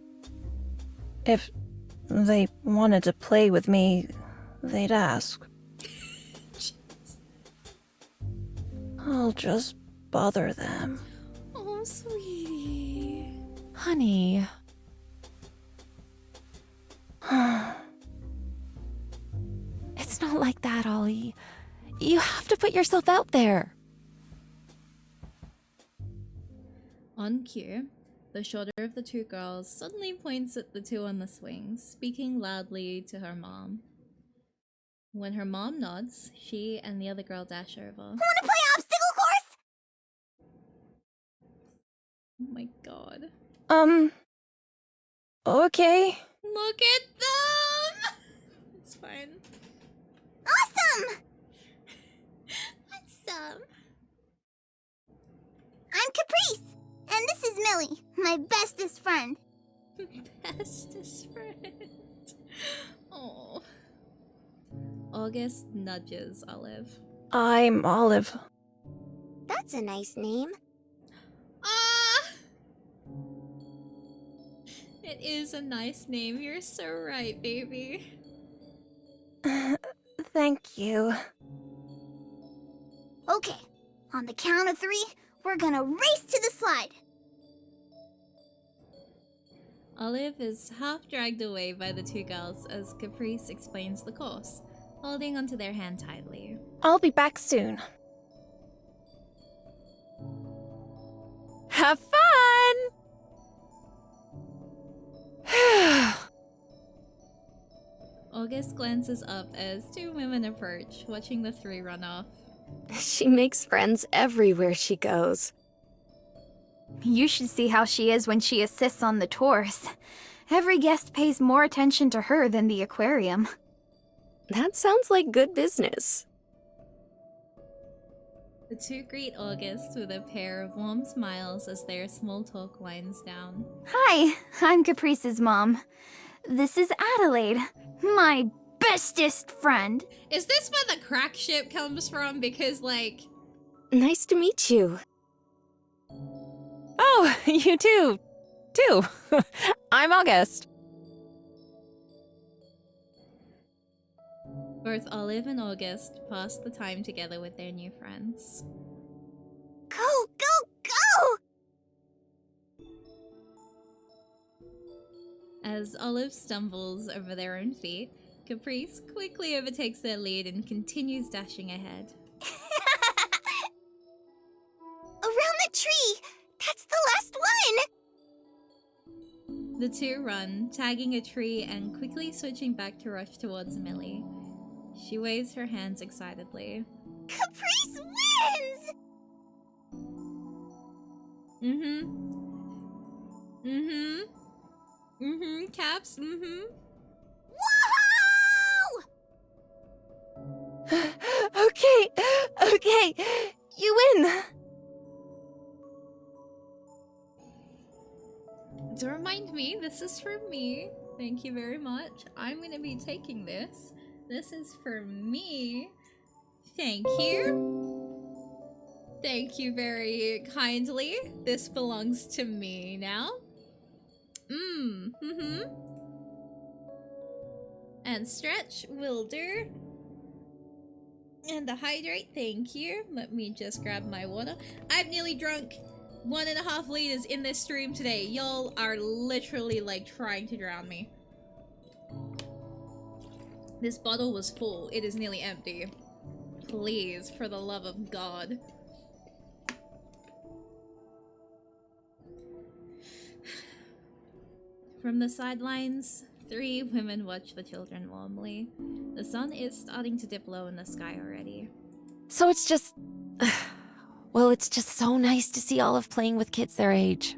If they wanted to play with me, they'd ask. I'll just bother them. Oh, sweetie. Honey. It's not like that, Ollie. You have to put yourself out there. On cue, the shorter of the two girls suddenly points at the two on the swing, speaking loudly to her mom. When her mom nods, she and the other girl dash over. Wanna play obstacle course? Oh my god. Okay. Look at them! It's fine. Awesome! Awesome. I'm Caprice, and this is Millie, my bestest friend. Bestest friend. Oh. August nudges Olive. I'm Olive. That's a nice name. Ah! It is a nice name. You're so right, baby. Thank you. Okay, on the count of 3, We're gonna race to the slide! Olive is half dragged away by the two girls as Caprice explains the course, holding onto their hand tightly. I'll be back soon. Have fun! August glances up as two women approach, watching the three run off. She makes friends everywhere she goes. You should see how she is when she assists on the tours. Every guest pays more attention to her than the aquarium. That sounds like good business. The two greet August with a pair of warm smiles as their small talk winds down. Hi, I'm Caprice's mom. This is Adelaide, my bestest friend. Is this where the crack ship comes from? Because, like... Nice to meet you. Oh, you too. I'm August. Both Olive and August pass the time together with their new friends. Go, go, go! As Olive stumbles over their own feet, Caprice quickly overtakes their lead and continues dashing ahead. Around the tree! That's the last one! The two run, tagging a tree and quickly switching back to rush towards Millie. She waves her hands excitedly. Caprice wins! Caps, Whoa! Okay, you win! To remind me, this is for me. Thank you very much. I'm gonna be taking this. This is for me. Thank you. Thank you very kindly. This belongs to me now. And stretch will do. And the hydrate, thank you. Let me just grab my water. I've nearly drunk 1.5 liters in this stream today. Y'all are literally like trying to drown me. This bottle was full. It is nearly empty. Please, for the love of God. From the sidelines, 3 women watch the children warmly. The sun is starting to dip low in the sky already. So it's just... Well, it's just so nice to see Olive playing with kids their age.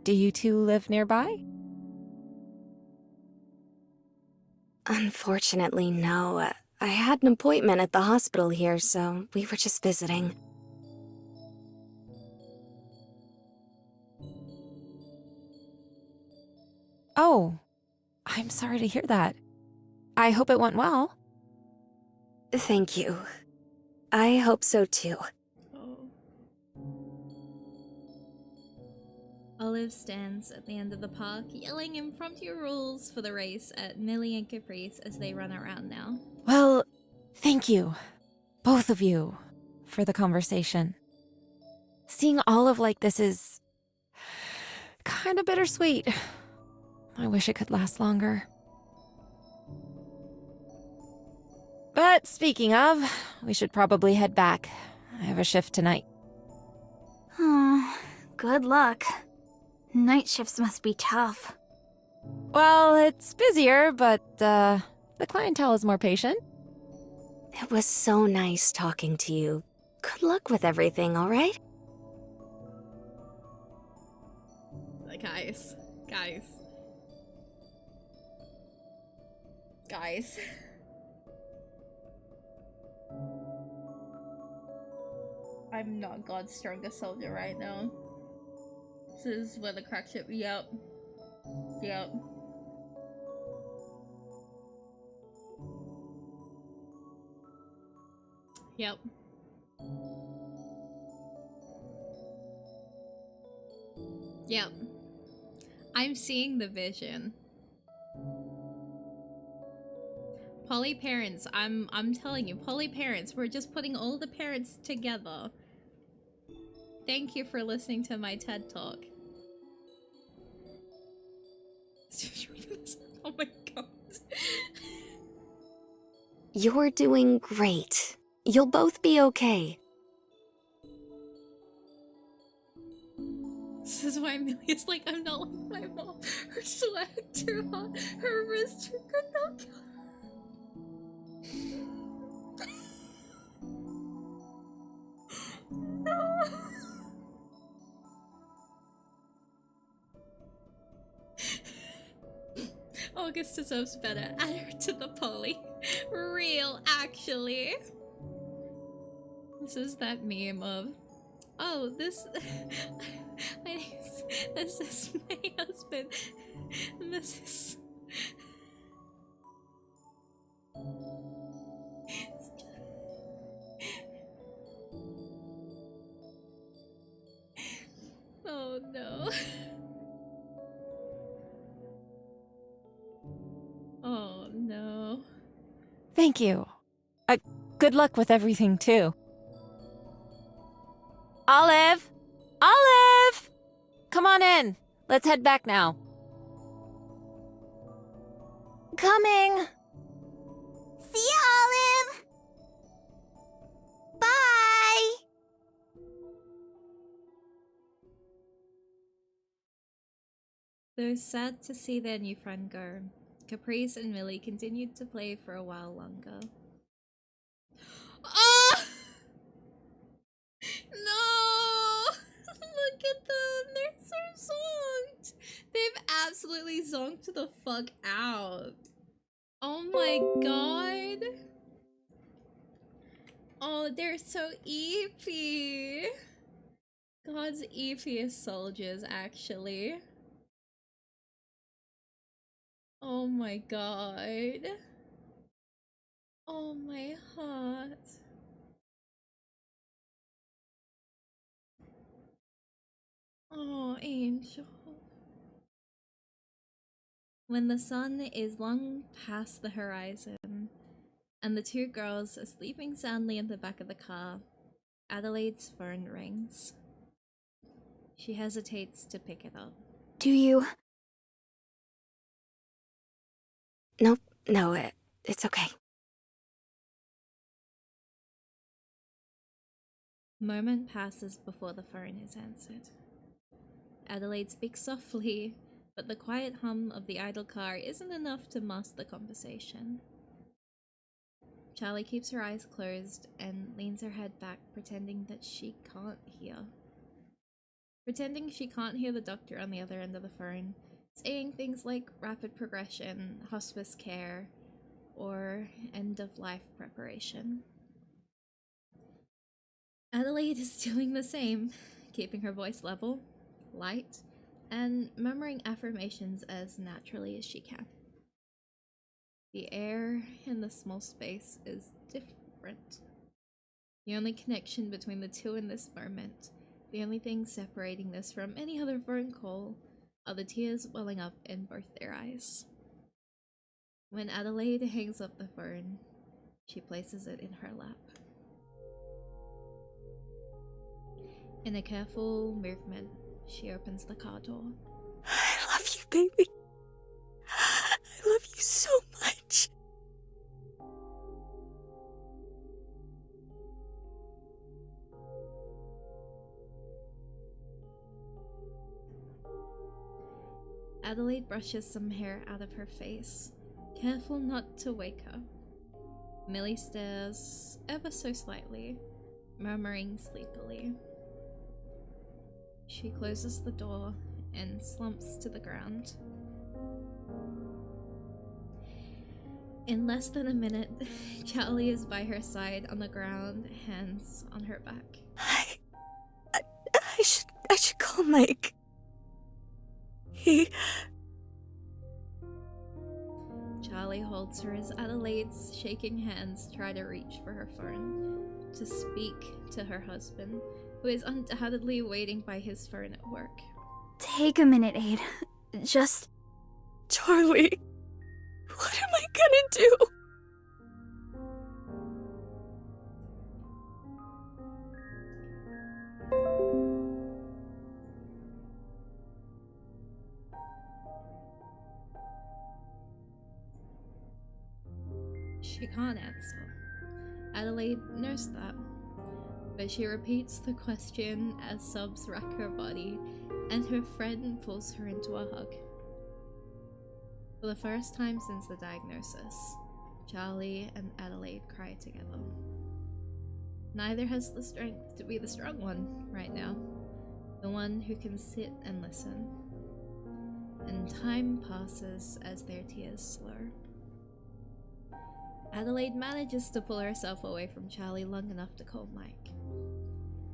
Do you two live nearby? Unfortunately, no. I had an appointment at the hospital here, so we were just visiting. Oh, I'm sorry to hear that. I hope it went well. Thank you. I hope so too. Olive stands at the end of the park, yelling impromptu rules for the race at Millie and Caprice as they run around now. Well, thank you, both of you, for the conversation. Seeing Olive like this is kind of bittersweet. I wish it could last longer. But speaking of, we should probably head back. I have a shift tonight. Good luck. Night shifts must be tough. Well, it's busier, but the clientele is more patient. It was so nice talking to you. Good luck with everything, alright? Guys. I'm not God's strongest soldier right now. This is where the crack ship. Yep. I'm seeing the vision. Poly parents, I'm telling you, poly parents, we're just putting all the parents together. Thank you for listening to my TED Talk. Oh my god. You're doing great. You'll both be okay. This is why Amelia's like, I'm not like my mom. Her sweat too hot. Her wrist could not kill her. No. August deserves better. Add her to the poly. Real, actually. This is that meme of, oh, this is my husband. And this is oh no. Oh no. Thank you. Good luck with everything, too. Olive! Olive! Come on in. Let's head back now. Coming! See ya, Olive! Bye! Though sad to see their new friend go, Caprice and Millie continued to play for a while longer. Oh! No! Look at them! They're so zonked! They've absolutely zonked the fuck out. Oh my god. Oh, they're so eepy. God's eepiest soldiers, actually. Oh my god. Oh my heart. Oh, Angel. When the sun is long past the horizon, and the two girls are sleeping soundly in the back of the car, Adelaide's phone rings. She hesitates to pick it up. Do you? Nope, no, it's okay. A moment passes before the phone is answered. Adelaide speaks softly, but the quiet hum of the idle car isn't enough to mask the conversation. Charlie keeps her eyes closed and leans her head back, pretending that she can't hear. Pretending she can't hear the doctor on the other end of the phone, saying things like rapid progression, hospice care, or end-of-life preparation. Adelaide is doing the same, keeping her voice level, light, and murmuring affirmations as naturally as she can. The air in the small space is different. The only connection between the two in this moment, the only thing separating this from any other phone call, are the tears welling up in both their eyes. When Adelaide hangs up the phone, she places it in her lap. In a careful movement, she opens the car door. I love you, baby. I love you so much. Adelaide brushes some hair out of her face, careful not to wake her. Millie stares ever so slightly, murmuring sleepily. She closes the door and slumps to the ground. In less than a minute, Charlie is by her side on the ground, hands on her back. I should call Mike. Charlie holds her as Adelaide's shaking hands try to reach for her phone, to speak to her husband, who is undoubtedly waiting by his phone at work. Take a minute, Aid. Just... Charlie, what am I gonna do? She can't answer. Adelaide knows that, but she repeats the question as sobs rack her body and her friend pulls her into a hug. For the first time since the diagnosis, Charlie and Adelaide cry together. Neither has the strength to be the strong one right now, the one who can sit and listen. And time passes as their tears slow. Adelaide manages to pull herself away from Charlie long enough to call Mike.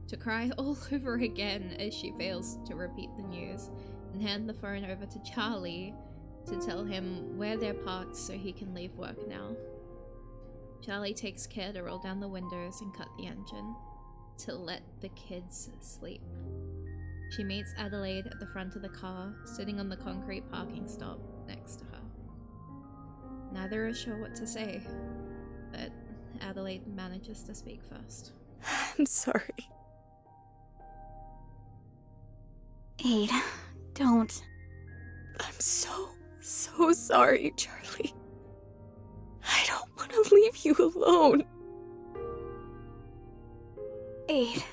To cry all over again as she fails to repeat the news and hand the phone over to Charlie to tell him where they're parked so he can leave work now. Charlie takes care to roll down the windows and cut the engine to let the kids sleep. She meets Adelaide at the front of the car, sitting on the concrete parking stop next to her. Neither is sure what to say, but Adelaide manages to speak first. I'm sorry. Aid, don't. I'm so sorry, Charlie. I don't want to leave you alone. Aid,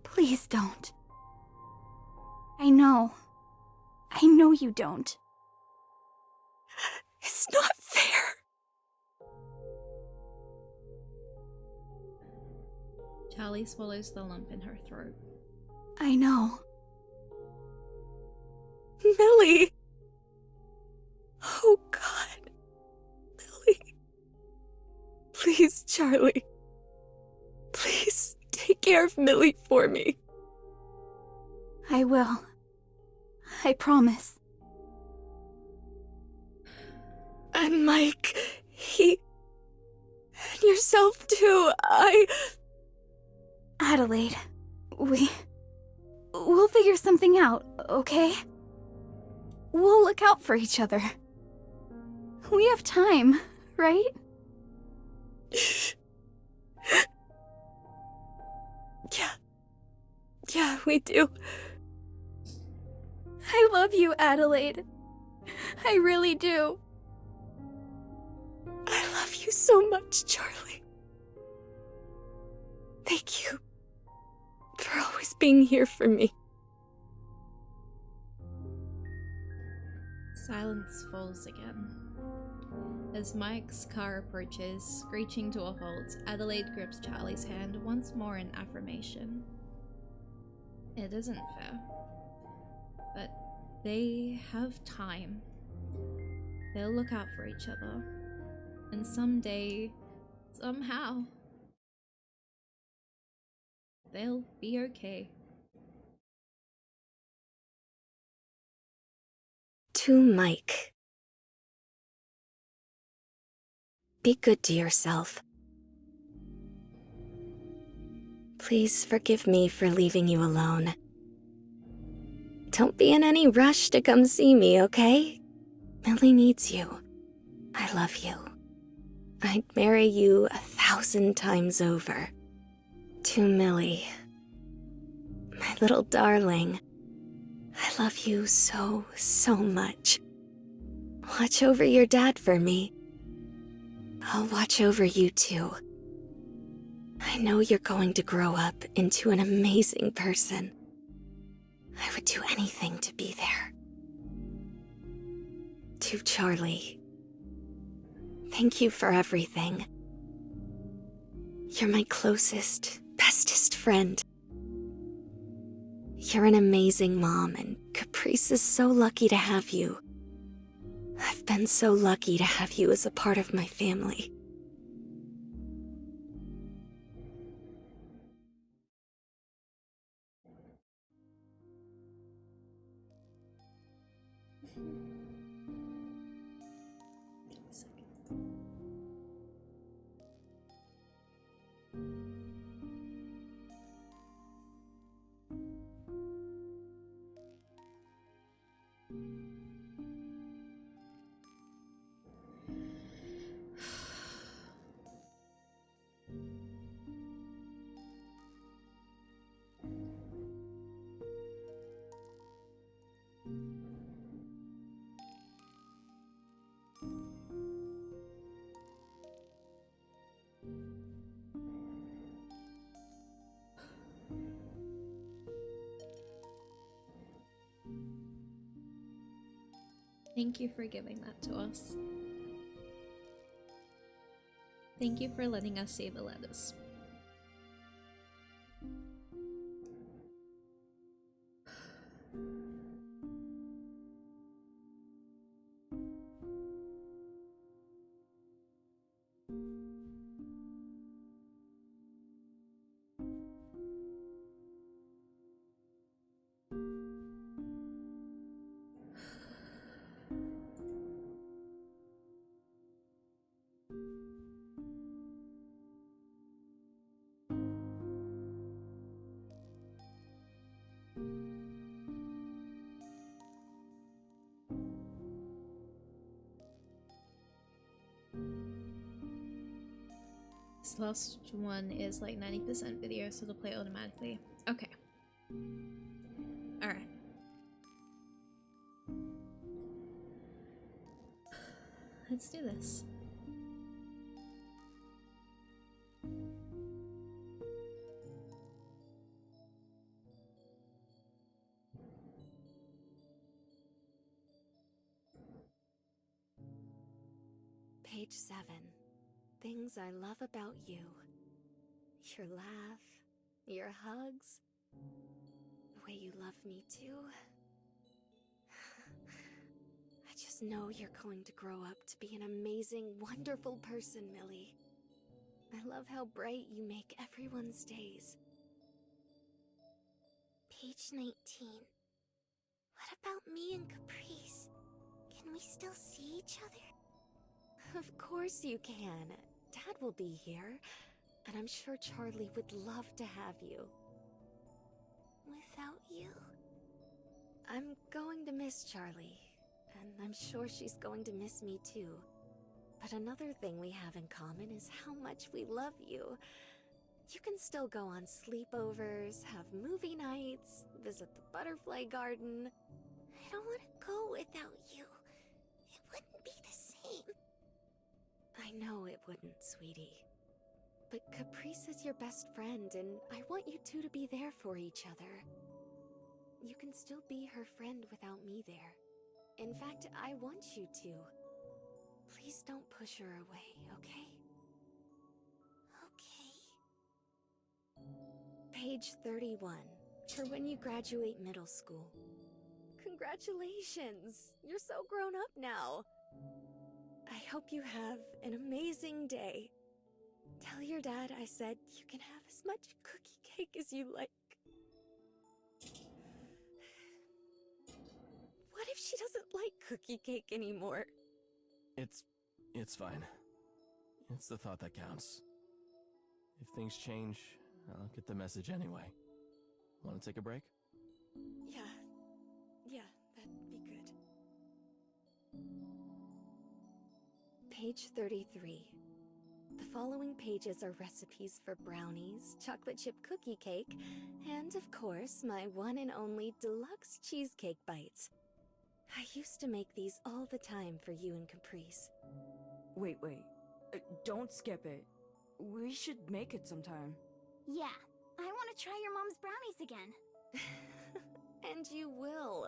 please don't. I know you don't. It's not fair. Charlie swallows the lump in her throat. I know. Millie. Oh, God. Millie. Please, Charlie. Please take care of Millie for me. I will. I promise. And Mike, and yourself too, Adelaide, we'll figure something out, okay? We'll look out for each other. We have time, right? Yeah, we do. I love you, Adelaide. I really do. I love you so much, Charlie. Thank you for always being here for me. Silence falls again. As Mike's car approaches, screeching to a halt, Adelaide grips Charlie's hand once more in affirmation. It isn't fair, but they have time. They'll look out for each other, and someday, somehow, they'll be okay. To Mike. Be good to yourself. Please forgive me for leaving you alone. Don't be in any rush to come see me, okay? Millie needs you. I love you. I'd marry you 1,000 times over. To Millie. My little darling. I love you so much. Watch over your dad for me. I'll watch over you too. I know you're going to grow up into an amazing person. I would do anything to be there. To Charlie, thank you for everything. You're my closest, bestest friend. You're an amazing mom, and Caprice is so lucky to have you. I've been so lucky to have you as a part of my family. Thank you for giving that to us. Thank you for letting us say the letters. This last one is like 90% video, so it'll play automatically. Okay. Alright. Let's do this. Page 7. Things I love about you. Your laugh, your hugs, the way you love me too. I just know you're going to grow up to be an amazing, wonderful person, Millie. I love how bright you make everyone's days. Page 19. What about me and Caprice? Can we still see each other? Of course you can. Dad will be here, and I'm sure Charlie would love to have you. Without you? I'm going to miss Charlie, and I'm sure she's going to miss me too. But another thing we have in common is how much we love you. You can still go on sleepovers, have movie nights, visit the butterfly garden. I don't want to go without you. It wouldn't be the same. I know it wouldn't, sweetie. But Caprice is your best friend, and I want you two to be there for each other. You can still be her friend without me there. In fact, I want you to. Please don't push her away, okay? Okay. Page 31, for when you graduate middle school. Congratulations! You're so grown up now. I hope you have an amazing day. Tell your dad I said you can have as much cookie cake as you like. What if she doesn't like cookie cake anymore? It's fine. It's the thought that counts. If things change, I'll get the message anyway. Want to take a break? Yeah, that'd be good. Page 33. The following pages are recipes for brownies, chocolate chip cookie cake, and of course, my one and only deluxe cheesecake bites. I used to make these all the time for you and Caprice. Wait. Don't skip it. We should make it sometime. Yeah, I want to try your mom's brownies again. And you will.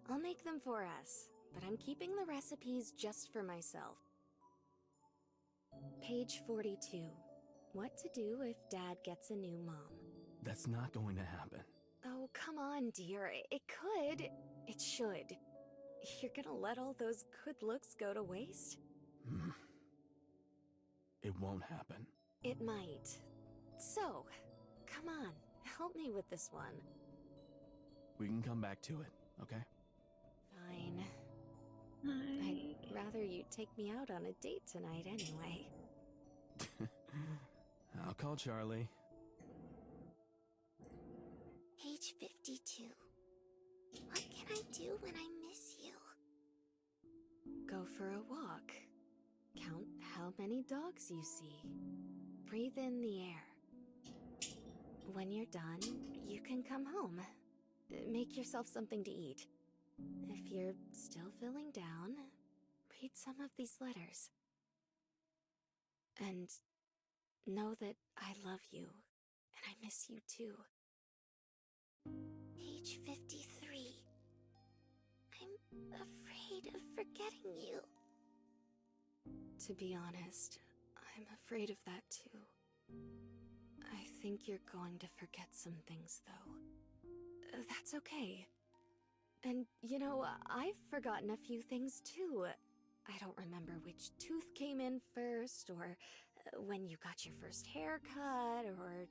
I'll make them for us, but I'm keeping the recipes just for myself. Page 42. What to do if Dad gets a new mom. That's not going to happen. Oh, come on, dear. It could. It should. You're gonna let all those good looks go to waste? It won't happen. It might. So, come on, help me with this one. We can come back to it, okay? Fine. I'd rather you take me out on a date tonight anyway. I'll call Charlie. Page 52. What can I do when I miss you? Go for a walk. Count how many dogs you see. Breathe in the air. When you're done, you can come home. Make yourself something to eat. If you're still feeling down, read some of these letters. And know that I love you, and I miss you too. Page 53. I'm afraid of forgetting you. To be honest, I'm afraid of that too. I think you're going to forget some things, though. That's okay. And, you know, I've forgotten a few things too. I don't remember which tooth came in first, or when you got your first haircut, or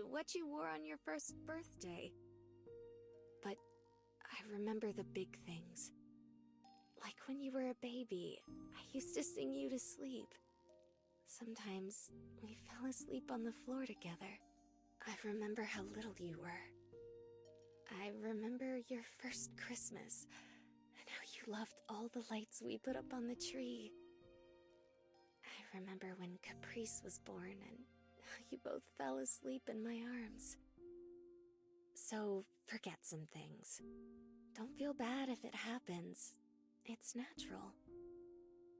what you wore on your first birthday. But I remember the big things. Like when you were a baby, I used to sing you to sleep. Sometimes we fell asleep on the floor together. I remember how little you were. I remember your first Christmas, and how you loved all the lights we put up on the tree. I remember when Caprice was born, and how you both fell asleep in my arms. So, forget some things. Don't feel bad if it happens. It's natural.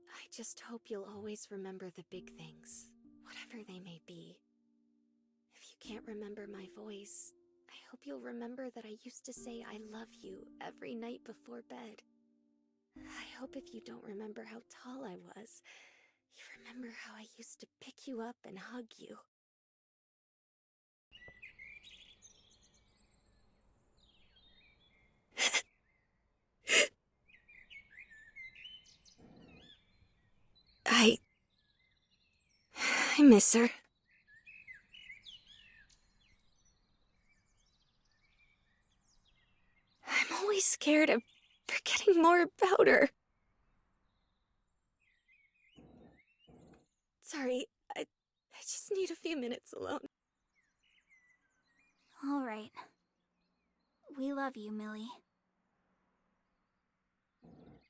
I just hope you'll always remember the big things, whatever they may be. If you can't remember my voice, I hope you'll remember that I used to say I love you every night before bed. I hope if you don't remember how tall I was, you remember how I used to pick you up and hug you. I miss her. I'm always scared of forgetting more about her. Sorry, I just need a few minutes alone. All right. We love you, Millie.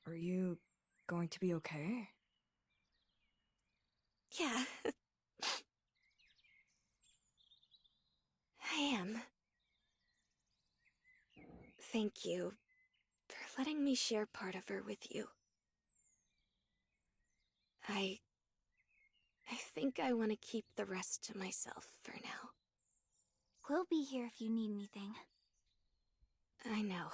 Are you going to be okay? Yeah. I am. Thank you for letting me share part of her with you. I think I want to keep the rest to myself for now. We'll be here if you need anything. I know.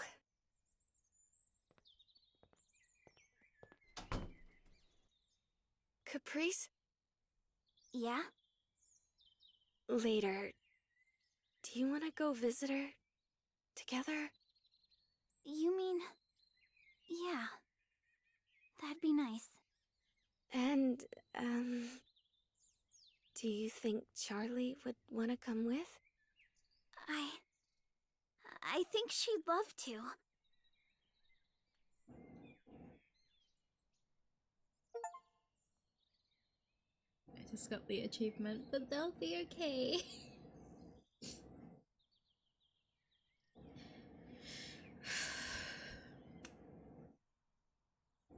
Caprice? Yeah? Later, do you want to go visit her? Together? You mean... yeah. That'd be nice. And, do you think Charlie would want to come with? I think she'd love to. I just got the achievement, but they'll be okay.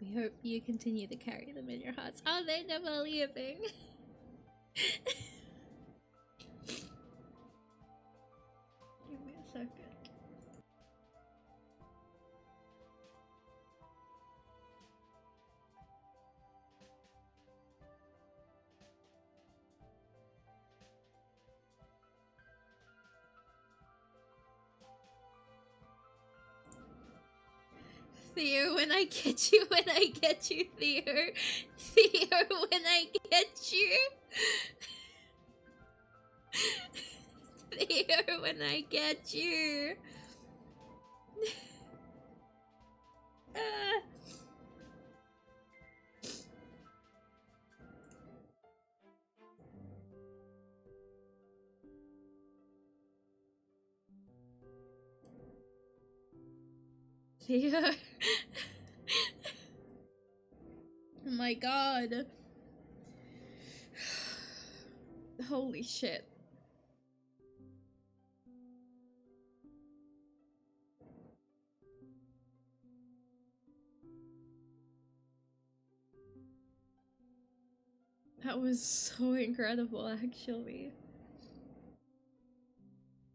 We hope you continue to carry them in your hearts. Are they never leaving? Give me a second. Theo, when I get you, Theo. Theo, when I get you. Theo, when I get you. Ah. Theo. Oh my god. Holy shit. That was so incredible, actually.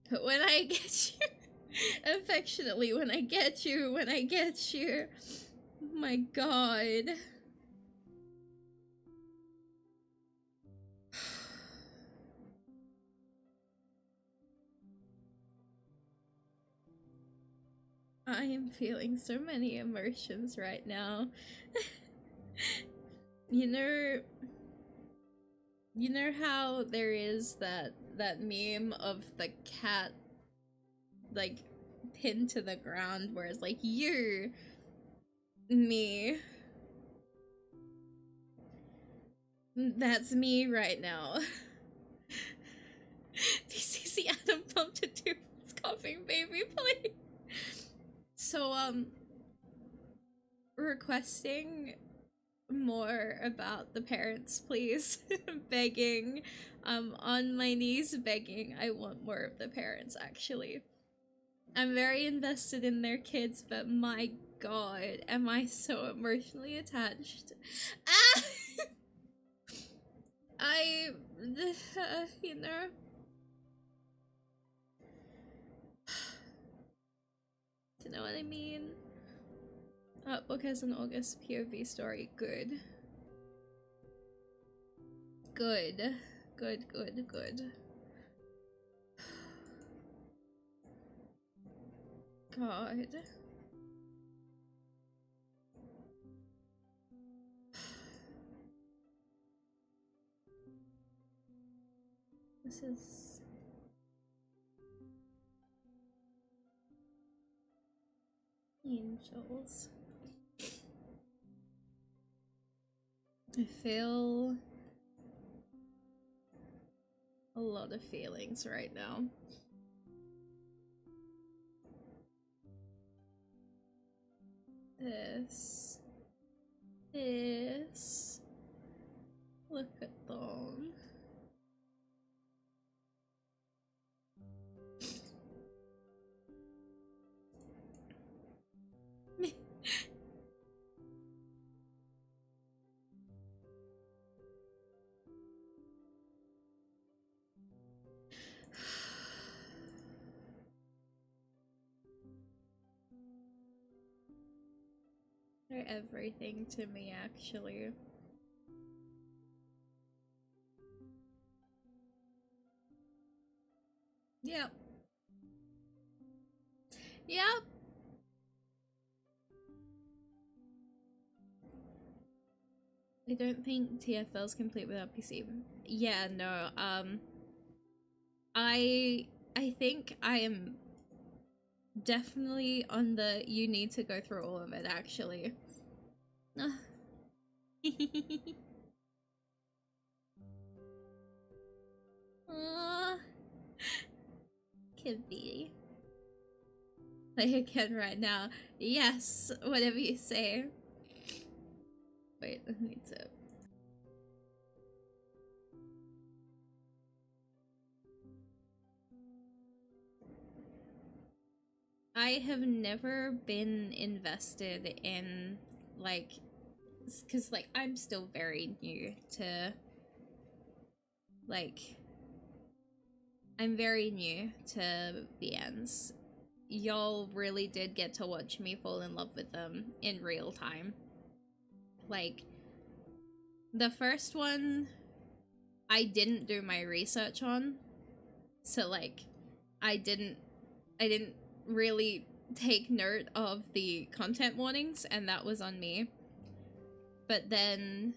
When I get you, affectionately, when I get you, oh my god. I am feeling so many emotions right now. You know how there is that meme of the cat like pinned to the ground where it's like, you're me. That's me right now. DCC Adam pumped a Twofold's coughing baby, please. So, requesting more about the parents, please. Begging, on my knees begging. I want more of the parents, actually. I'm very invested in their kids, but my god, am I so emotionally attached. Ah! You know. Do you know what I mean? Book has an August POV story. Good. Good. Good, good, good. God. This is... angels. I feel a lot of feelings right now. This. Look at them. They're everything to me, actually. Yep. Yep. I don't think TFL's complete without PC. Yeah, no, I think I am definitely on the you need to go through all of it, actually. Aww. Could be. Like again right now. Yes, whatever you say. Wait, I need to... I have never been invested in, like, because, like, I'm still very new to, like, I'm very new to BNs. Y'all really did get to watch me fall in love with them in real time. Like, the first one, I didn't do my research on, so, like, I didn't really take note of the content warnings, and that was on me. But then,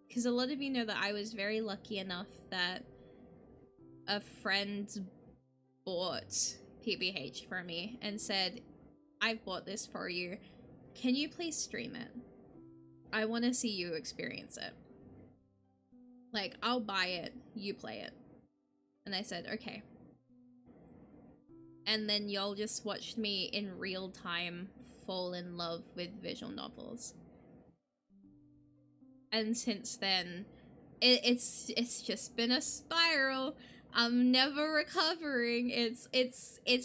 because a lot of you know that I was very lucky enough that a friend bought PBH for me and said, I've bought this for you. Can you please stream it? I want to see you experience it. Like, I'll buy it, you play it. And I said, okay. And then y'all just watched me in real time fall in love with visual novels. And since then, it's just been a spiral. I'm never recovering. It's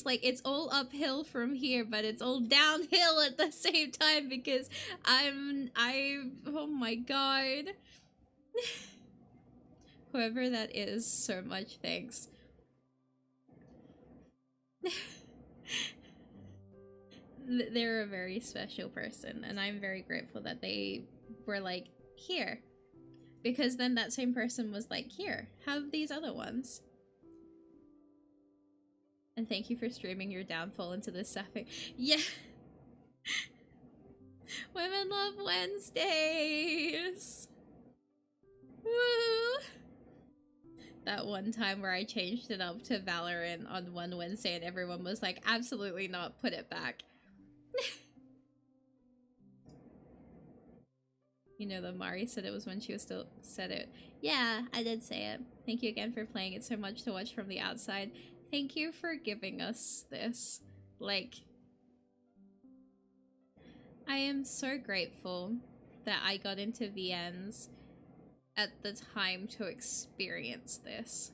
like it's all uphill from here, but it's all downhill at the same time because oh my god. Whoever that is, so much thanks. They're a very special person, and I'm very grateful that they were like, here. Because then that same person was like, here, have these other ones. And thank you for streaming your downfall into this sapphic. Yeah! Women love Wednesdays! Woo! That one time where I changed it up to Valorant on one Wednesday and everyone was like, absolutely not, put it back. You know, the Mari said it was when she was still said it. Yeah, I did say it. Thank you again for playing it so much to watch from the outside. Thank you for giving us this. Like, I am so grateful that I got into VNs at the time to experience this.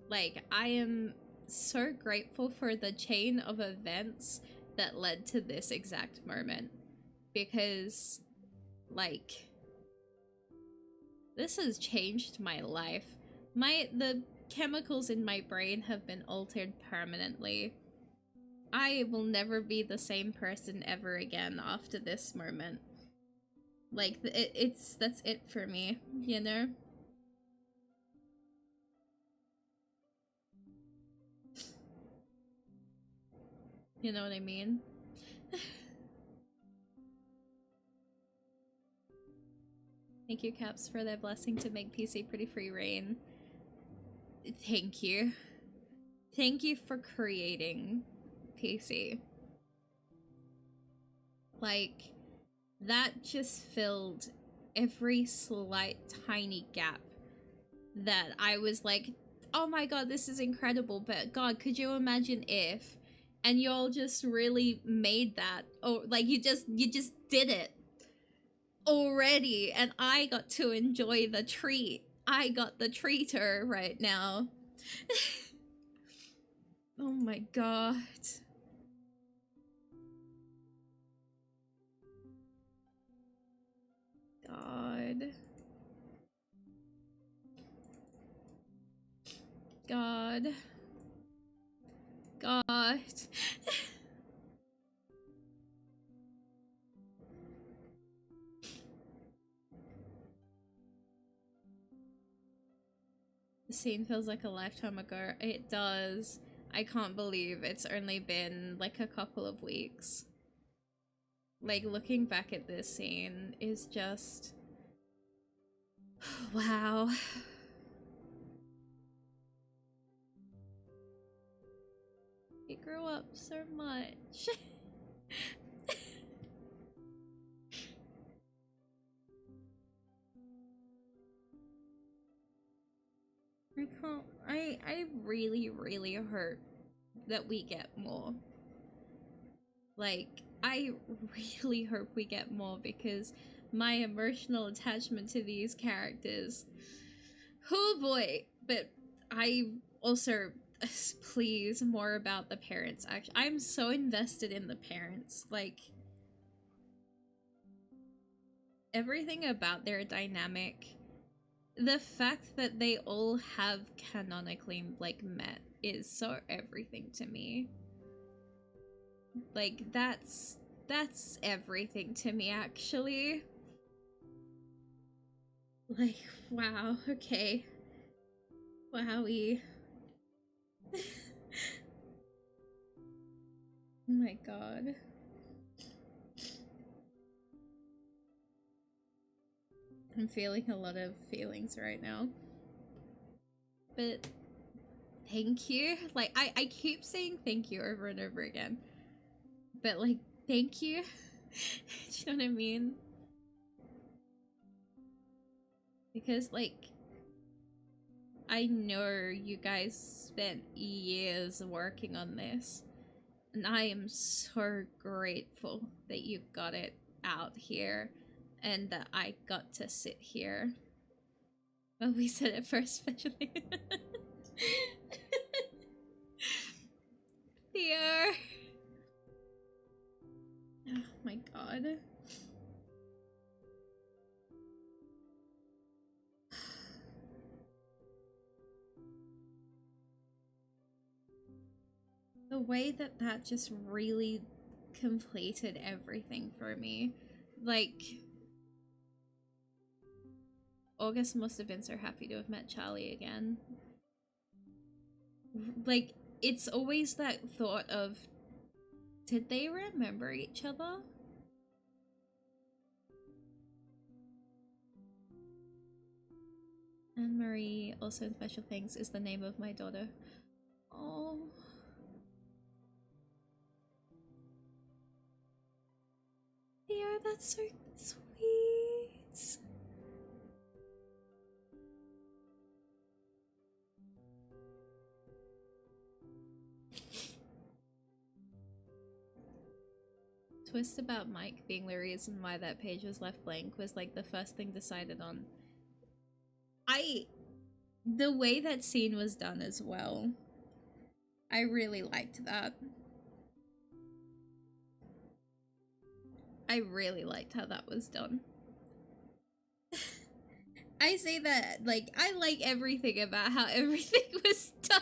Like, I am so grateful for the chain of events that led to this exact moment. Because, like, this has changed my life. The chemicals in my brain have been altered permanently. I will never be the same person ever again after this moment. Like, that's it for me, you know? You know what I mean? Thank you, Caps, for that blessing to make PC pretty free reign. Thank you. Thank you for creating PC. Like, that just filled every slight tiny gap that I was like, oh my god, this is incredible, but god, could you imagine if? And y'all just really made that, or like you just did it already, and I got to enjoy the treat. I got the treater right now. Oh my god. God. God. God. The scene feels like a lifetime ago. It does. I can't believe it's only been like a couple of weeks. Like, looking back at this scene is just... wow. He grew up so much. I really, really hope that we get more. Like, I really hope we get more because my emotional attachment to these characters. Oh boy. But I also, please, more about the parents. Actually, I'm so invested in the parents. Like, everything about their dynamic. The fact that they all have canonically, like, met is so everything to me. Like, that's everything to me, actually. Like, wow, okay. Wowie. Oh my god. I'm feeling a lot of feelings right now. But thank you. Like, I keep saying thank you over and over again. But, like, thank you. Do you know what I mean? Because, like, I know you guys spent years working on this. And I am so grateful that you got it out here. And that I got to sit here. Well, we said it first, especially. Theo. Oh my god. The way that that just really completed everything for me. Like, August must have been so happy to have met Charlie again. Like, it's always that thought of, did they remember each other? Anne-Marie, also in Special Things, is the name of my daughter. Oh. Yeah, that's so sweet. Twist about Mike being the reason why that page was left blank was like the first thing decided on. The way that scene was done as well, I really liked that. I really liked how that was done. I say that, like, I like everything about how everything was done.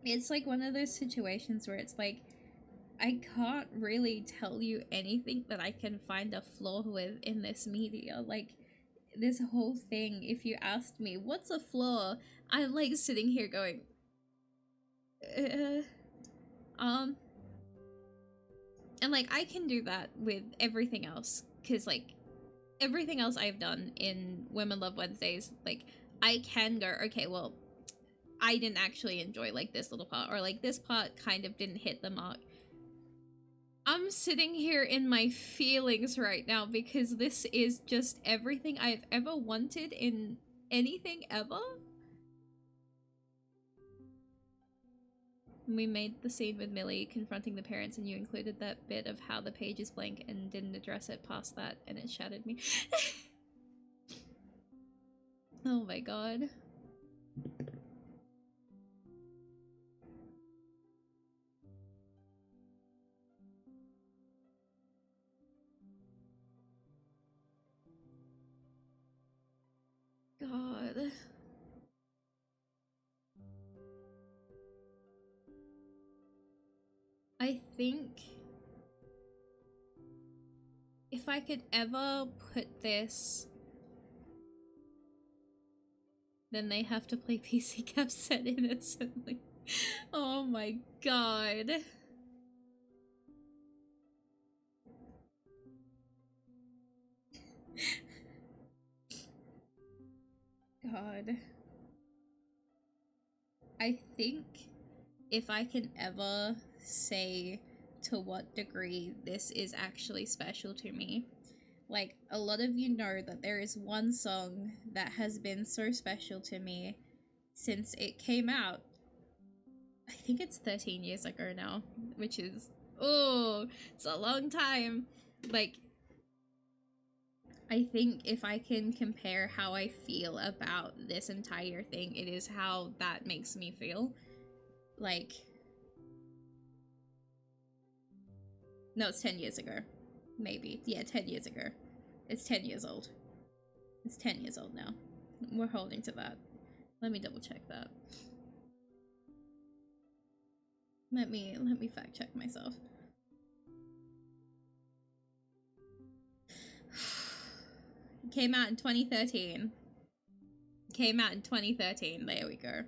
It's like one of those situations where it's like, I can't really tell you anything that I can find a flaw with in this media. Like, this whole thing, if you asked me, what's a flaw? I'm like sitting here going, and like, I can do that with everything else, because like, everything else I've done in Women Love Wednesdays, like, I can go, okay, well, I didn't actually enjoy like this little part, or like this part kind of didn't hit the mark. I'm sitting here in my feelings right now because this is just everything I've ever wanted in anything ever. We made the scene with Millie confronting the parents and you included that bit of how the page is blank and didn't address it past that, and it shattered me. Oh my god. God. I think if I could ever put this, then they have to play PC Cap set innocently. Oh my god. God. I think if I can ever say to what degree this is actually special to me, like, a lot of you know that there is one song that has been so special to me since it came out. I think it's 13 years ago now, which is, oh, it's a long time. Like, I think if I can compare how I feel about this entire thing, it is how that makes me feel. Like, no, it's 10 years ago. Maybe. Yeah, 10 years ago. It's 10 years old. It's 10 years old now. We're holding to that. Let me double check that. Let me fact check myself. Came out in 2013. Came out in 2013. There we go.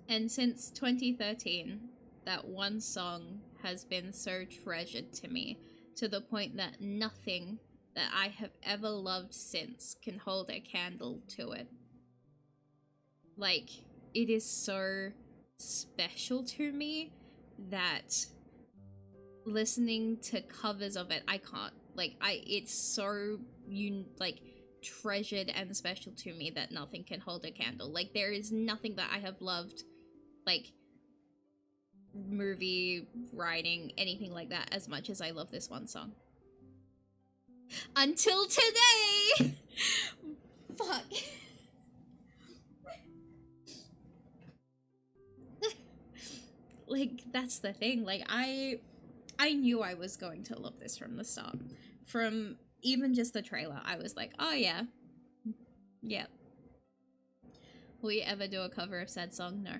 And since 2013, that one song has been so treasured to me, to the point that nothing that I have ever loved since can hold a candle to it. Like, it is so special to me that listening to covers of it, I can't. Like, it's so, treasured and special to me that nothing can hold a candle. Like, there is nothing that I have loved, like, movie, writing, anything like that, as much as I love this one song. Until today! Fuck. Like, that's the thing. Like, I knew I was going to love this from the start. From even just the trailer, I was like, oh yeah. Yep. Will you ever do a cover of said song? No.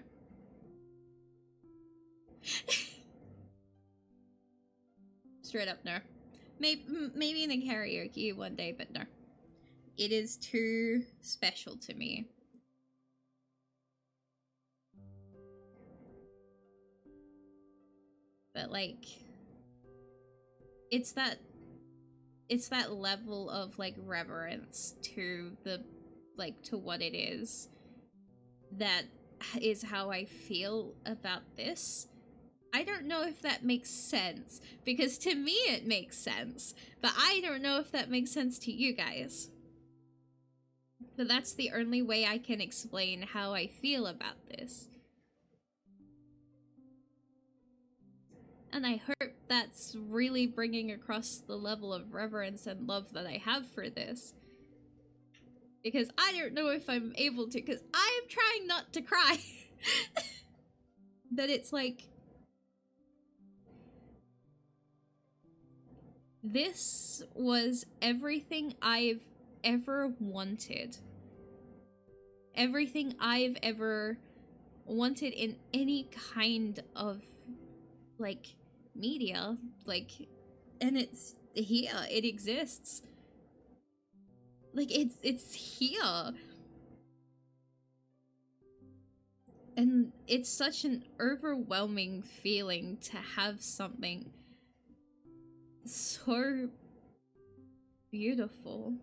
Straight up no. Maybe in a karaoke one day, but no. it is too special to me. But like, it's that level of like reverence to the, like, to what it is, that is how I feel about this. I don't know if that makes sense, because to me it makes sense, but I don't know if that makes sense to you guys. But that's the only way I can explain how I feel about this. And I hope that's really bringing across the level of reverence and love that I have for this. Because I don't know if I'm able to, because I am trying not to cry. But it's like, this was everything I've ever wanted. Everything I've ever wanted in any kind of, like, media. Like, and it's here. It exists. Like, it's here. And it's such an overwhelming feeling to have something so beautiful.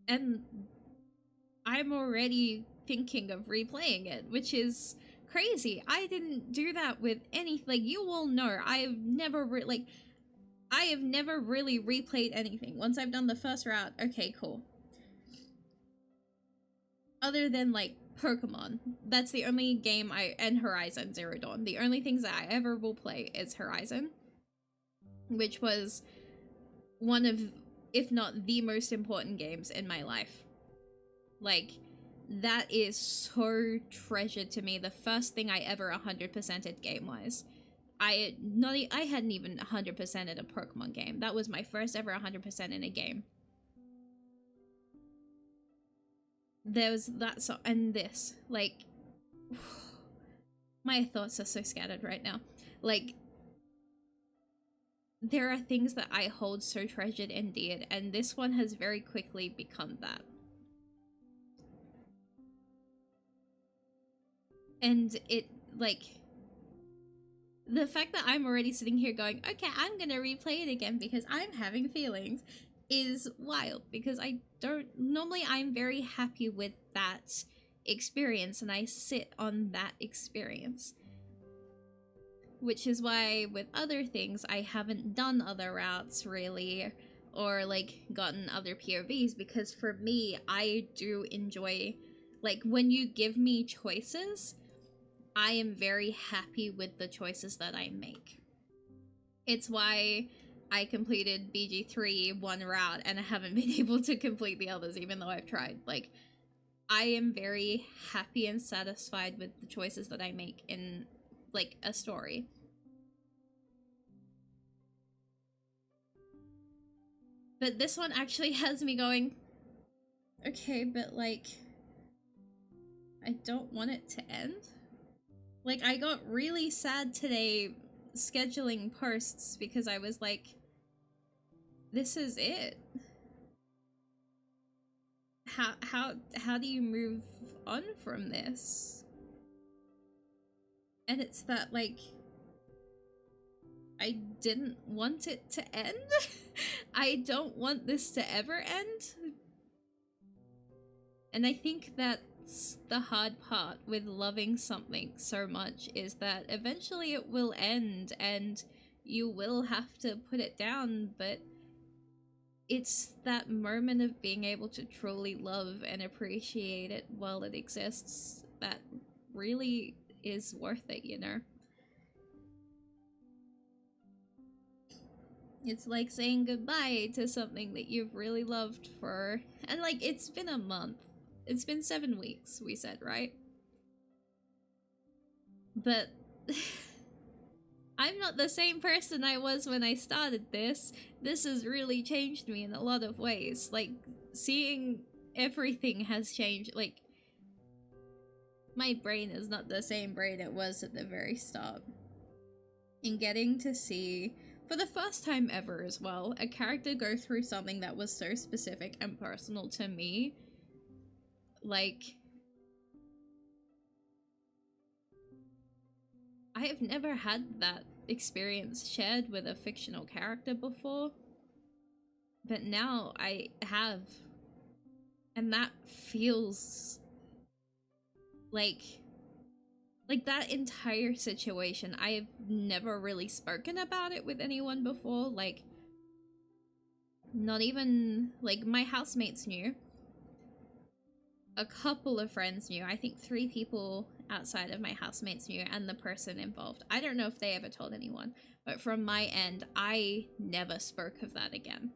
And I'm already thinking of replaying it, which is crazy. I didn't do that with any, like, you all know, I have never really replayed anything. Once I've done the first route, okay, cool. Other than, like, Pokemon. That's the only game and Horizon Zero Dawn. The only things that I ever will play is Horizon, which was one of, if not the most important games in my life. Like, that is so treasured to me. The first thing I ever 100%ed game-wise. I hadn't even 100%ed a Pokemon game. That was my first ever 100% in a game. There was that, so, and this, like, my thoughts are so scattered right now. Like, there are things that I hold so treasured and dear, and this one has very quickly become that. And it, like, the fact that I'm already sitting here going, okay, I'm gonna replay it again because I'm having feelings, is wild, because normally I'm very happy with that experience and I sit on that experience. Which is why with other things I haven't done other routes really, or like gotten other POVs, because for me, I do enjoy, like, when you give me choices, I am very happy with the choices that I make. It's why I completed BG3 one route and I haven't been able to complete the others even though I've tried. Like, I am very happy and satisfied with the choices that I make in, like, a story. But this one actually has me going, okay, but like, I don't want it to end. Like, I got really sad today scheduling posts because I was like, this is it. How do you move on from this? And it's that, like, I didn't want it to end. I don't want this to ever end. And I think that's the hard part with loving something so much, is that eventually it will end and you will have to put it down, but it's that moment of being able to truly love and appreciate it while it exists that really is worth it, you know? It's like saying goodbye to something that you've really loved for, and like, it's been a month. It's been 7 weeks, we said, right? But I'm not the same person I was when I started this. This has really changed me in a lot of ways. Like, seeing everything has changed. Like, my brain is not the same brain it was at the very start. And getting to see for the first time ever as well, a character go through something that was so specific and personal to me. Like, I have never had that experience shared with a fictional character before, but now I have, and that feels like that entire situation, I have never really spoken about it with anyone before. Like, not even, like, my housemates knew, a couple of friends knew, I think 3 people outside of my housemates knew, and the person involved. I don't know if they ever told anyone, but from my end, I never spoke of that again.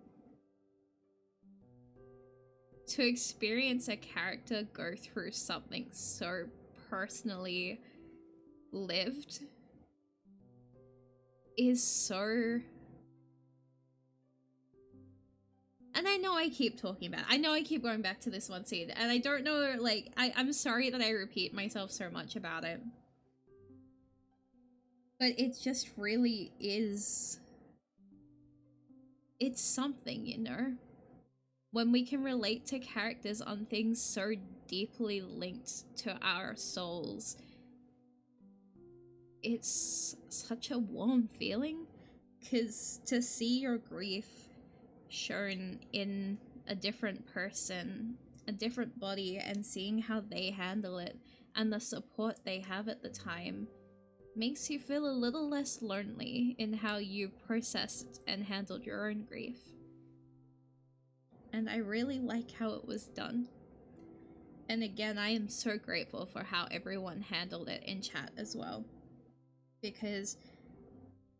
To experience a character go through something so personally lived is so... And I know I keep talking about it. I know I keep going back to this one scene, and I don't know, like, I'm sorry that I repeat myself so much about it. But it just really is... It's something, you know? When we can relate to characters on things so deeply linked to our souls, it's such a warm feeling, because to see your grief shown in a different person, a different body, and seeing how they handle it and the support they have at the time makes you feel a little less lonely in how you processed and handled your own grief. And I really like how it was done. And again, I am so grateful for how everyone handled it in chat as well. Because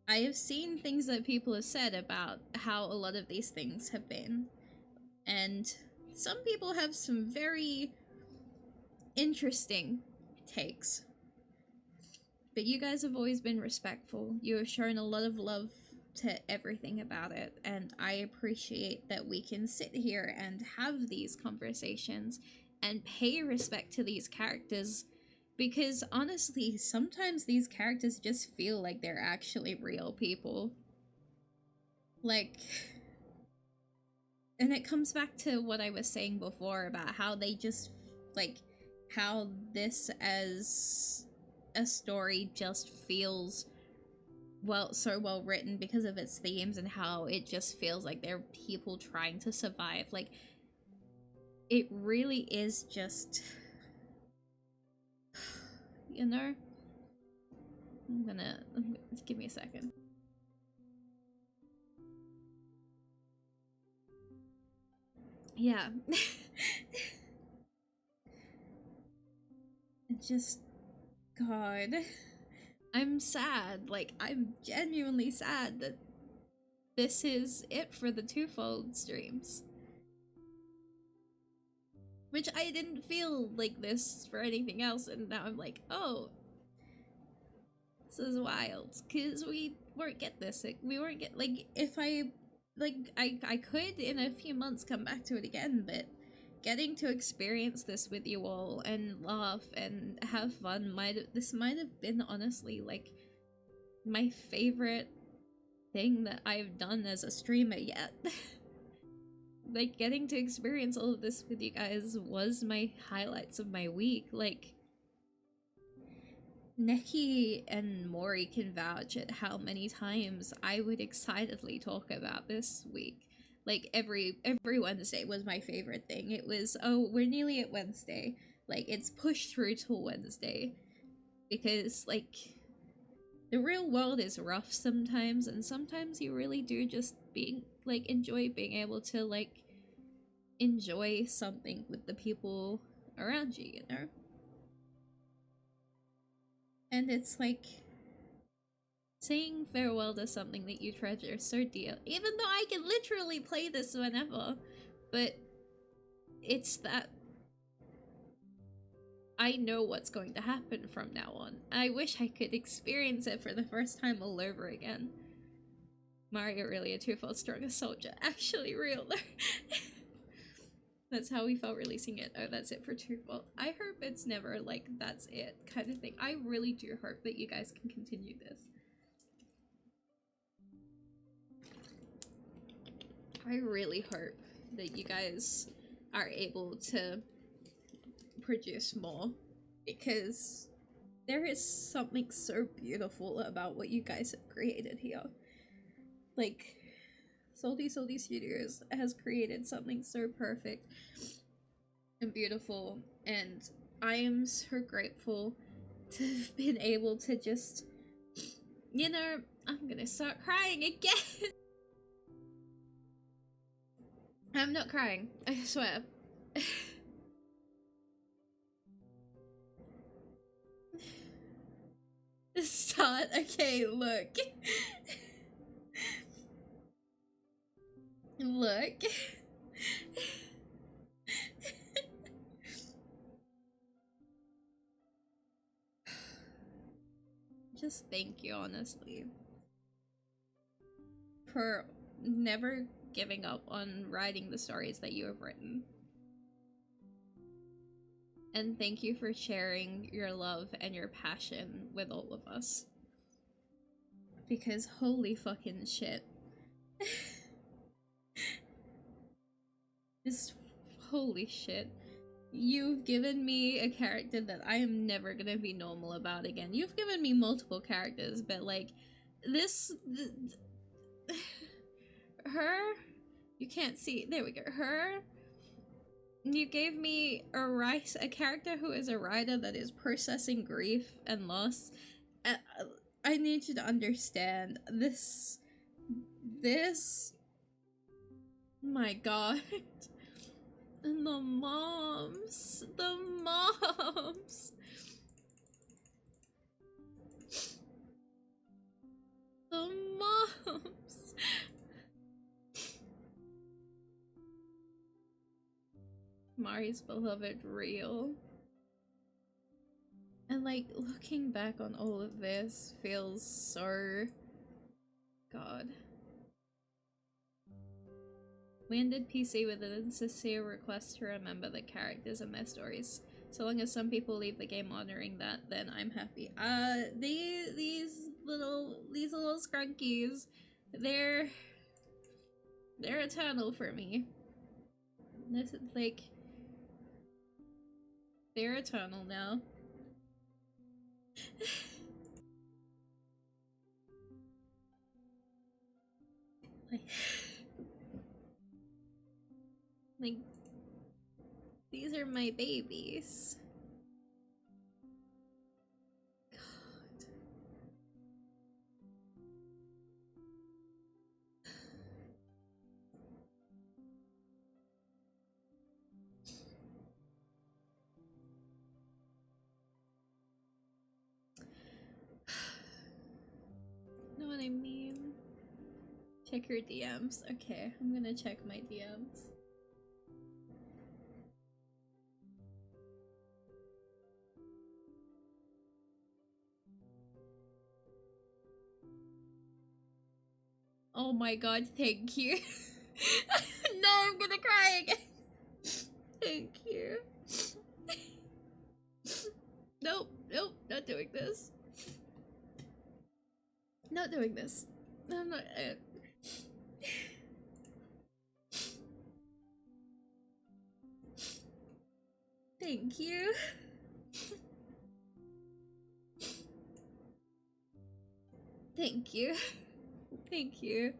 I have seen things that people have said about how a lot of these things have been. And some people have some very interesting takes. But you guys have always been respectful. You have shown a lot of love to everything about it. And I appreciate that we can sit here and have these conversations and pay respect to these characters. Because honestly, sometimes these characters just feel like they're actually real people. Like, and it comes back to what I was saying before about how they just, like, how this as a story just feels so well written because of its themes and how it just feels like they're people trying to survive. Like, it really is just... You know? Give me a second. Yeah. It just... God. I'm sad. Like, I'm genuinely sad that this is it for the Twofold streams. Which I didn't feel like this for anything else, and now I'm like, oh, this is wild, because we weren't get this. We weren't get, like, if I could in a few months come back to it again, but getting to experience this with you all and laugh and have fun might have been honestly, like, my favorite thing that I've done as a streamer yet. Like, getting to experience all of this with you guys was my highlights of my week. Like, Neki and Mori can vouch at how many times I would excitedly talk about this week. Like, every Wednesday was my favorite thing. It was, oh, we're nearly at Wednesday. Like, it's pushed through till Wednesday. Because, like, the real world is rough sometimes, and sometimes you really do just enjoy being able to, like, enjoy something with the people around you, you know? And it's like saying farewell to something that you treasure so dear, even though I can literally play this whenever, but it's that I know what's going to happen from now on. I wish I could experience it for the first time all over again. Mario Aurelia Twofold Strongest Soldier. Actually real though. That's how we felt releasing it. Oh, that's it for Twofold. I hope it's never like, that's it kind of thing. I really do hope that you guys can continue this. I really hope that you guys are able to produce more, because there is something so beautiful about what you guys have created here. Like, Salty Studios has created something so perfect and beautiful, and I am so grateful to have been able to just, you know, I'm gonna start crying again. I'm not crying, I swear. Start. Okay, look. Look. Just thank you, honestly, for never giving up on writing the stories that you have written. And thank you for sharing your love and your passion with all of us. Because holy fucking shit. Just holy shit. You've given me a character that I am never gonna be normal about again. You've given me multiple characters, but like, her, you can't see, there we go, her, you gave me a character who is a writer that is processing grief and loss. I need you to understand, this, my god. And the moms. The moms. The moms. Mari's beloved real. And like, looking back on all of this feels so... God. We ended PC with an sincere request to remember the characters and their stories. So long as some people leave the game honoring that, then I'm happy. These little scrunkies, they're eternal for me. This is like, they're eternal now. Like, these are my babies. God. Know what I mean? Check your DMs. Okay, I'm gonna check my DMs. Oh my god, thank you. No, I'm gonna cry again. Thank you. Nope, not doing this. Not doing this. I'm not. Thank you. Thank you. Thank you.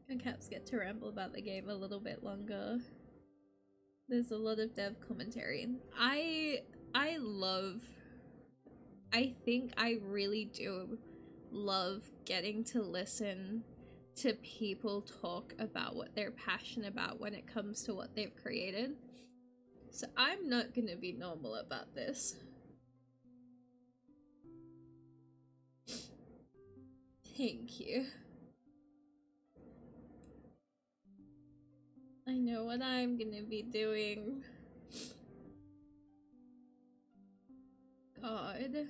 And Caps get to ramble about the game a little bit longer. There's a lot of dev commentary. I think I really do love getting to listen to people talk about what they're passionate about when it comes to what they've created. So I'm not gonna be normal about this. Thank you. I know what I'm gonna be doing. God.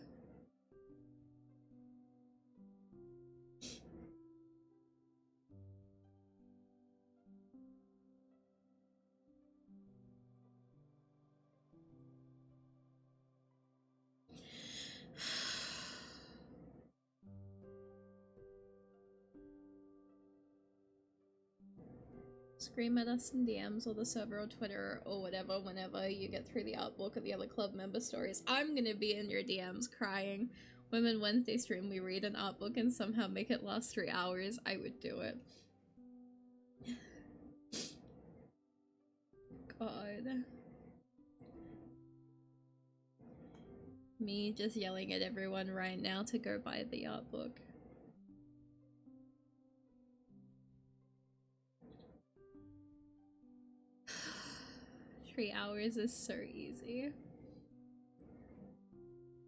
scream at us in DMs or the server or Twitter or whatever whenever you get through the art book or the other club member stories. I'm gonna be in your DMs crying. Women Wednesday stream, we read an art book and somehow make it last 3 hours. I would do it. God. Me just yelling at everyone right now to go buy the art book. Three hours is so easy.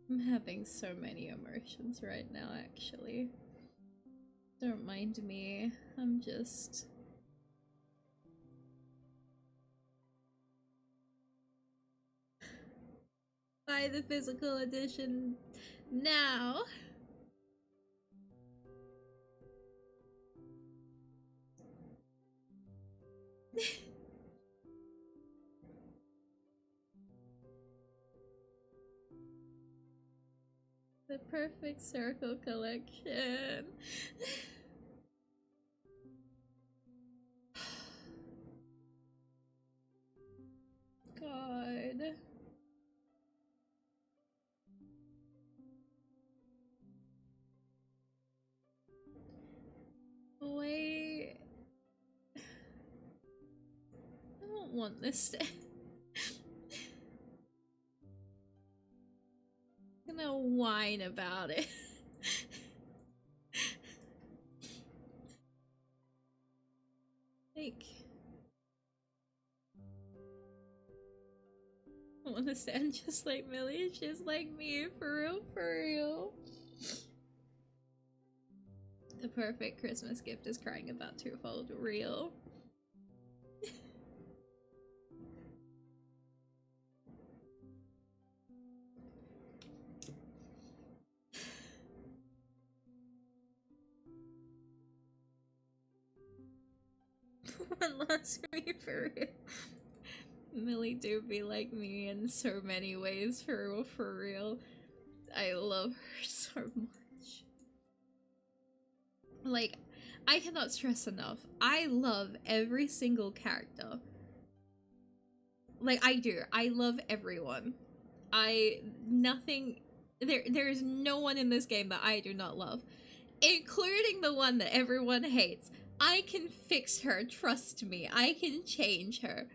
I'm having so many emotions right now, actually. Don't mind me. I'm just... Buy the physical edition now. The Perfect Circle collection. God. Wait. I don't want this to... I'm gonna whine about it. Like... I wanna stand just like Millie, just like me, for real, for real. The perfect Christmas gift is crying about Twofold, real. One last for me, for real. Millie do be like me in so many ways, for real, for real. I love her so much. Like, I cannot stress enough. I love every single character. Like, I do. I love everyone. There is no one in this game that I do not love. Including the one that everyone hates. I can fix her, trust me. I can change her.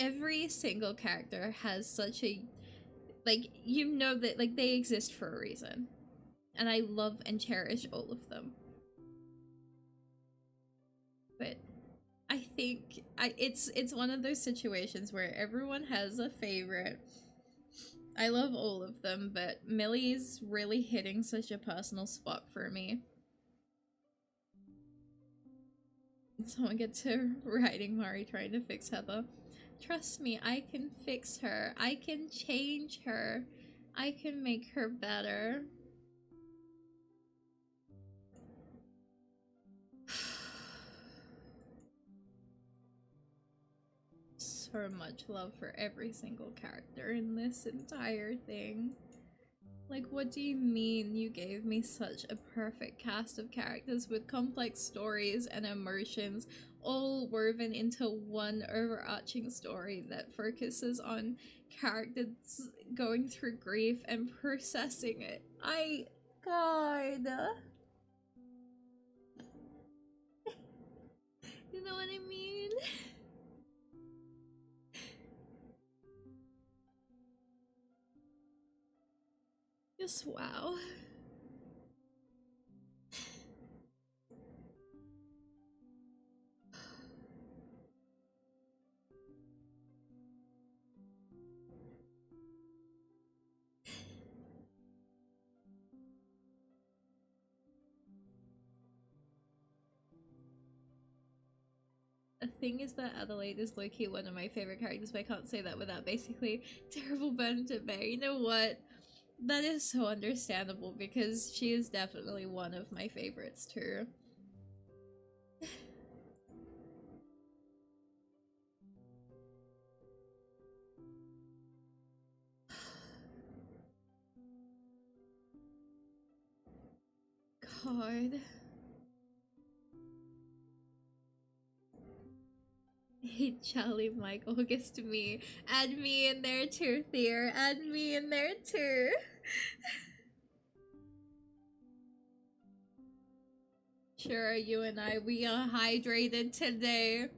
Every single character has such a... Like, you know that, like, they exist for a reason. And I love and cherish all of them. But I think it's one of those situations where everyone has a favorite. I love all of them, but Millie's really hitting such a personal spot for me. Someone get to writing Mari trying to fix Heather. Trust me, I can fix her. I can change her. I can make her better. So much love for every single character in this entire thing. Like, what do you mean you gave me such a perfect cast of characters with complex stories and emotions all woven into one overarching story that focuses on characters going through grief and processing it? God. You know what I mean? Just wow. The thing is that Adelaide is low-key one of my favorite characters, but I can't say that without basically terrible Bernadette Bear. You know what? That is so understandable because she is definitely one of my favorites too. God. Charlie, Mike, August, me. Add me in there too, Theo. Add me in there too. Sure, you and I, we are hydrated today.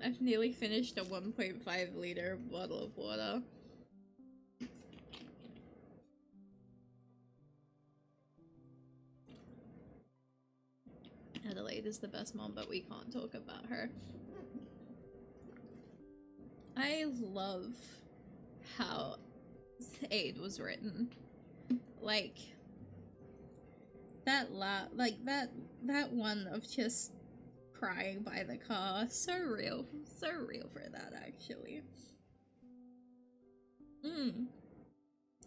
I've nearly finished a 1.5 liter bottle of water. Adelaide is the best mom, but we can't talk about her. I love how Aid was written. Like that that one of just crying by the car, so real for that actually.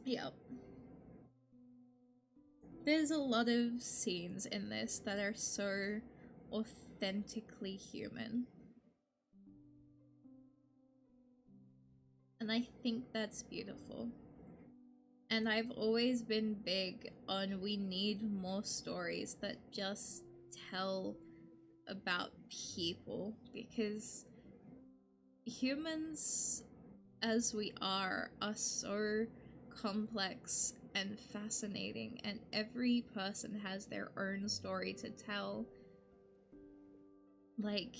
Yep. There's a lot of scenes in this that are so authentically human. And I think that's beautiful. And I've always been big on we need more stories that just tell about people, because humans as we are so complex and fascinating, and every person has their own story to tell. Like,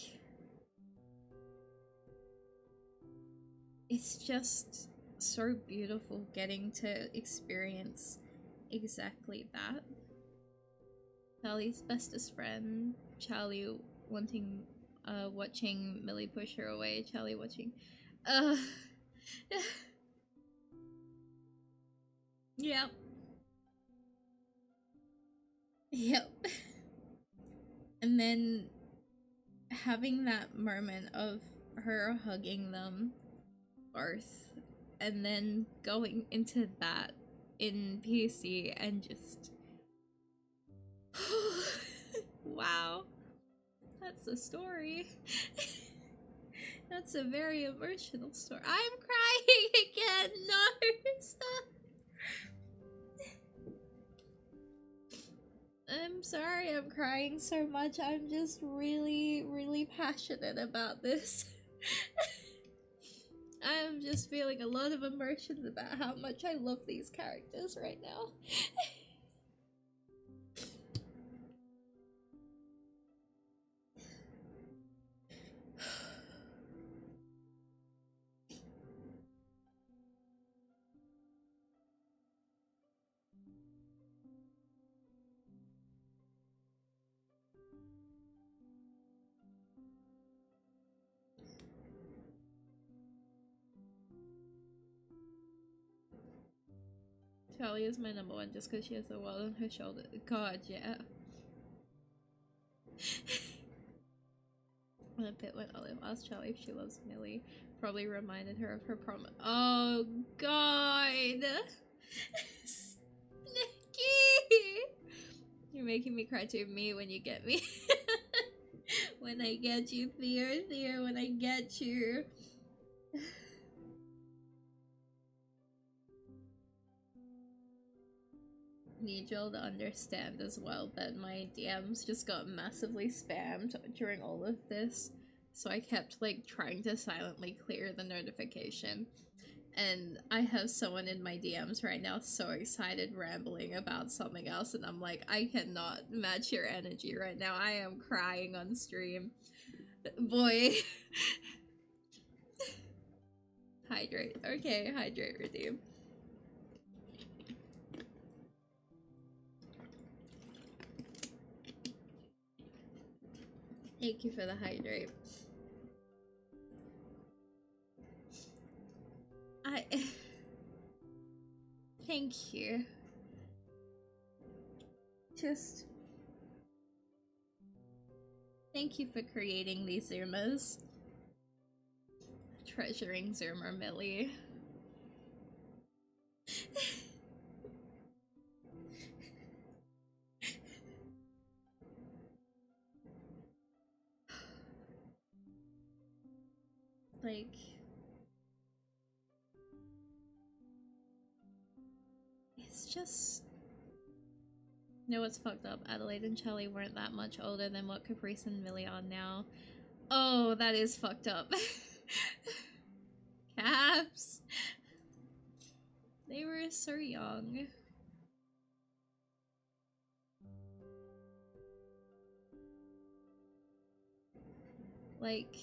it's just so beautiful getting to experience exactly that. Charlie's bestest friend, Charlie watching Millie push her away, Charlie watching Yep. Yep. And then having that moment of her hugging them both, and then going into that in PC and just wow, that's a story. That's a very emotional story. I'm crying again. No, stop. I'm sorry I'm crying so much. I'm just really passionate about this. I'm just feeling a lot of emotions about how much I love these characters right now. Charlie is my number one just because she has the world on her shoulder. God, yeah. When a bit when Olive asked Charlie if she loves Millie, probably reminded her of her promise. Oh, God! Nicky! You're making me cry too. Me when you get me. When I get you, Theo, when I get you. Need y'all to understand as well that my DMs just got massively spammed during all of this, so I kept like trying to silently clear the notification, and I have someone in my DMs right now so excited rambling about something else, and I'm like, I cannot match your energy right now. I am crying on stream. Boy. Hydrate. Okay, hydrate, redeem. Thank you for the hydrate. Thank you. Just thank you for creating these Zoomers. Treasuring Zoomer Millie. Like, it's just, you know what's fucked up? Adelaide and Charlie weren't that much older than what Caprice and Millie are now. Oh, that is fucked up. Caps. They were so young. Like,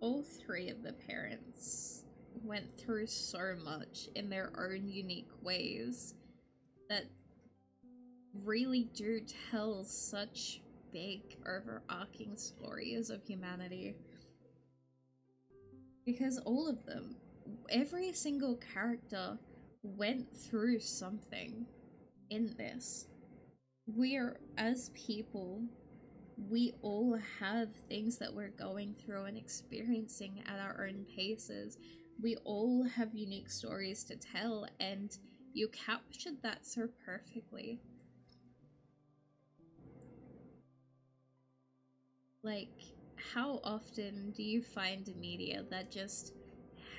all three of the parents went through so much in their own unique ways that really do tell such big overarching stories of humanity. Because all of them, every single character went through something in this. We're, as people, we all have things that we're going through and experiencing at our own paces. We all have unique stories to tell, and you captured that so perfectly. Like, how often do you find media that just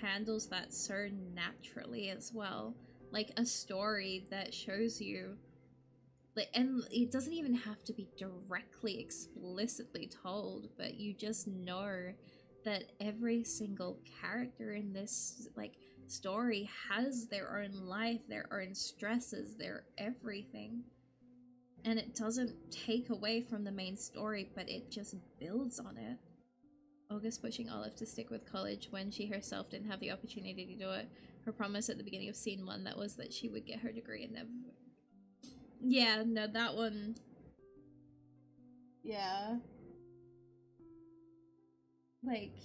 handles that so naturally as well? Like a story that shows you, like, and it doesn't even have to be directly explicitly told, but you just know that every single character in this like story has their own life, their own stresses, their everything. And it doesn't take away from the main story, but it just builds on it. August pushing Olive to stick with college when she herself didn't have the opportunity to do it. Her promise at the beginning of scene 1, that was that she would get her degree and never... Yeah, no, that one... Yeah. Like...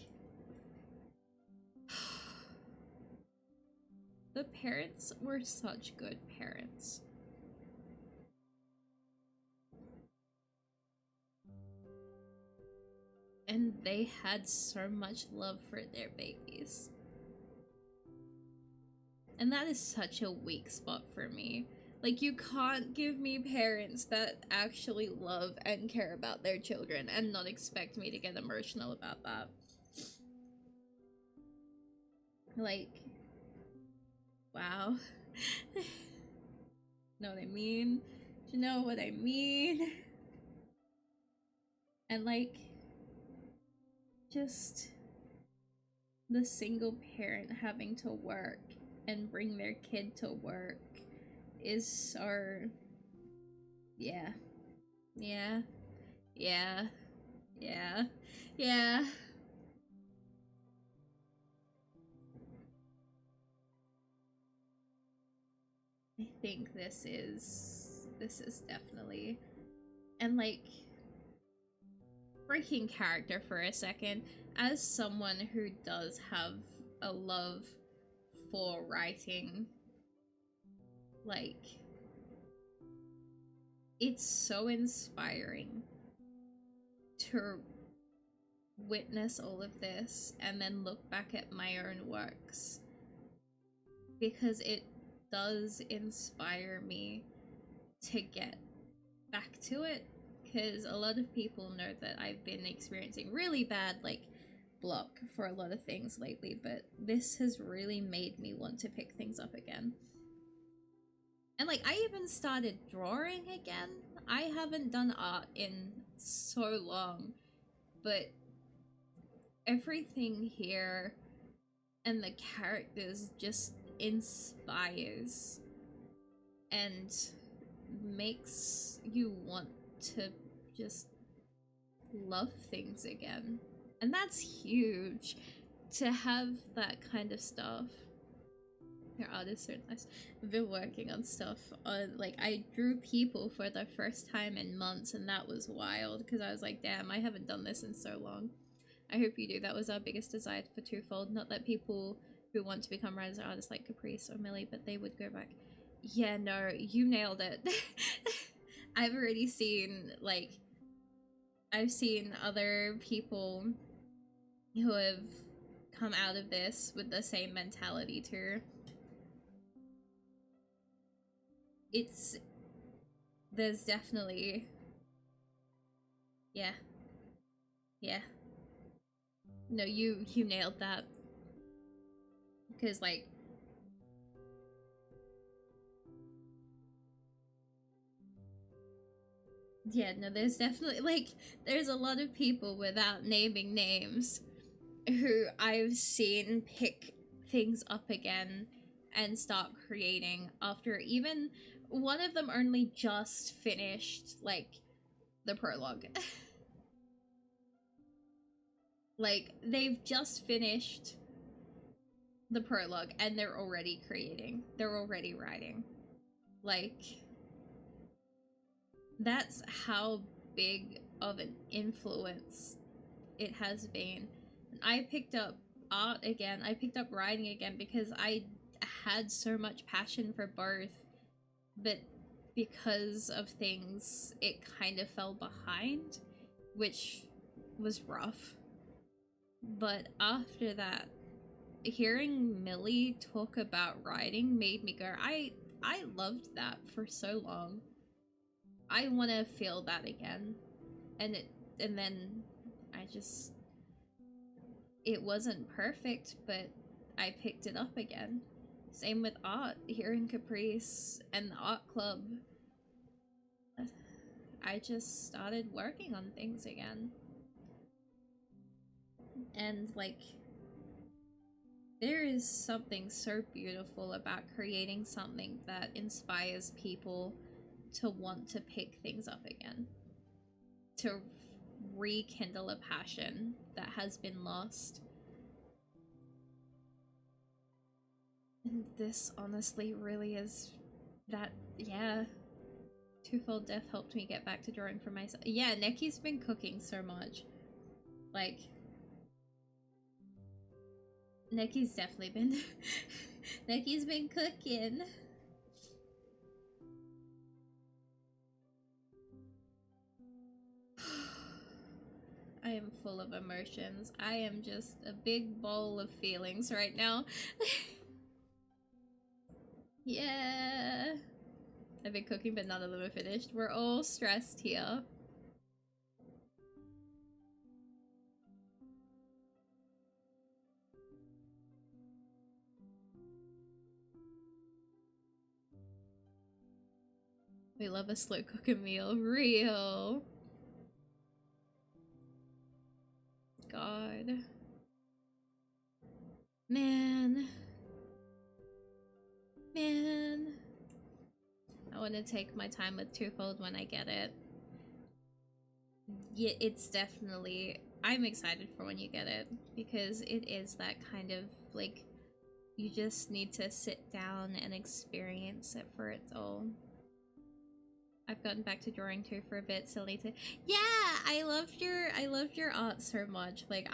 The parents were such good parents. And they had so much love for their babies. And that is such a weak spot for me. Like, you can't give me parents that actually love and care about their children and not expect me to get emotional about that. Like, wow. Know what I mean? Do you know what I mean? And like, just the single parent having to work and bring their kid to work is so... Yeah. Yeah. Yeah. Yeah. Yeah. I think this is definitely... And like, breaking character for a second, as someone who does have a love for writing, like, it's so inspiring to witness all of this and then look back at my own works, because it does inspire me to get back to it, because a lot of people know that I've been experiencing really bad like block for a lot of things lately, but this has really made me want to pick things up again. And like, I even started drawing again. I haven't done art in so long, but everything here and the characters just inspires and makes you want to just love things again. And that's huge, to have that kind of stuff. Your art is so nice. I've been working on stuff on, like, I drew people for the first time in months, and that was wild, because I was like, damn, I haven't done this in so long. I hope you do. That was our biggest desire for Twofold. Not that people who want to become writers or artists like Caprice or Millie, but they would go back. Yeah, no, you nailed it. I've already seen, like, I've seen other people who have come out of this with the same mentality too. There's definitely, yeah. No, you nailed that. Because like, Yeah, no, there's definitely, like, there's a lot of people without naming names who I've seen pick things up again and start creating after even one of them only just finished, like, the prologue. Like, they've just finished the prologue and they're already creating. They're already writing. Like, that's how big of an influence it has been. I picked up art again. I picked up writing again because I had so much passion for both, but because of things, it kind of fell behind, which was rough. But after that, hearing Millie talk about writing made me go, I loved that for so long. I want to feel that again. And then I just, it wasn't perfect, but I picked it up again. Same with art, here in Caprice and the art club. I just started working on things again. And like, there is something so beautiful about creating something that inspires people to want to pick things up again. To rekindle a passion that has been lost. And this honestly really is that, yeah. Twofold Death helped me get back to drawing for myself. Yeah, Necky's been cooking so much. Like, Necky's definitely been Necky's been cooking. I am full of emotions. I am just a big bowl of feelings right now. Yeah. I've been cooking, but none of them are finished. We're all stressed here. We love a slow cooking meal. Real. God. Man. Man. I want to take my time with Twofold when I get it. Yeah, it's definitely... I'm excited for when you get it, because it is that kind of, like, you just need to sit down and experience it for its all. I've gotten back to drawing too for a bit, silly to... Yeah! I loved your art so much. Like,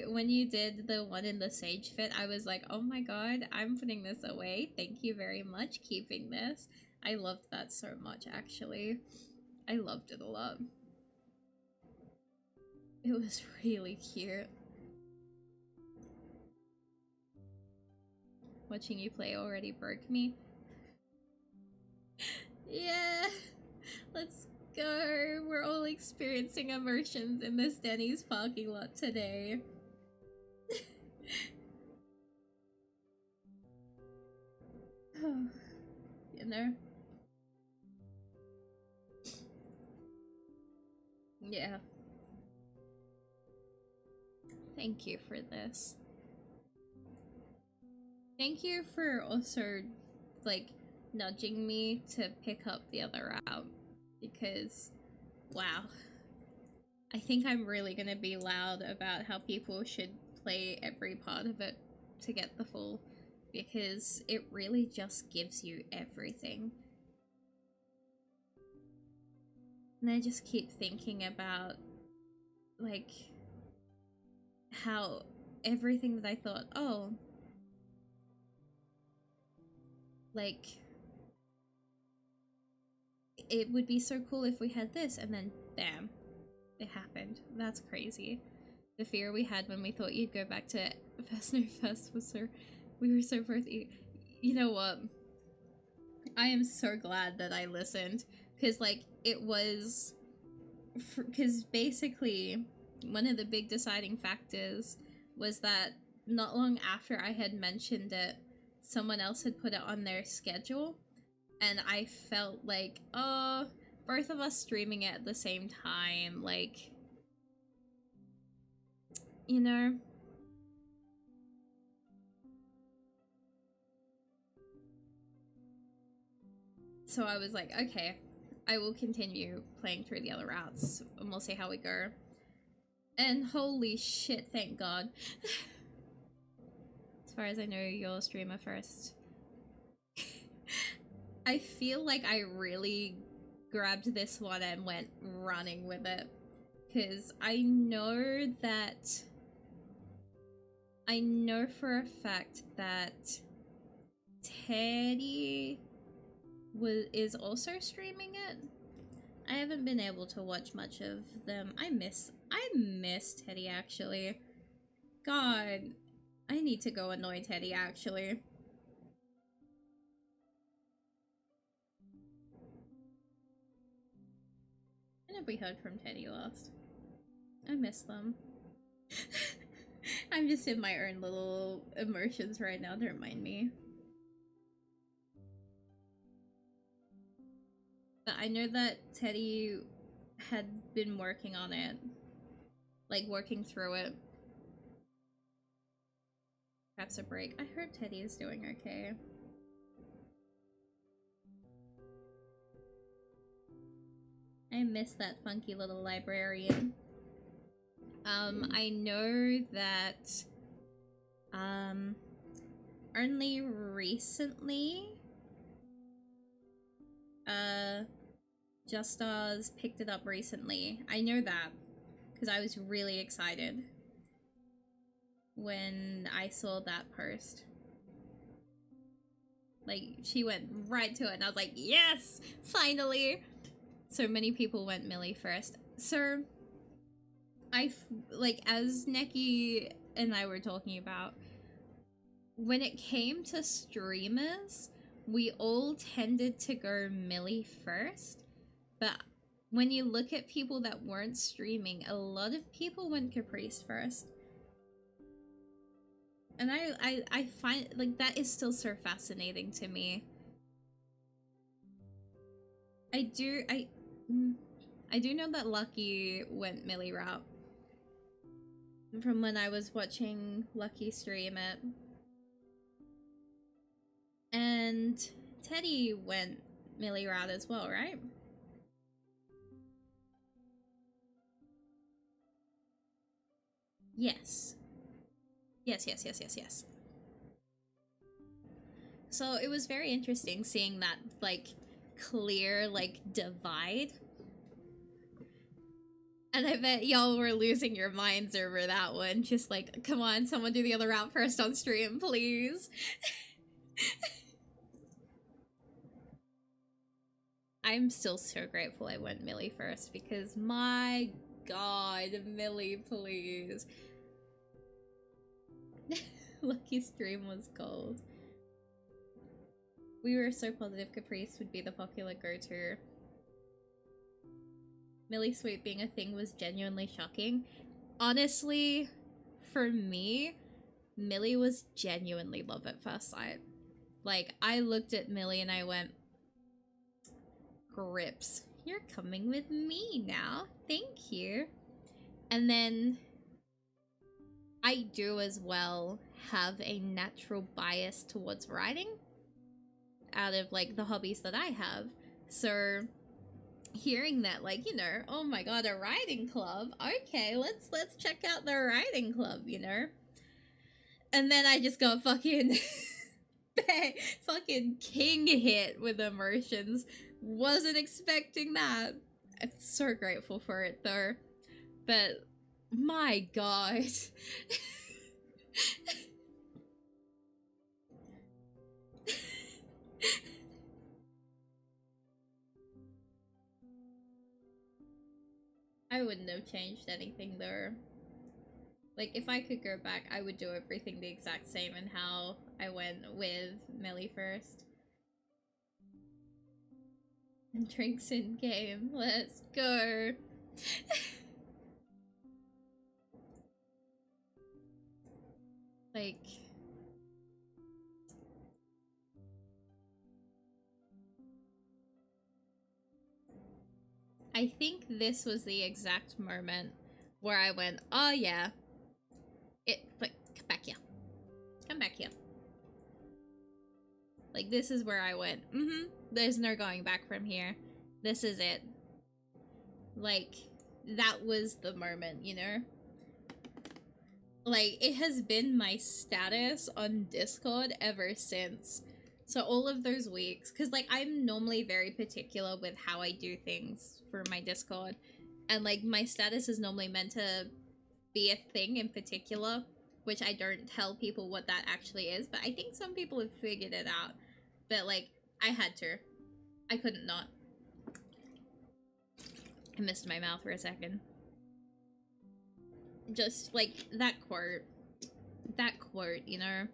when you did the one in the sage fit, I was like, oh my god, I'm putting this away. Thank you very much, keeping this. I loved that so much, actually. I loved it a lot. It was really cute. Watching you play already broke me. Yeah! Let's go! We're all experiencing emotions in this Denny's parking lot today. You know? Yeah. Thank you for this. Thank you for also, like, nudging me to pick up the other route, because, wow. I think I'm really gonna be loud about how people should play every part of it to get the full, because it really just gives you everything. And I just keep thinking about, like, how everything that I thought, oh, like, it would be so cool if we had this, and then bam, it happened. That's crazy. The fear we had when we thought you'd go back to Fest No Fest was so, we were so both, you know what, I am so glad that I listened, because, like, it was, because basically one of the big deciding factors was that not long after I had mentioned it, someone else had put it on their schedule, and I felt like, oh, both of us streaming it at the same time, like, you know. So I was like, okay, I will continue playing through the other routes and we'll see how we go. And holy shit, thank God. As far as I know, you're a streamer first. I feel like I really grabbed this one and went running with it. Because I know for a fact that Teddy is also streaming it. I haven't been able to watch much of them. I miss Teddy, actually. God, I need to go annoy Teddy, actually. When have we heard from Teddy last? I miss them. I'm just in my own little emotions right now, don't mind me. But I know that Teddy had been working on it. Like, working through it. Perhaps a break. I heard Teddy is doing okay. I miss that funky little librarian. I know that, only recently, Just Stars picked it up recently. I know that, because I was really excited when I saw that post. Like, she went right to it, and I was like, yes! Finally! So many people went Millie first. So, like, as Neki and I were talking about, when it came to streamers, we all tended to go Millie first, but when you look at people that weren't streaming, a lot of people went Caprice first. And I find, like, that is still so fascinating to me. I do know that Lucky went Millie route from when I was watching Lucky stream it. And Teddy went Millie route as well, right? Yes. Yes. So it was very interesting seeing that, like, clear, like, divide. And I bet y'all were losing your minds over that one. Just like, come on, someone do the other route first on stream, please. I'm still so grateful I went Millie first, because my God, Millie, please. Lucky stream was gold. We were so positive Caprice would be the popular go-to. Millie Sweet being a thing was genuinely shocking. Honestly, for me, Millie was genuinely love at first sight. Like, I looked at Millie and I went, Grips, you're coming with me now. Thank you. And then I do as well have a natural bias towards writing out of, like, the hobbies that I have. So hearing that, like, you know, oh my God, a writing club. Okay, let's check out the writing club, you know. And then I just got fucking fucking king hit with emotions. Wasn't expecting that. I'm so grateful for it though. But my God. I wouldn't have changed anything though. Like, if I could go back, I would do everything the exact same in how I went with Millie first. And drinks in game. Let's go. Like, I think this was the exact moment where I went, oh yeah. But come back here. Come back here. Like, this is where I went, there's no going back from here. This is it. Like, that was the moment, you know? Like, it has been my status on Discord ever since. So all of those weeks, because, like, I'm normally very particular with how I do things for my Discord. And, like, my status is normally meant to be a thing in particular, which I don't tell people what that actually is. But I think some people have figured it out. But, like, I had to. I couldn't not. I missed my mouth for a second. Just, like, that quote, you know?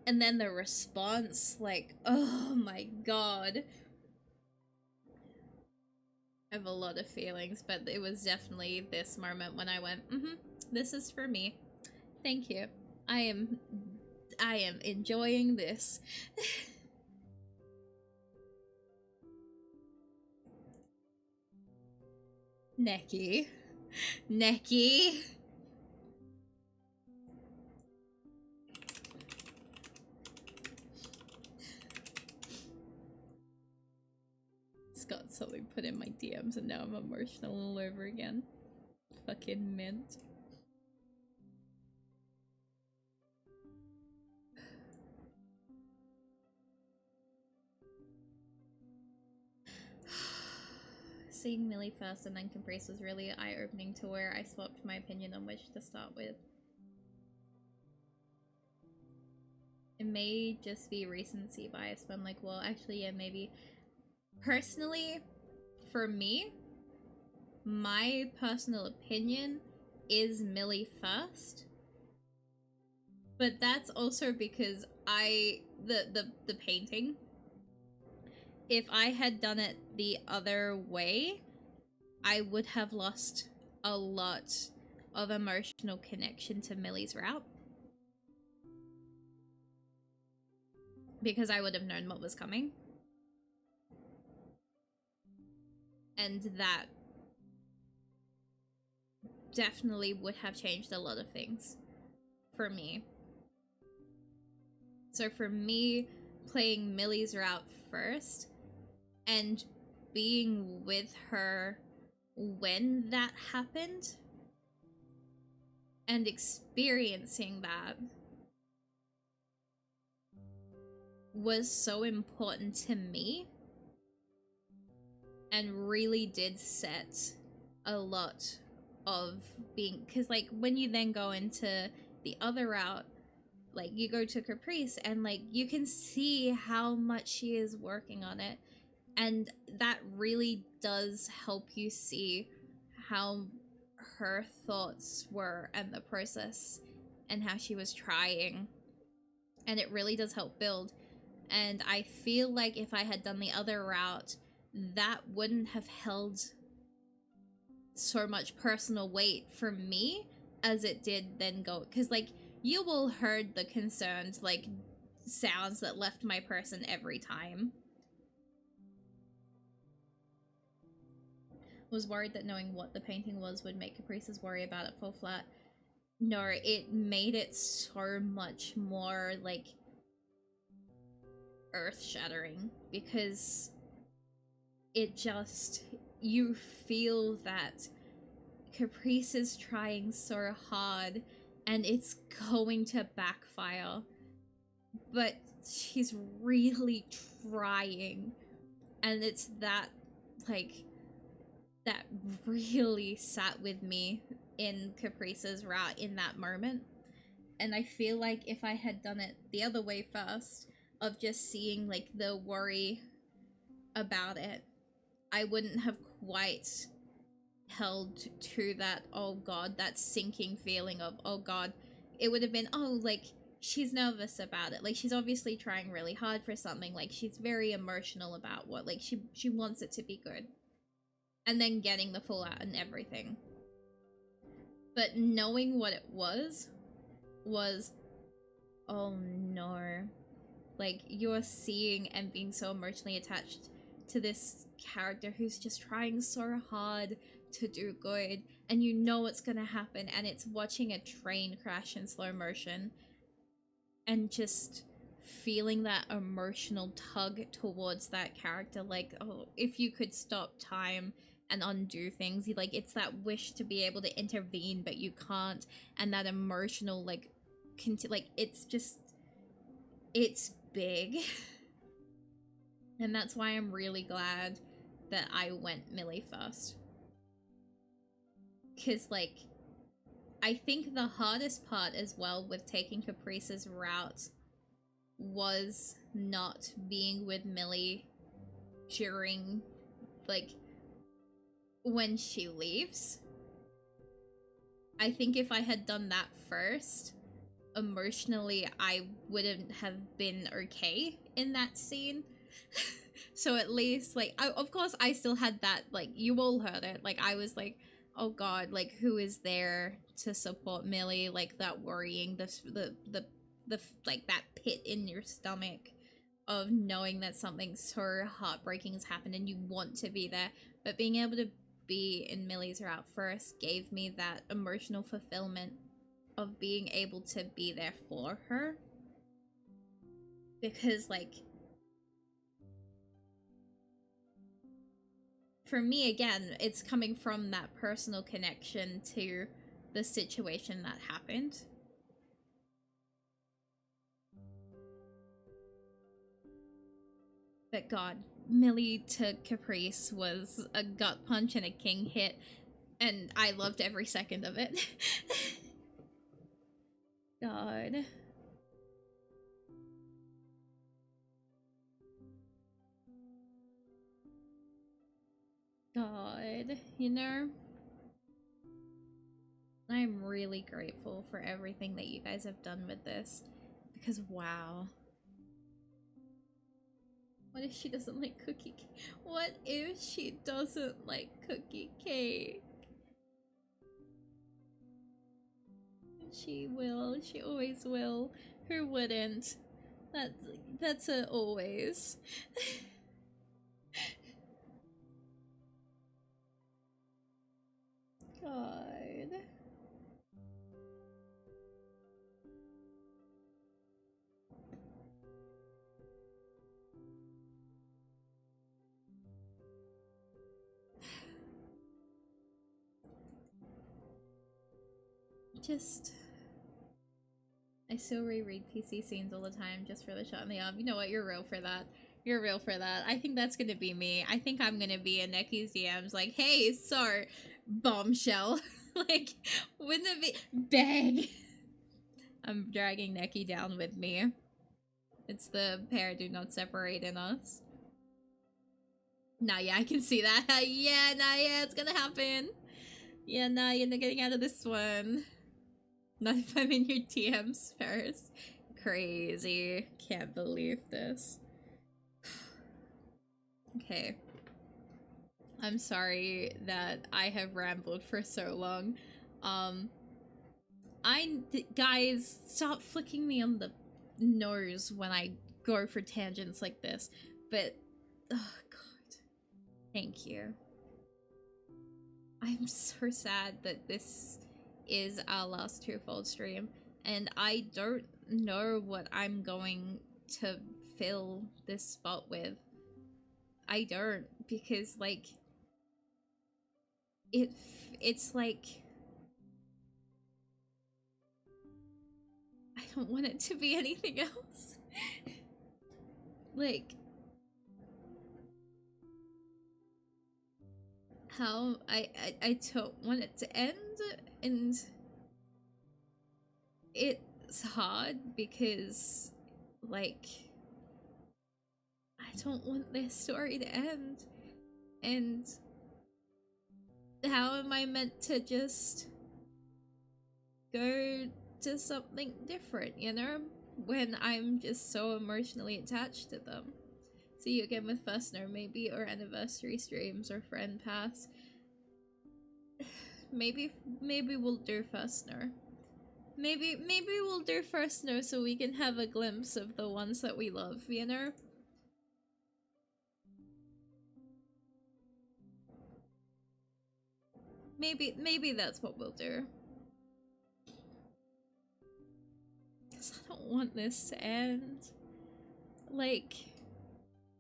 And then the response, like, oh my god. I have a lot of feelings, but it was definitely this moment when I went, this is for me. Thank you. I am enjoying this. Necky. Necky. Got something put in my DMs and now I'm emotional all over again. Fucking mint. Seeing Millie first and then Caprice was really eye-opening to where I swapped my opinion on which to start with. It may just be recency bias, but I'm like, well, actually, yeah, maybe. Personally, for me, my personal opinion is Millie first. But that's also because the painting, if I had done it the other way, I would have lost a lot of emotional connection to Millie's route. Because I would have known what was coming. And that definitely would have changed a lot of things for me. So for me, playing Millie's route first and being with her when that happened and experiencing that was so important to me. And really did set a lot of being, because like when you then go into the other route, like you go to Caprice and like you can see how much she is working on it, and that really does help you see how her thoughts were and the process and how she was trying, and it really does help build. And I feel like if I had done the other route, that wouldn't have held so much personal weight for me as it did then go, because like you all heard the concerned like sounds that left my person every time. Was worried that knowing what the painting was would make Caprice's worry about it fall flat. No, it made it so much more like earth-shattering, because it just, you feel that Caprice is trying so hard and it's going to backfire, but she's really trying, and it's that like that really sat with me in Caprice's route in that moment. And I feel like if I had done it the other way first, of just seeing like the worry about it, I wouldn't have quite held to that, oh god, that sinking feeling of, oh god. It would have been, oh, like, she's nervous about it. Like, she's obviously trying really hard for something. Like, she's very emotional about what, like, she wants it to be good. And then getting the fallout and everything. But knowing what it was, oh no. Like, you're seeing and being so emotionally attached to this character who's just trying so hard to do good, and you know what's gonna happen, and it's watching a train crash in slow motion and just feeling that emotional tug towards that character, like, oh, if you could stop time and undo things, like, it's that wish to be able to intervene but you can't, and that emotional, like, it's just, it's big. And that's why I'm really glad that I went Millie first. Because, like, I think the hardest part as well with taking Caprice's route was not being with Millie during, like, when she leaves. I think if I had done that first, emotionally, I wouldn't have been okay in that scene. So at least, like, of course I still had that, like, you all heard it, like, I was like, oh god, like, who is there to support Millie, like, that worrying, the like, that pit in your stomach of knowing that something so heartbreaking has happened and you want to be there, but being able to be in Millie's route first gave me that emotional fulfillment of being able to be there for her. Because, like, for me, again, it's coming from that personal connection to the situation that happened. But god, Millie to Caprice was a gut punch and a king hit, and I loved every second of it. God. God, you know? I'm really grateful for everything that you guys have done with this, because wow. What if she doesn't like cookie cake? What if she doesn't like cookie cake? She will. She always will. Who wouldn't? That's a always. God. Just, I still reread PC scenes all the time just for the shot in the arm. You know what? You're real for that. You're real for that. I think that's gonna be me. I think I'm gonna be in Necky's DMs like, hey, sorry, bombshell. Like, wouldn't it be bang? I'm dragging Necky down with me. It's the pair do not separate in us. Nah, yeah, I can see that. Yeah, nah, yeah, it's gonna happen. Yeah, nah, you're not getting out of this one. Not if I'm in your DMs first. Crazy. Can't believe this. Okay. I'm sorry that I have rambled for so long. Guys, stop flicking me on the nose when I go for tangents like this. But, oh god. Thank you. I'm so sad that this is our last Twofold stream, and I don't know what I'm going to fill this spot with. I don't, because, like, it's like, I don't want it to be anything else. Like, how I don't want it to end, and it's hard because, like, I don't want this story to end, and how am I meant to just go to something different, you know, when I'm just so emotionally attached to them? See you again with Fustner, maybe, or anniversary streams, or friend pass. Maybe we'll do Fustner. Maybe we'll do Fustner so we can have a glimpse of the ones that we love, you know? Maybe that's what we'll do. Because I don't want this to end. Like,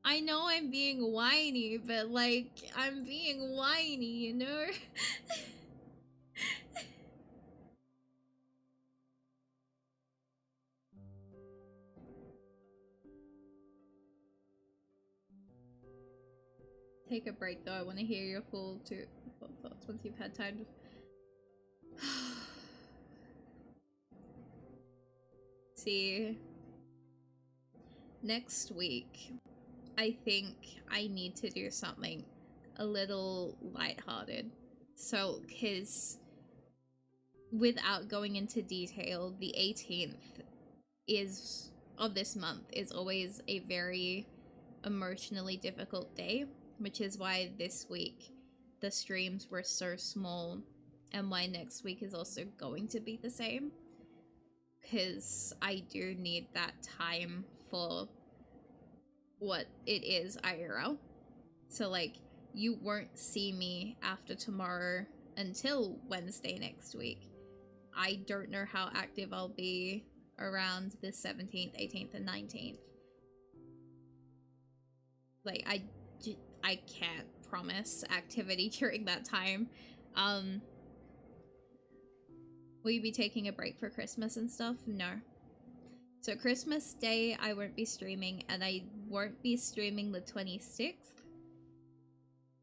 I know I'm being whiny, but like, I'm being whiny, you know? Take a break though, I want to hear your full thoughts once you've had time to... See, next week, I think I need to do something a little lighthearted. So, because without going into detail, the 18th of this month is always a very emotionally difficult day, which is why this week the streams were so small, and why next week is also going to be the same. Because I do need that time for what it is IRL. So like, you won't see me after tomorrow until Wednesday next week. I don't know how active I'll be around the 17th, 18th, and 19th. Like, I can't promise activity during that time. Will you be taking a break for Christmas and stuff? No. So Christmas Day, I won't be streaming, and I won't be streaming the 26th.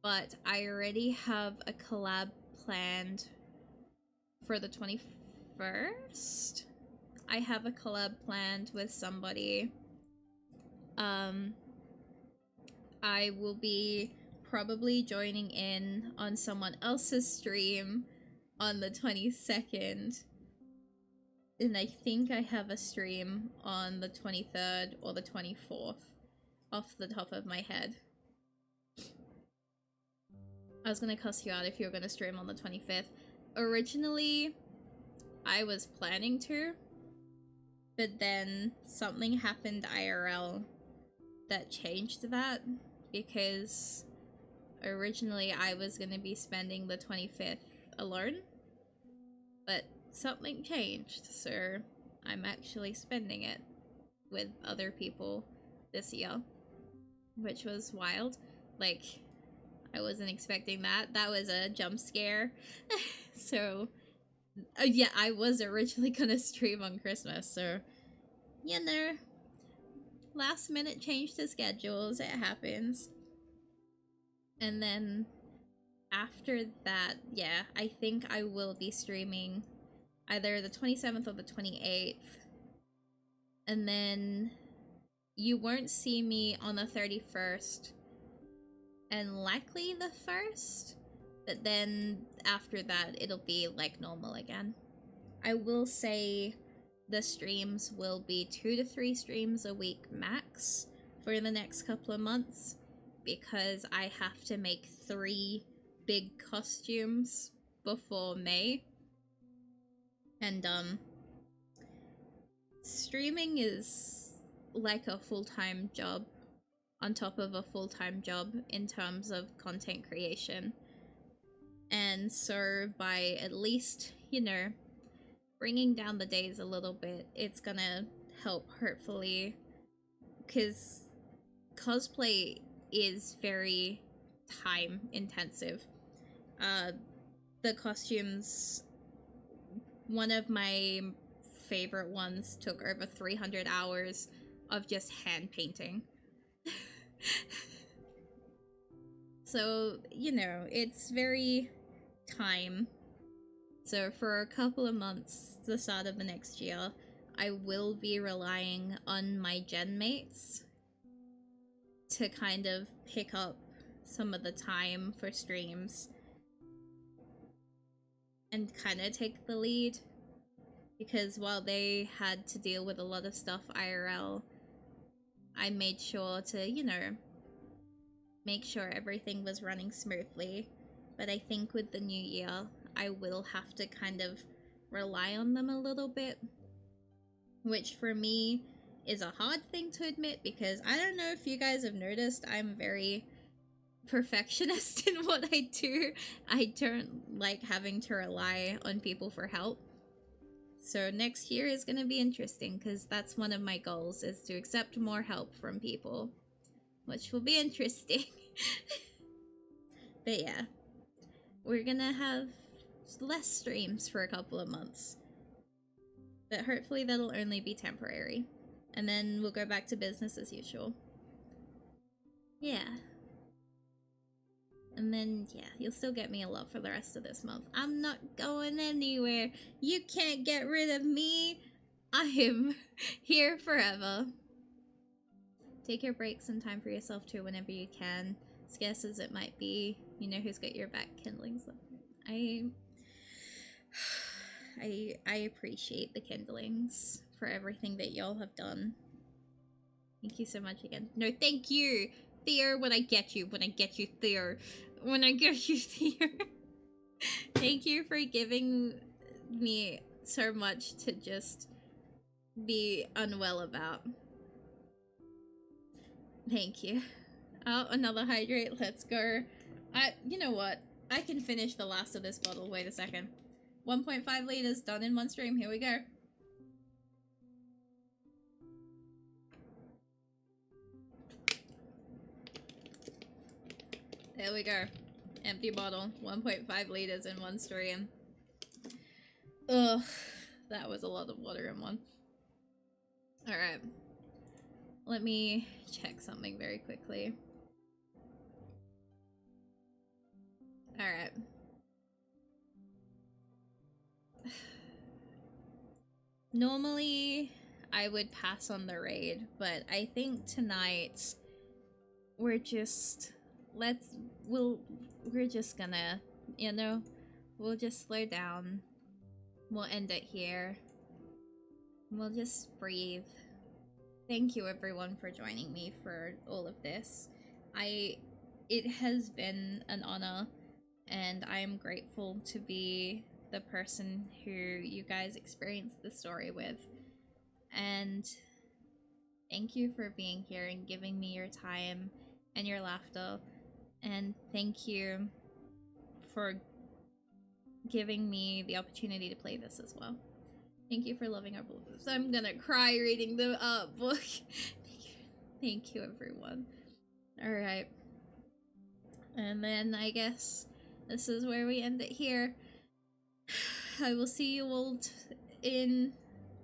But I already have a collab planned for the 21st. I have a collab planned with somebody. I will be probably joining in on someone else's stream on the 22nd. And I think I have a stream on the 23rd or the 24th off the top of my head. I was gonna cuss you out if you were gonna stream on the 25th. Originally, I was planning to, but then something happened IRL that changed that, because originally I was gonna be spending the 25th alone, but something changed, so I'm actually spending it with other people this year, which was wild. Like, I wasn't expecting that. That was a jump scare. So, yeah, I was originally gonna stream on Christmas, so, you know, last minute change to schedules, it happens. And then after that, yeah, I think I will be streaming either the 27th or the 28th. And then you won't see me on the 31st. And likely the 1st. But then after that, it'll be like normal again. I will say the streams will be 2 to 3 streams a week max for the next couple of months, because I have to make 3 big costumes before May. And streaming is like a full-time job on top of a full-time job in terms of content creation. And so by at least, you know, bringing down the days a little bit, it's gonna help, hopefully, because cosplay is very time intensive. The costumes, one of my favorite ones took over 300 hours of just hand painting. So, you know, it's very time. So for a couple of months, the start of the next year, I will be relying on my gen mates to kind of pick up some of the time for streams and kind of take the lead, because while they had to deal with a lot of stuff IRL, I made sure to, you know, make sure everything was running smoothly. But I think with the new year, I will have to kind of rely on them a little bit, which for me is a hard thing to admit, because I don't know if you guys have noticed, I'm very perfectionist in what I do. I don't like having to rely on people for help. So next year is going to be interesting because that's one of my goals, is to accept more help from people, which will be interesting. But yeah, we're going to have less streams for a couple of months. But hopefully that'll only be temporary. And then we'll go back to business as usual. Yeah. And then, yeah, you'll still get me a lot for the rest of this month. I'm not going anywhere. You can't get rid of me. I am here forever. Take your breaks and time for yourself too whenever you can. Scarce as it might be, you know who's got your back. Kindlings. I appreciate the kindlings for everything that y'all have done. Thank you so much again. No, thank you, Theo. When I get you, Theo. When I get you, Theo. Thank you for giving me so much to just be unwell about. Thank you. Oh, another hydrate. Let's go. You know what? I can finish the last of this bottle. Wait a second. 1.5 liters done in one stream. Here we go. There we go. Empty bottle. 1.5 liters in one stream. Ugh. That was a lot of water in one. Alright. Let me check something very quickly. Alright. Normally, I would pass on the raid, but I think tonight we're just we're just gonna, you know, we'll just slow down. We'll end it here. We'll just breathe. Thank you everyone for joining me for all of this. It has been an honor, and I am grateful to be the person who you guys experienced the story with. And thank you for being here and giving me your time and your laughter. And thank you for giving me the opportunity to play this as well. Thank you for loving our books. I'm gonna cry reading the book. Thank you everyone. Alright. And then I guess this is where we end it here. I will see you all in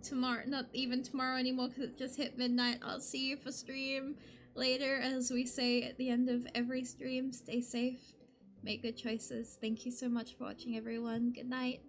tomorrow. Not even tomorrow anymore because it just hit midnight. I'll see you for stream later. As we say at the end of every stream, stay safe, make good choices. Thank you so much for watching everyone. Good night.